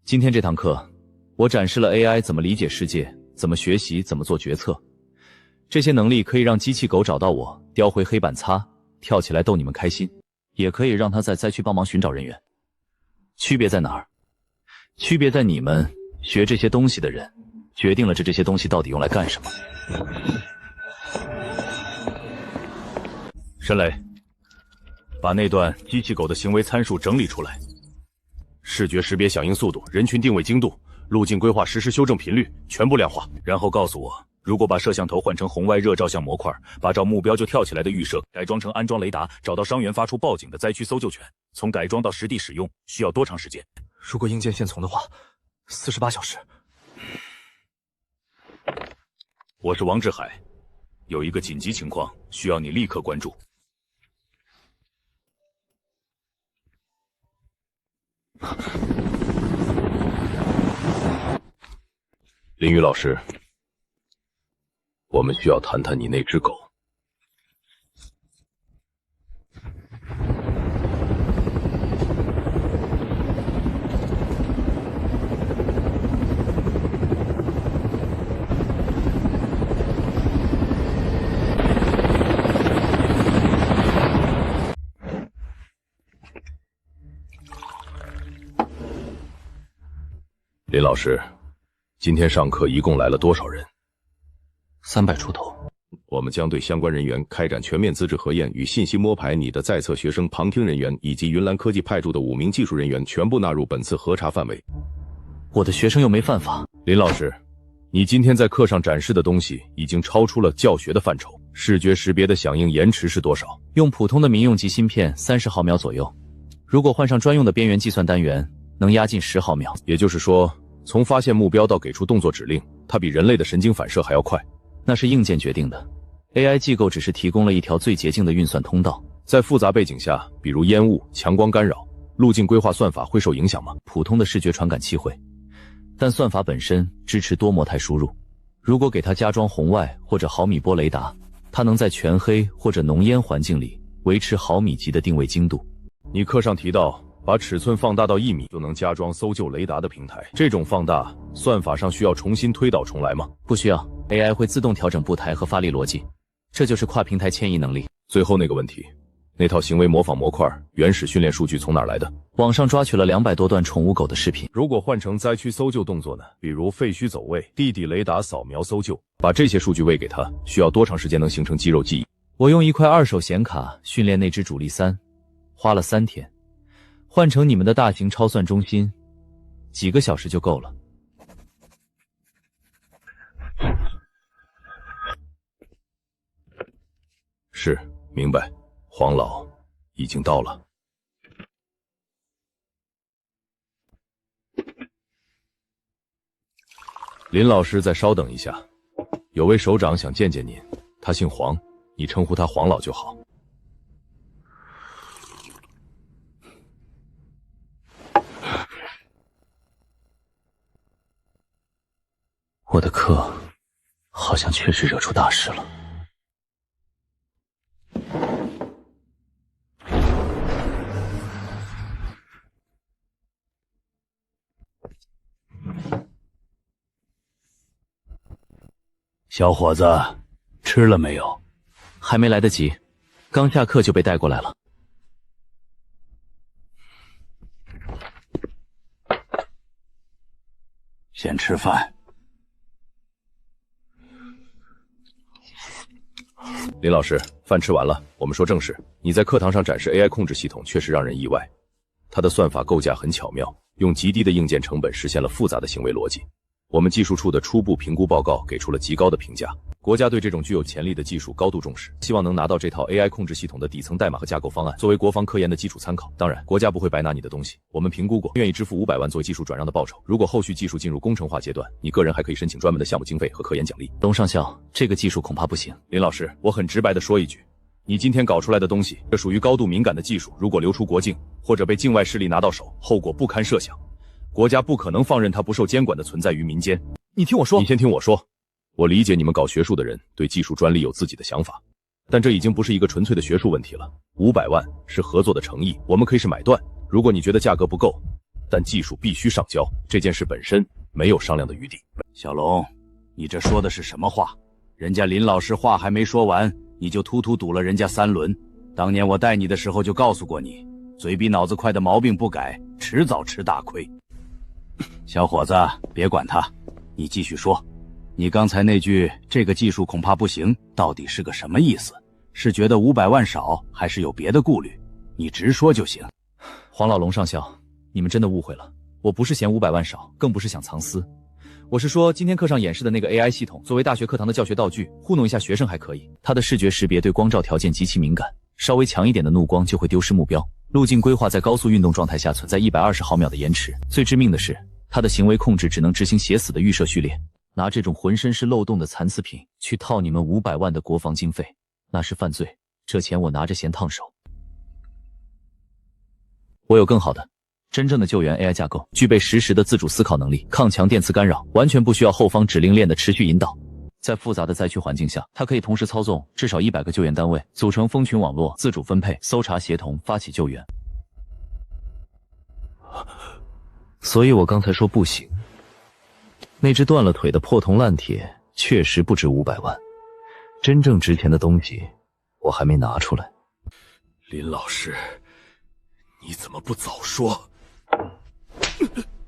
今天这堂课，我展示了 AI 怎么理解世界，怎么学习，怎么做决策。这些能力可以让机器狗找到我，叼回黑板擦，跳起来逗你们开心，也可以让它再去帮忙寻找人员。区别在哪儿？区别在你们学这些东西的人，决定了这些东西到底用来干什么。申磊，把那段机器狗的行为参数整理出来，视觉识别响应速度、人群定位精度、路径规划实时修正频率全部量化，然后告诉我，如果把摄像头换成红外热照相模块，把照目标就跳起来的预设改装成安装雷达，找到伤员发出报警的灾区搜救权，从改装到实地使用需要多长时间？如果硬件现从的话，48小时。我是王志海，有一个紧急情况需要你立刻关注。林宇老师，我们需要谈谈你那只狗。林老师，今天上课一共来了多少人？300出头。我们将对相关人员开展全面资质核验与信息摸排，你的在册学生、旁听人员以及云岚科技派驻的5名技术人员全部纳入本次核查范围。我的学生又没犯法。林老师，你今天在课上展示的东西已经超出了教学的范畴。视觉识别的响应延迟是多少？用普通的民用级芯片30毫秒左右，如果换上专用的边缘计算单元，能压近10毫秒。也就是说，从发现目标到给出动作指令，它比人类的神经反射还要快。那是硬件决定的 ，AI 机构只是提供了一条最捷径的运算通道。在复杂背景下，比如烟雾、强光干扰，路径规划算法会受影响吗？普通的视觉传感器会，但算法本身支持多模态输入。如果给它加装红外或者毫米波雷达，它能在全黑或者浓烟环境里维持毫米级的定位精度。你课上提到把尺寸放大到1米就能加装搜救雷达的平台。这种放大算法上需要重新推导重来吗？不需要 ，AI 会自动调整步态和发力逻辑，这就是跨平台迁移能力。最后那个问题，那套行为模仿模块原始训练数据从哪儿来的？网上抓取了200多段宠物狗的视频。如果换成灾区搜救动作呢？比如废墟走位、地底雷达扫描搜救，把这些数据喂给他，需要多长时间能形成肌肉记忆？我用一块2手显卡训练那只主力3，花了3天。换成你们的大型超算中心，几个小时就够了。是，明白。黄老已经到了。林老师，再稍等一下，有位首长想见见您，他姓黄，你称呼他黄老就好。我的课好像确实惹出大事了。小伙子，吃了没有？还没来得及，刚下课就被带过来了。先吃饭。林老师，饭吃完了，我们说正事。你在课堂上展示 AI 控制系统，确实让人意外。它的算法构架很巧妙，用极低的硬件成本实现了复杂的行为逻辑。我们技术处的初步评估报告给出了极高的评价。国家对这种具有潜力的技术高度重视，希望能拿到这套 AI 控制系统的底层代码和架构方案，作为国防科研的基础参考。当然，国家不会白拿你的东西，我们评估过，愿意支付500万作为技术转让的报酬。如果后续技术进入工程化阶段，你个人还可以申请专门的项目经费和科研奖励。龙上校，这个技术恐怕不行。林老师，我很直白的说一句，你今天搞出来的东西，这属于高度敏感的技术，如果流出国境，或者被境外势力拿到手，后果不堪设想。国家不可能放任它不受监管的存在于民间。你听我说，你先听我说。我理解你们搞学术的人对技术专利有自己的想法，但这已经不是一个纯粹的学术问题了。500万是合作的诚意，我们可以是买断。如果你觉得价格不够，但技术必须上交，这件事本身没有商量的余地。小龙，你这说的是什么话？人家林老师话还没说完，你就突突堵了人家3轮。当年我带你的时候就告诉过你，嘴比脑子快的毛病不改，迟早吃大亏。小伙子，别管他，你继续说。你刚才那句这个技术恐怕不行，到底是个什么意思？是觉得500万少，还是有别的顾虑？你直说就行。黄老龙上校，你们真的误会了，我不是嫌500万少，更不是想藏私。我是说，今天课上演示的那个 AI 系统，作为大学课堂的教学道具，糊弄一下学生还可以。它的视觉识别对光照条件极其敏感，稍微强一点的怒光就会丢失目标。路径规划在高速运动状态下存在120毫秒的延迟。最致命的是，它的行为控制只能执行写死的预设序列。拿这种浑身是漏洞的残次品去套你们500万的国防经费，那是犯罪。这钱我拿着嫌烫手。我有更好的，真正的救援 AI 架构，具备实时的自主思考能力，抗强电磁干扰，完全不需要后方指令链的持续引导。在复杂的灾区环境下，它可以同时操纵至少100个救援单位，组成蜂群网络，自主分配、搜查、协同、发起救援。所以我刚才说不行。那只断了腿的破铜烂铁确实不值500万，真正值钱的东西我还没拿出来。林老师，你怎么不早说？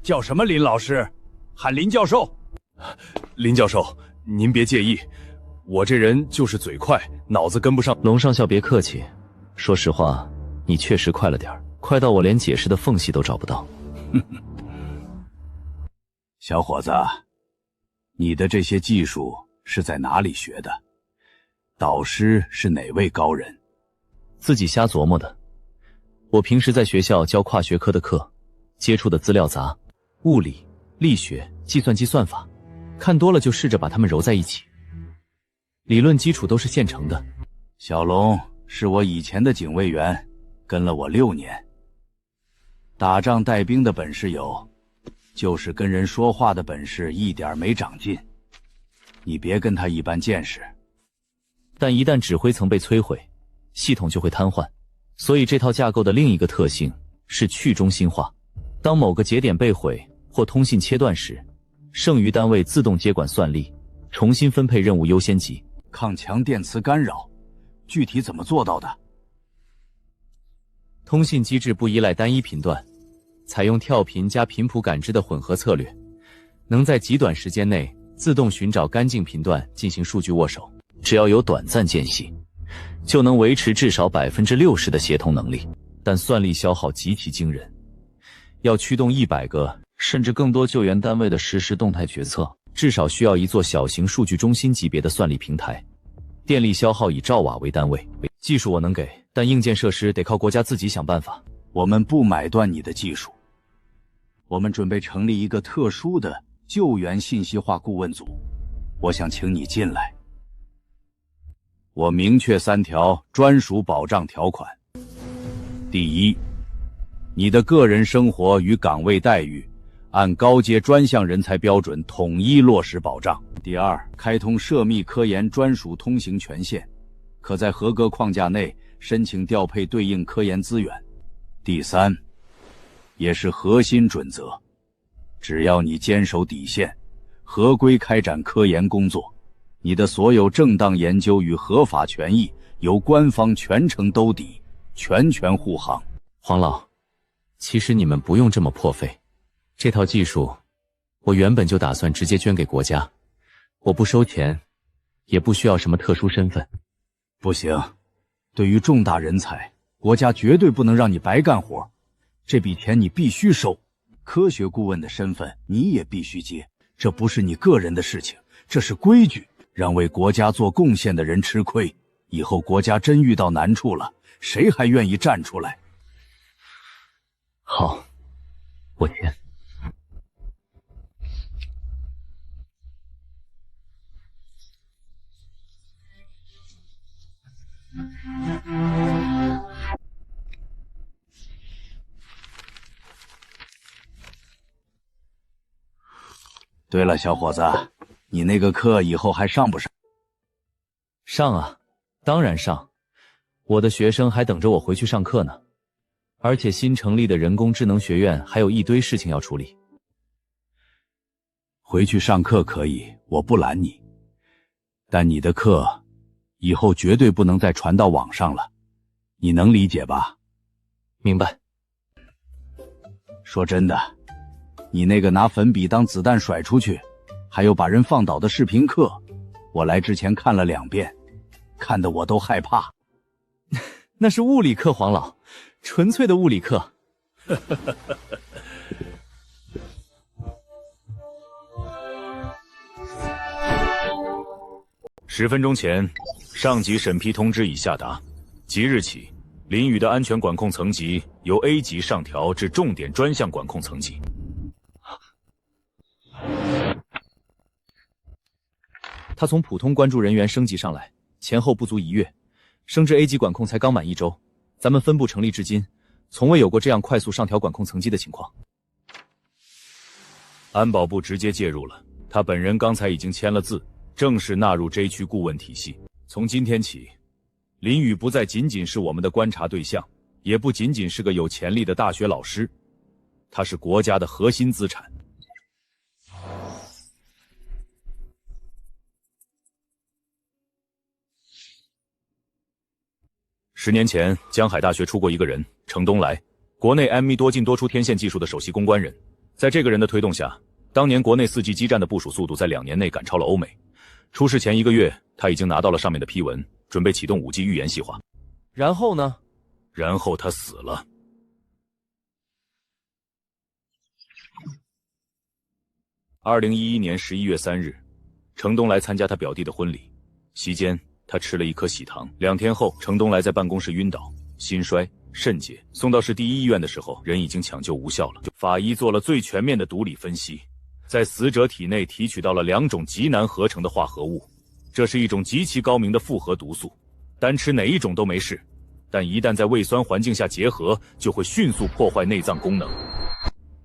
叫什么林老师？喊林教授。林教授，您别介意，我这人就是嘴快，脑子跟不上。龙上校别客气，说实话，你确实快了点，快到我连解释的缝隙都找不到。小伙子，你的这些技术是在哪里学的？导师是哪位高人？自己瞎琢磨的。我平时在学校教跨学科的课，接触的资料杂，物理、力学、计算机算法，看多了就试着把它们揉在一起。理论基础都是现成的。小龙是我以前的警卫员，跟了我6年。打仗带兵的本事有，就是跟人说话的本事一点没长进。你别跟他一般见识。但一旦指挥层被摧毁，系统就会瘫痪。所以这套架构的另一个特性是去中心化。当某个节点被毁或通信切断时，剩余单位自动接管算力，重新分配任务优先级。抗强电磁干扰，具体怎么做到的？通信机制不依赖单一频段，采用跳频加频谱感知的混合策略，能在极短时间内自动寻找干净频段进行数据握手。只要有短暂间隙，就能维持至少 60% 的协同能力，但算力消耗极其惊人，要驱动100个甚至更多救援单位的实时动态决策，至少需要一座小型数据中心级别的算力平台，电力消耗以兆瓦为单位。技术我能给，但硬件设施得靠国家自己想办法。我们不买断你的技术，我们准备成立一个特殊的救援信息化顾问组，我想请你进来。我明确3条专属保障条款：第一，你的个人生活与岗位待遇按高阶专项人才标准统一落实保障；第二，开通涉密科研专属通行权限，可在合格框架内申请调配对应科研资源；第三，也是核心准则，只要你坚守底线，合规开展科研工作，你的所有正当研究与合法权益由官方全程兜底，全权护航。黄老，其实你们不用这么破费，这套技术我原本就打算直接捐给国家，我不收钱，也不需要什么特殊身份。不行，对于重大人才，国家绝对不能让你白干活，这笔钱你必须收，科学顾问的身份你也必须接，这不是你个人的事情，这是规矩，让为国家做贡献的人吃亏，以后国家真遇到难处了，谁还愿意站出来？好，我签。对了，小伙子，你那个课以后还上不上？上啊，当然上，我的学生还等着我回去上课呢。而且新成立的人工智能学院还有一堆事情要处理。回去上课可以，我不拦你，但你的课以后绝对不能再传到网上了，你能理解吧？明白。说真的，你那个拿粉笔当子弹甩出去，还有把人放倒的视频课，我来之前看了2遍，看得我都害怕。那是物理课，黄老，纯粹的物理课。10分钟前，上级审批通知已下达，即日起，林宇的安全管控层级由 A 级上调至重点专项管控层级。他从普通关注人员升级上来，前后不足1月，升至 A 级管控才刚满1周。咱们分部成立至今，从未有过这样快速上调管控层级的情况。安保部直接介入了，他本人刚才已经签了字，正式纳入 J 区顾问体系。从今天起，林宇不再仅仅是我们的观察对象，也不仅仅是个有潜力的大学老师，他是国家的核心资产。10年前，江海大学出过一个人，程东来，国内 MI 多进多出天线技术的首席攻关人。在这个人的推动下，当年国内4G 基站的部署速度在2年内赶超了欧美。出事前1个月，他已经拿到了上面的批文，准备启动5G 预言细化。然后呢？然后他死了。2011年11月3日，程东来参加他表弟的婚礼，席间他吃了一颗喜糖，2天后，程东来在办公室晕倒，心衰、肾结，送到市第一医院的时候，人已经抢救无效了。法医做了最全面的毒理分析，在死者体内提取到了2种极难合成的化合物，这是一种极其高明的复合毒素，单吃哪一种都没事，但一旦在胃酸环境下结合，就会迅速破坏内脏功能。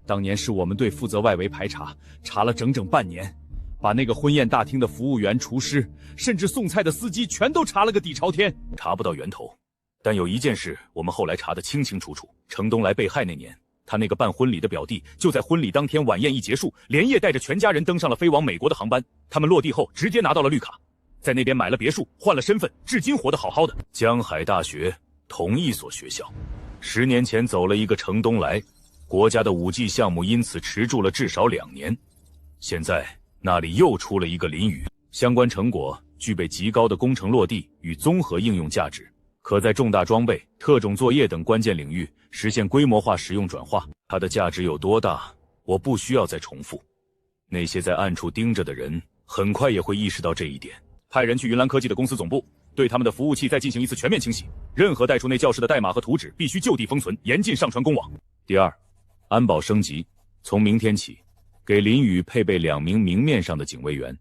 当年是我们队负责外围排查，查了整整半年。把那个婚宴大厅的服务员、厨师，甚至送菜的司机全都查了个底朝天，查不到源头。但有一件事我们后来查得清清楚楚，程东来被害那年，他那个办婚礼的表弟就在婚礼当天晚宴一结束，连夜带着全家人登上了飞往美国的航班。他们落地后直接拿到了绿卡，在那边买了别墅，换了身份，至今活得好好的。江海大学同一所学校，10年前走了一个程东来，国家的5G 项目因此迟住了至少2年。现在那里又出了一个林宇，相关成果具备极高的工程落地与综合应用价值，可在重大装备、特种作业等关键领域实现规模化使用转化。它的价值有多大，我不需要再重复。那些在暗处盯着的人，很快也会意识到这一点。派人去云岚科技的公司总部，对他们的服务器再进行一次全面清洗。任何带出内教室的代码和图纸必须就地封存，严禁上传公网。第二，安保升级，从明天起，给林宇配备2名明面上的警卫员，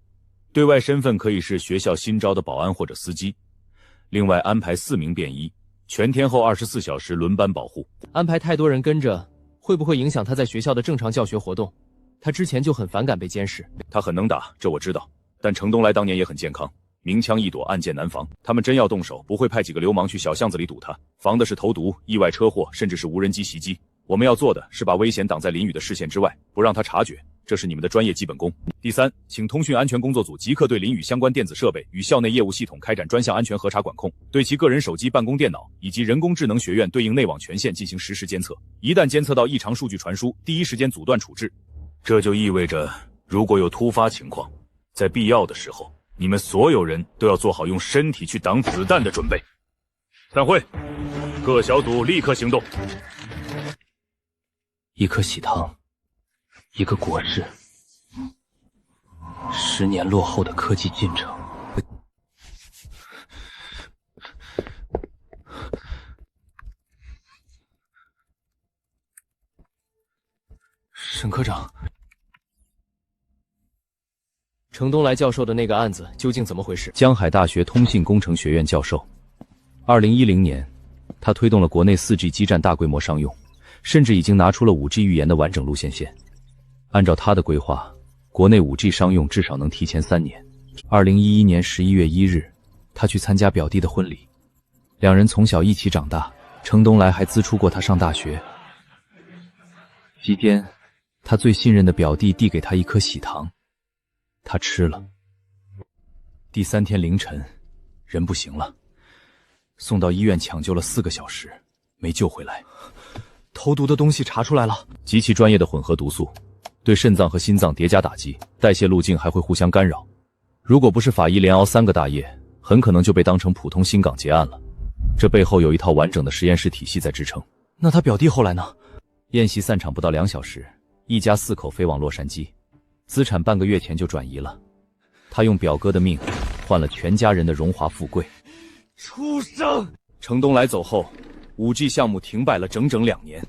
对外身份可以是学校新招的保安或者司机。另外安排4名便衣，全天候24小时轮班保护。安排太多人跟着，会不会影响他在学校的正常教学活动？他之前就很反感被监视。他很能打，这我知道，但程东来当年也很健康，明枪易躲，暗箭难防。他们真要动手，不会派几个流氓去小巷子里堵他，防的是投毒、意外车祸，甚至是无人机袭击。我们要做的是把危险挡在林宇的视线之外，不让他察觉，这是你们的专业基本功。第三，请通讯安全工作组即刻对林宇相关电子设备与校内业务系统开展专项安全核查管控，对其个人手机、办公电脑以及人工智能学院对应内网权限进行实时监测，一旦监测到异常数据传输，第一时间阻断处置。这就意味着，如果有突发情况，在必要的时候，你们所有人都要做好用身体去挡子弹的准备。散会，各小组立刻行动。一颗喜糖，一个果实，10年落后的科技进程。沈科长，程东来教授的那个案子究竟怎么回事？江海大学通信工程学院教授，2010年，他推动了国内4G 基站大规模商用，甚至已经拿出了5G 预研的完整路线线。按照他的规划，国内5G 商用至少能提前3年。2011年11月1日，他去参加表弟的婚礼，两人从小一起长大，程东来还资助过他上大学。期间，他最信任的表弟递给他一颗喜糖，他吃了。第3天凌晨，人不行了，送到医院抢救了4个小时，没救回来。投毒的东西查出来了，极其专业的混合毒素，对肾脏和心脏叠加打击，代谢路径还会互相干扰。如果不是法医连熬3个大夜，很可能就被当成普通新港结案了。这背后有一套完整的实验室体系在支撑。那他表弟后来呢？宴席散场不到2小时，一家4口飞往洛杉矶，资产半个月前就转移了。他用表哥的命换了全家人的荣华富贵。畜生！程东来走后，5G 项目停摆了整整2年，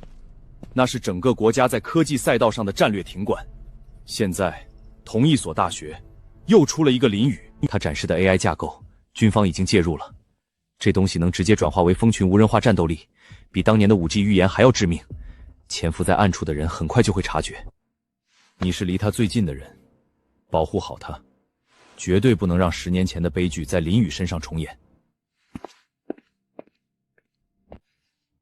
那是整个国家在科技赛道上的战略停管。现在，同一所大学又出了一个林宇，他展示的 AI 架构，军方已经介入了。这东西能直接转化为蜂群无人化战斗力，比当年的5G 预言还要致命。潜伏在暗处的人很快就会察觉。你是离他最近的人，保护好他，绝对不能让10年前的悲剧在林宇身上重演。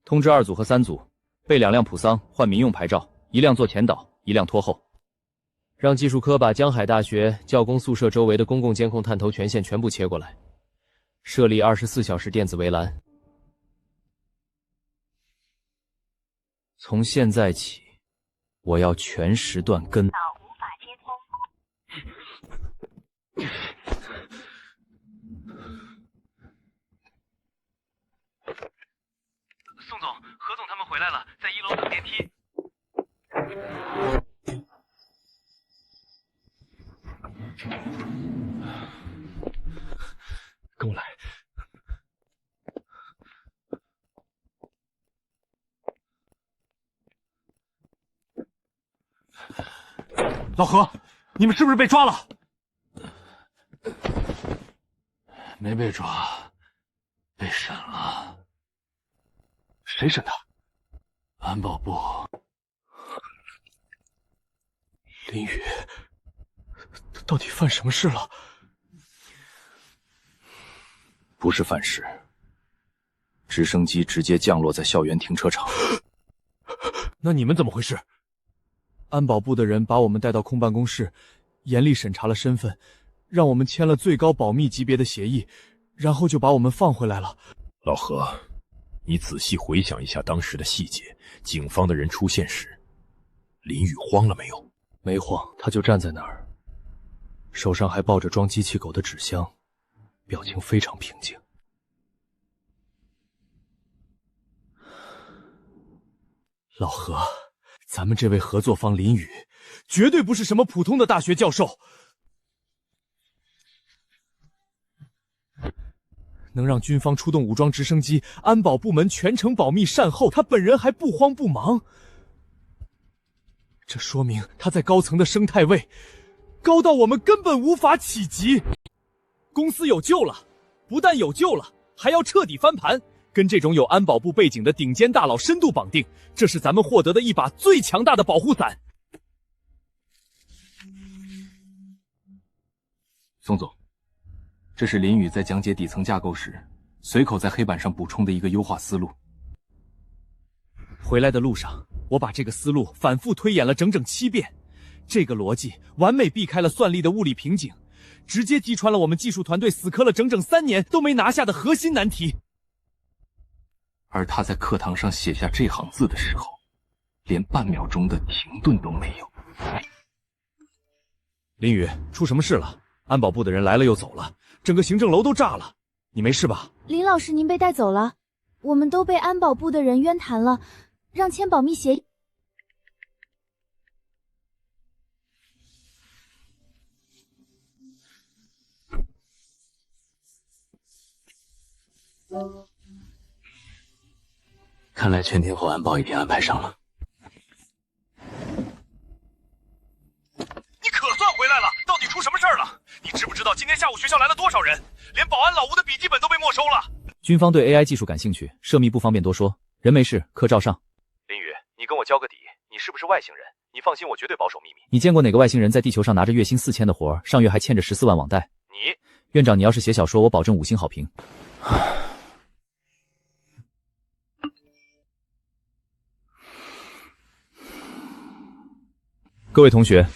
通知2组和3组，备2辆普桑换民用牌照，1辆做前导，1辆拖后。让技术科把江海大学教工宿舍周围的公共监控探头权限全部切过来，设立24小时电子围栏。从现在起，我要全时段跟。无法接通。宋总、何总他们回来了，在1楼等电梯。跟我来。老何，你们是不是被抓了？没被抓，被审了。谁审的？安保部。林宇，到底犯什么事了？不是犯事，直升机直接降落在校园停车场。那你们怎么回事？安保部的人把我们带到空办公室，严厉审查了身份，让我们签了最高保密级别的协议，然后就把我们放回来了。老何，你仔细回想一下当时的细节，警方的人出现时，林宇慌了没有？没慌，他就站在那儿，手上还抱着装机器狗的纸箱，表情非常平静。老何，咱们这位合作方林宇，绝对不是什么普通的大学教授，能让军方出动武装直升机，安保部门全程保密善后，他本人还不慌不忙。这说明他在高层的生态位高到我们根本无法企及。公司有救了，不但有救了，还要彻底翻盘，跟这种有安保部背景的顶尖大佬深度绑定，这是咱们获得的一把最强大的保护伞。宋总，这是林宇在讲解底层架构时随口在黑板上补充的一个优化思路。回来的路上，我把这个思路反复推演了整整7遍，这个逻辑完美避开了算力的物理瓶颈，直接击穿了我们技术团队死磕了整整3年都没拿下的核心难题。而他在课堂上写下这行字的时候，连半秒钟的停顿都没有。林宇，出什么事了？安保部的人来了又走了，整个行政楼都炸了，你没事吧？林老师，您被带走了，我们都被安保部的人约谈了，让签保密协议。看来全天候安保已经安排上了。你可算回来了，到底出什么事儿了？你知不知道今天下午学校来了多少人？连保安老吴的笔记本都被没收了。军方对 AI 技术感兴趣，涉密不方便多说，人没事，课照上。林宇，你跟我交个底，你是不是外星人？你放心，我绝对保守秘密。你见过哪个外星人在地球上拿着月薪4000的活，上月还欠着14万网贷？你院长，你要是写小说，我保证5星好评。各位同学，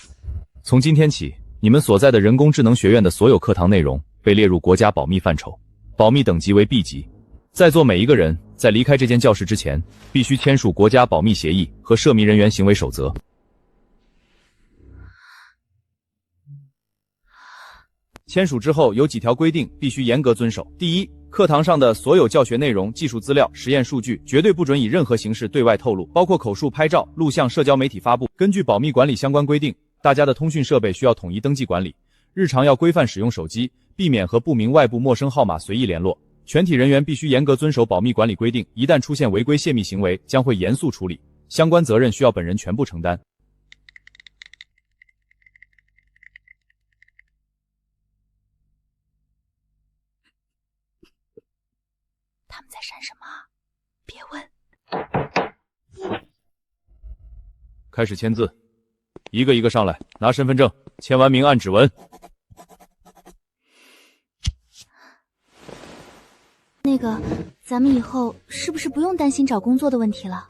从今天起，你们所在的人工智能学院的所有课堂内容被列入国家保密范畴，保密等级为 B 级。在座每一个人在离开这间教室之前，必须签署国家保密协议和涉密人员行为守则。签署之后有几条规定必须严格遵守。第一，课堂上的所有教学内容、技术资料、实验数据绝对不准以任何形式对外透露，包括口述、拍照、录像、社交媒体发布。根据保密管理相关规定，大家的通讯设备需要统一登记管理，日常要规范使用手机，避免和不明外部陌生号码随意联络。全体人员必须严格遵守保密管理规定，一旦出现违规泄密行为，将会严肃处理，相关责任需要本人全部承担。他们在闪什么？别问。开始签字，一个一个上来，拿身份证，签完名按指纹。那个，咱们以后是不是不用担心找工作的问题了？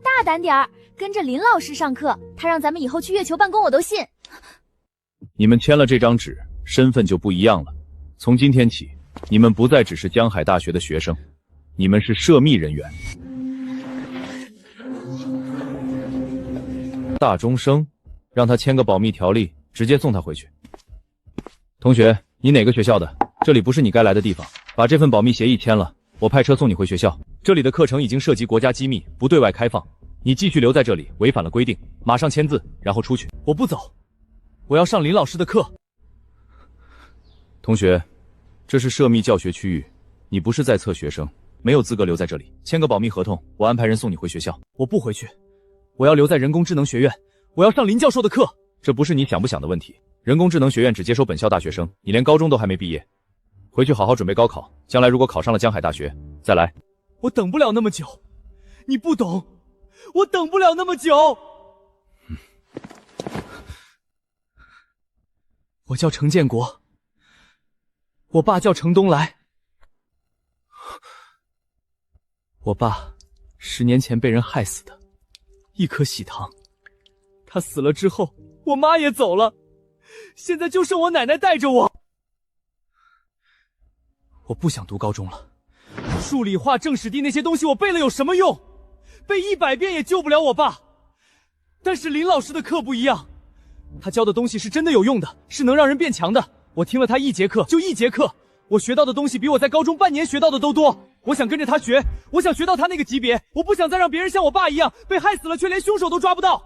大胆点儿，跟着林老师上课，他让咱们以后去月球办公，我都信。你们签了这张纸，身份就不一样了。从今天起，你们不再只是江海大学的学生，你们是涉密人员。大中生，让他签个保密条例，直接送他回去。同学，你哪个学校的？这里不是你该来的地方，把这份保密协议签了，我派车送你回学校。这里的课程已经涉及国家机密，不对外开放，你继续留在这里，违反了规定，马上签字，然后出去。我不走，我要上林老师的课。同学，这是涉密教学区域，你不是在册学生，没有资格留在这里。签个保密合同，我安排人送你回学校。我不回去，我要留在人工智能学院，我要上林教授的课。这不是你想不想的问题，人工智能学院只接收本校大学生，你连高中都还没毕业。回去好好准备高考，将来如果考上了江海大学，再来。我等不了那么久，你不懂，我等不了那么久。我叫程建国，我爸叫程东来。我爸10年前被人害死的，一颗喜糖。他死了之后，我妈也走了，现在就剩我奶奶带着我。我不想读高中了，数理化、政史地那些东西我背了有什么用？背100遍也救不了我爸。但是林老师的课不一样，他教的东西是真的有用的，是能让人变强的。我听了他1节课就1节课，我学到的东西比我在高中半年学到的都多。我想跟着他学，我想学到他那个级别，我不想再让别人像我爸一样被害死了却连凶手都抓不到。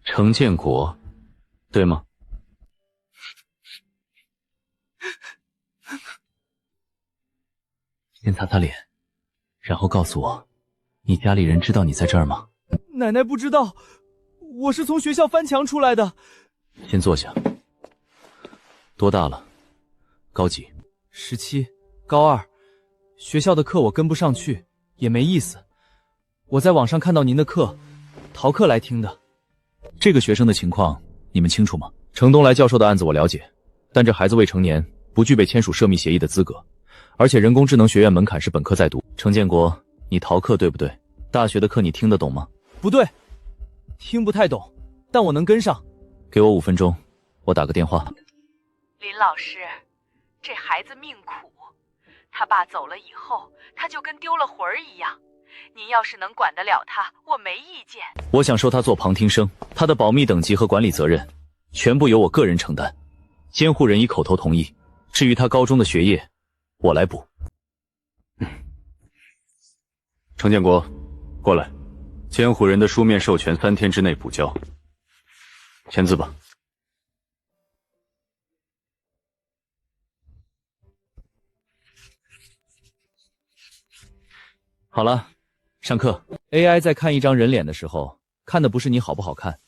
程建国，对吗？先擦擦脸，然后告诉我，你家里人知道你在这儿吗？奶奶不知道，我是从学校翻墙出来的。先坐下。多大了？高几？17，高2。学校的课我跟不上去，也没意思。我在网上看到您的课，逃课来听的。这个学生的情况你们清楚吗？程东来教授的案子我了解，但这孩子未成年，不具备签署涉密协议的资格，而且人工智能学院门槛是本科在读。程建国，你逃课对不对？大学的课你听得懂吗？不对，听不太懂，但我能跟上。给我5分钟，我打个电话。林老师，这孩子命苦，他爸走了以后，他就跟丢了魂儿一样。您要是能管得了他，我没意见。我想收他做旁听生，他的保密等级和管理责任全部由我个人承担，监护人已口头同意。至于他高中的学业，我来补。程建国，过来，监护人的书面授权3天之内补交，签字吧。好了，上课。AI 在看一张人脸的时候，看的不是你好不好看，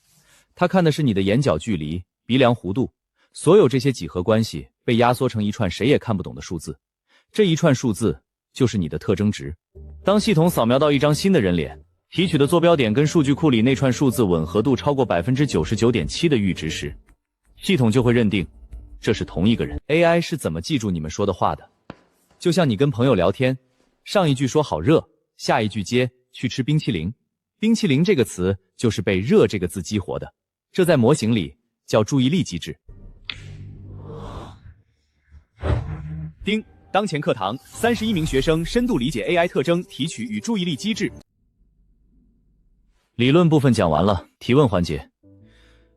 它看的是你的眼角距离、鼻梁弧度，所有这些几何关系被压缩成一串谁也看不懂的数字，这一串数字就是你的特征值。当系统扫描到一张新的人脸，提取的坐标点跟数据库里那串数字吻合度超过 99.7% 的阈值时，系统就会认定这是同一个人。AI 是怎么记住你们说的话的？就像你跟朋友聊天，上一句说好热，下一句接去吃冰淇淋，冰淇淋这个词就是被热这个字激活的，这在模型里叫注意力机制。丁，当前课堂31名学生深度理解 AI 特征提取与注意力机制。理论部分讲完了，提问环节。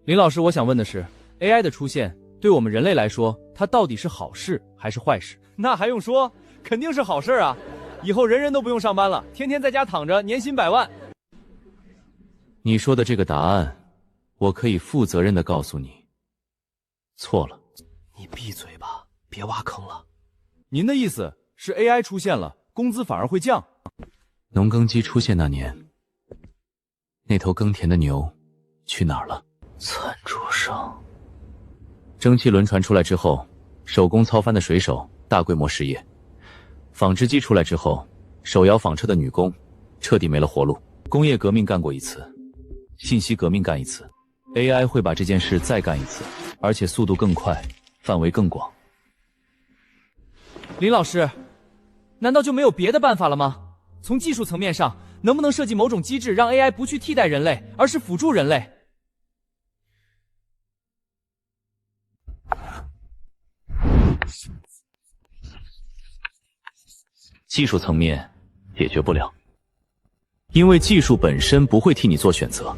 林老师，我想问的是 AI 的出现对我们人类来说，它到底是好事还是坏事？那还用说，肯定是好事啊！以后人人都不用上班了，天天在家躺着，年薪100万。你说的这个答案，我可以负责任的告诉你，错了。你闭嘴吧，别挖坑了。您的意思是 AI 出现了，工资反而会降？农耕机出现那年，那头耕田的牛去哪儿了？餐桌上。蒸汽轮船出来之后，手工操帆的水手大规模失业。纺织机出来之后，手摇纺车的女工彻底没了活路。工业革命干过一次，信息革命干一次， AI 会把这件事再干一次，而且速度更快，范围更广。林老师，难道就没有别的办法了吗？从技术层面上，能不能设计某种机制，让 AI 不去替代人类，而是辅助人类？技术层面解决不了，因为技术本身不会替你做选择。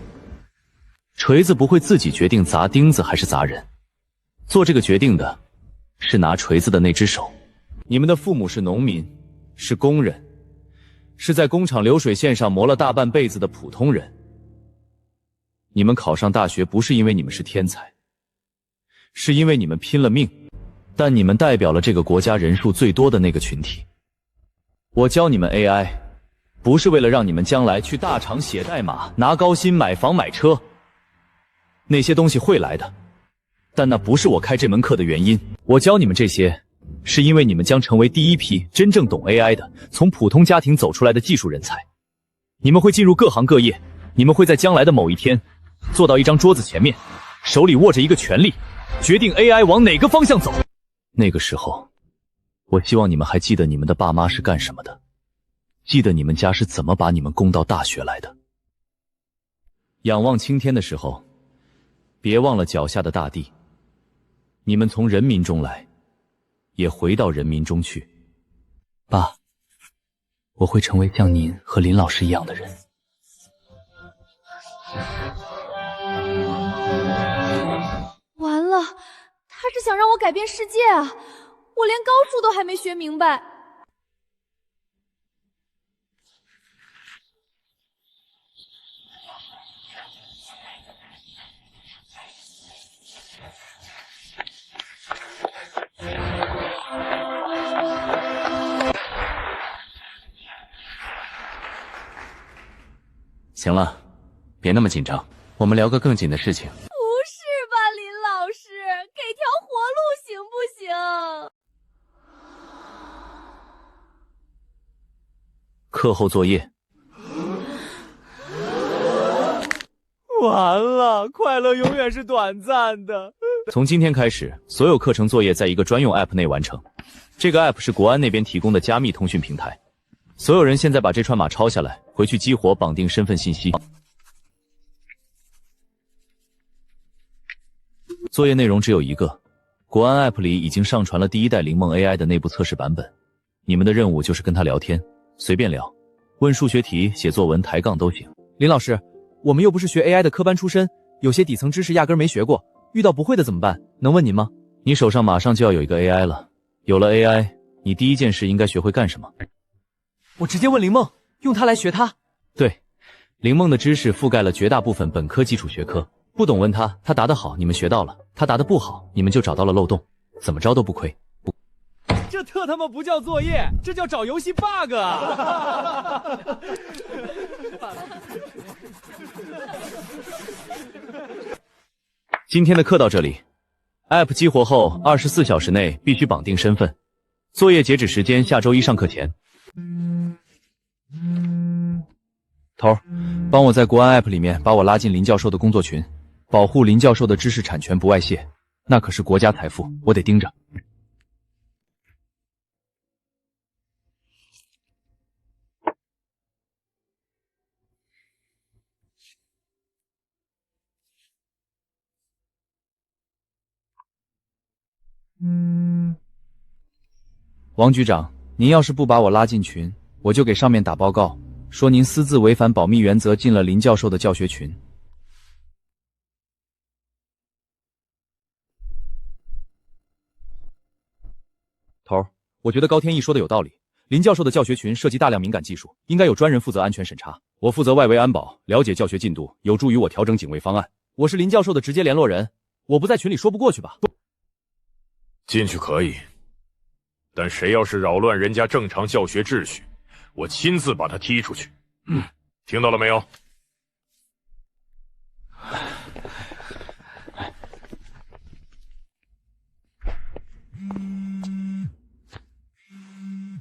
锤子不会自己决定砸钉子还是砸人，做这个决定的是拿锤子的那只手。你们的父母是农民，是工人，是在工厂流水线上磨了大半辈子的普通人。你们考上大学不是因为你们是天才，是因为你们拼了命，但你们代表了这个国家人数最多的那个群体。我教你们 AI， 不是为了让你们将来去大厂写代码、拿高薪、买房买车，那些东西会来的，但那不是我开这门课的原因。我教你们这些，是因为你们将成为第一批真正懂 AI 的，从普通家庭走出来的技术人才。你们会进入各行各业，你们会在将来的某一天坐到一张桌子前面，手里握着一个权力，决定 AI 往哪个方向走。那个时候，我希望你们还记得你们的爸妈是干什么的，记得你们家是怎么把你们供到大学来的。仰望青天的时候，别忘了脚下的大地。你们从人民中来，也回到人民中去。爸，我会成为像您和林老师一样的人。完了，他是想让我改变世界啊！我连高数都还没学明白。行了，别那么紧张，我们聊个更紧的事情。不是吧，林老师，给条活路行不行？课后作业。完了，快乐永远是短暂的。从今天开始，所有课程作业在一个专用 App 内完成。这个 App 是国安那边提供的加密通讯平台。所有人现在把这串码抄下来，回去激活绑定身份信息。作业内容只有一个，国安 App 里已经上传了第一代灵梦 AI 的内部测试版本。你们的任务就是跟他聊天，随便聊，问数学题、写作文、抬杠都行。林老师，我们又不是学 AI 的科班出身，有些底层知识压根没学过，遇到不会的怎么办？能问您吗？你手上马上就要有一个 AI 了，有了 AI， 你第一件事应该学会干什么？我直接问林梦，用它来学它。对，林梦的知识覆盖了绝大部分本科基础学科，不懂问他，他答得好，你们学到了；他答得不好，你们就找到了漏洞，怎么着都不亏。这特他妈不叫作业，这叫找游戏 bug 啊！今天的课到这里 ，App 激活后24小时内必须绑定身份，作业截止时间下周一上课前。头儿，帮我在国安 App 里面把我拉进林教授的工作群，保护林教授的知识产权不外泄，那可是国家财富，我得盯着。王局长，您要是不把我拉进群，我就给上面打报告，说您私自违反保密原则进了林教授的教学群。头儿，我觉得高天意说的有道理，林教授的教学群涉及大量敏感技术，应该有专人负责安全审查。我负责外围安保，了解教学进度，有助于我调整警卫方案。我是林教授的直接联络人，我不在群里说不过去吧？进去可以，但谁要是扰乱人家正常教学秩序，我亲自把他踢出去。听到了没有？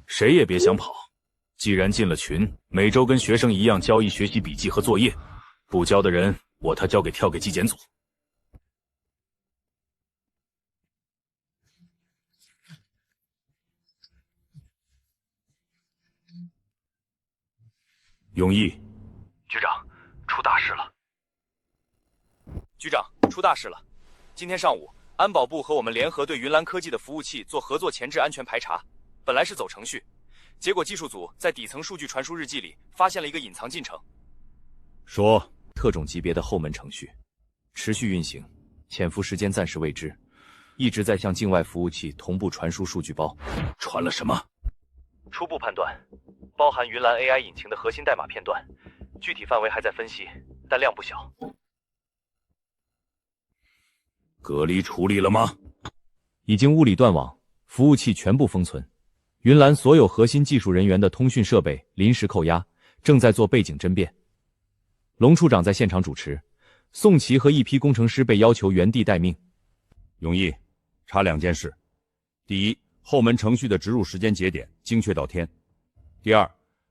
谁也别想跑。既然进了群，每周跟学生一样交一学习笔记和作业，不交的人我他交给跳给纪检组。永义，局长，出大事了！局长，出大事了！今天上午，安保部和我们联合对云岚科技的服务器做合作前置安全排查，本来是走程序，结果技术组在底层数据传输日记里发现了一个隐藏进程。说，特种级别的后门程序，持续运行，潜伏时间暂时未知，一直在向境外服务器同步传输数据包。传了什么？初步判断，包含云岚 AI 引擎的核心代码片段，具体范围还在分析，但量不小。隔离处理了吗？已经物理断网，服务器全部封存，云岚所有核心技术人员的通讯设备临时扣押，正在做背景侦辨。龙处长在现场主持，宋琦和一批工程师被要求原地待命。永义，查2件事：第一，后门程序的植入时间节点精确到天；第二，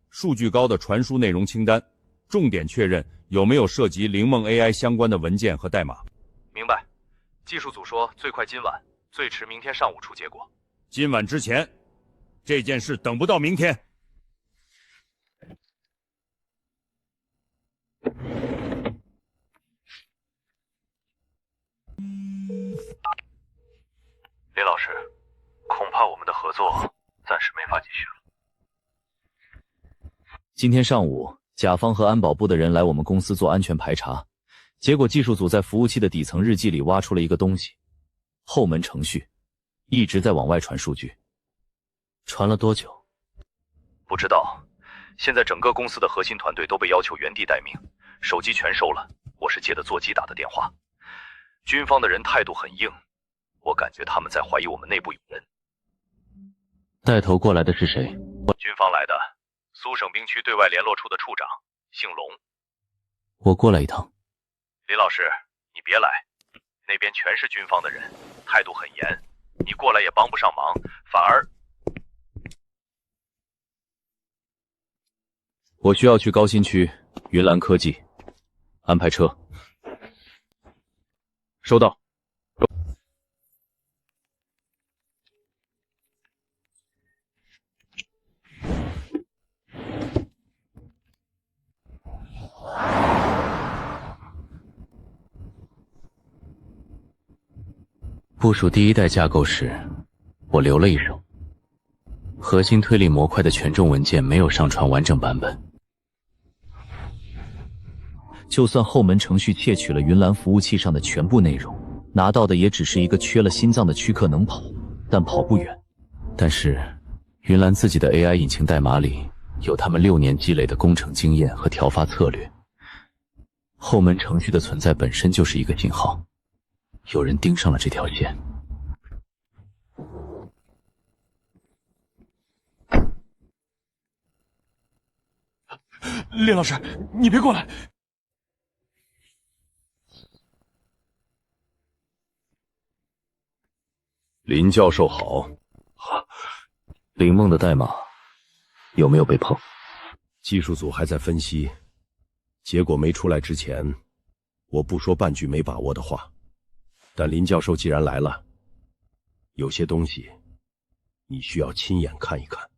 数据高的传输内容清单，重点确认有没有涉及灵梦 AI 相关的文件和代码。明白。技术组说最快今晚，最迟明天上午出结果。今晚之前，这件事等不到明天。林老师，恐怕我们的合作暂时没法继续了。今天上午，甲方和安保部的人来我们公司做安全排查，结果技术组在服务器的底层日记里挖出了一个东西，后门程序，一直在往外传数据。传了多久？不知道。现在整个公司的核心团队都被要求原地待命，手机全收了，我是借的座机打的电话。军方的人态度很硬，我感觉他们在怀疑我们内部有人。带头过来的是谁？军方来的，苏省兵区对外联络处的处长，姓龙。我过来一趟。林老师，你别来，那边全是军方的人，态度很严，你过来也帮不上忙，反而……我需要去高新区云岚科技，安排车。收到。部署第一代架构时，我留了一手。核心推理模块的权重文件没有上传完整版本。就算后门程序窃取了云岚服务器上的全部内容，拿到的也只是一个缺了心脏的躯壳能跑，但跑不远。但是，云岚自己的 AI 引擎代码里有他们6年积累的工程经验和调发策略。后门程序的存在本身就是一个信号，有人盯上了这条线。林老师，你别过来！林教授好。林梦的代码有没有被碰？技术组还在分析，结果没出来之前，我不说半句没把握的话。但林教授既然来了，有些东西你需要亲眼看一看。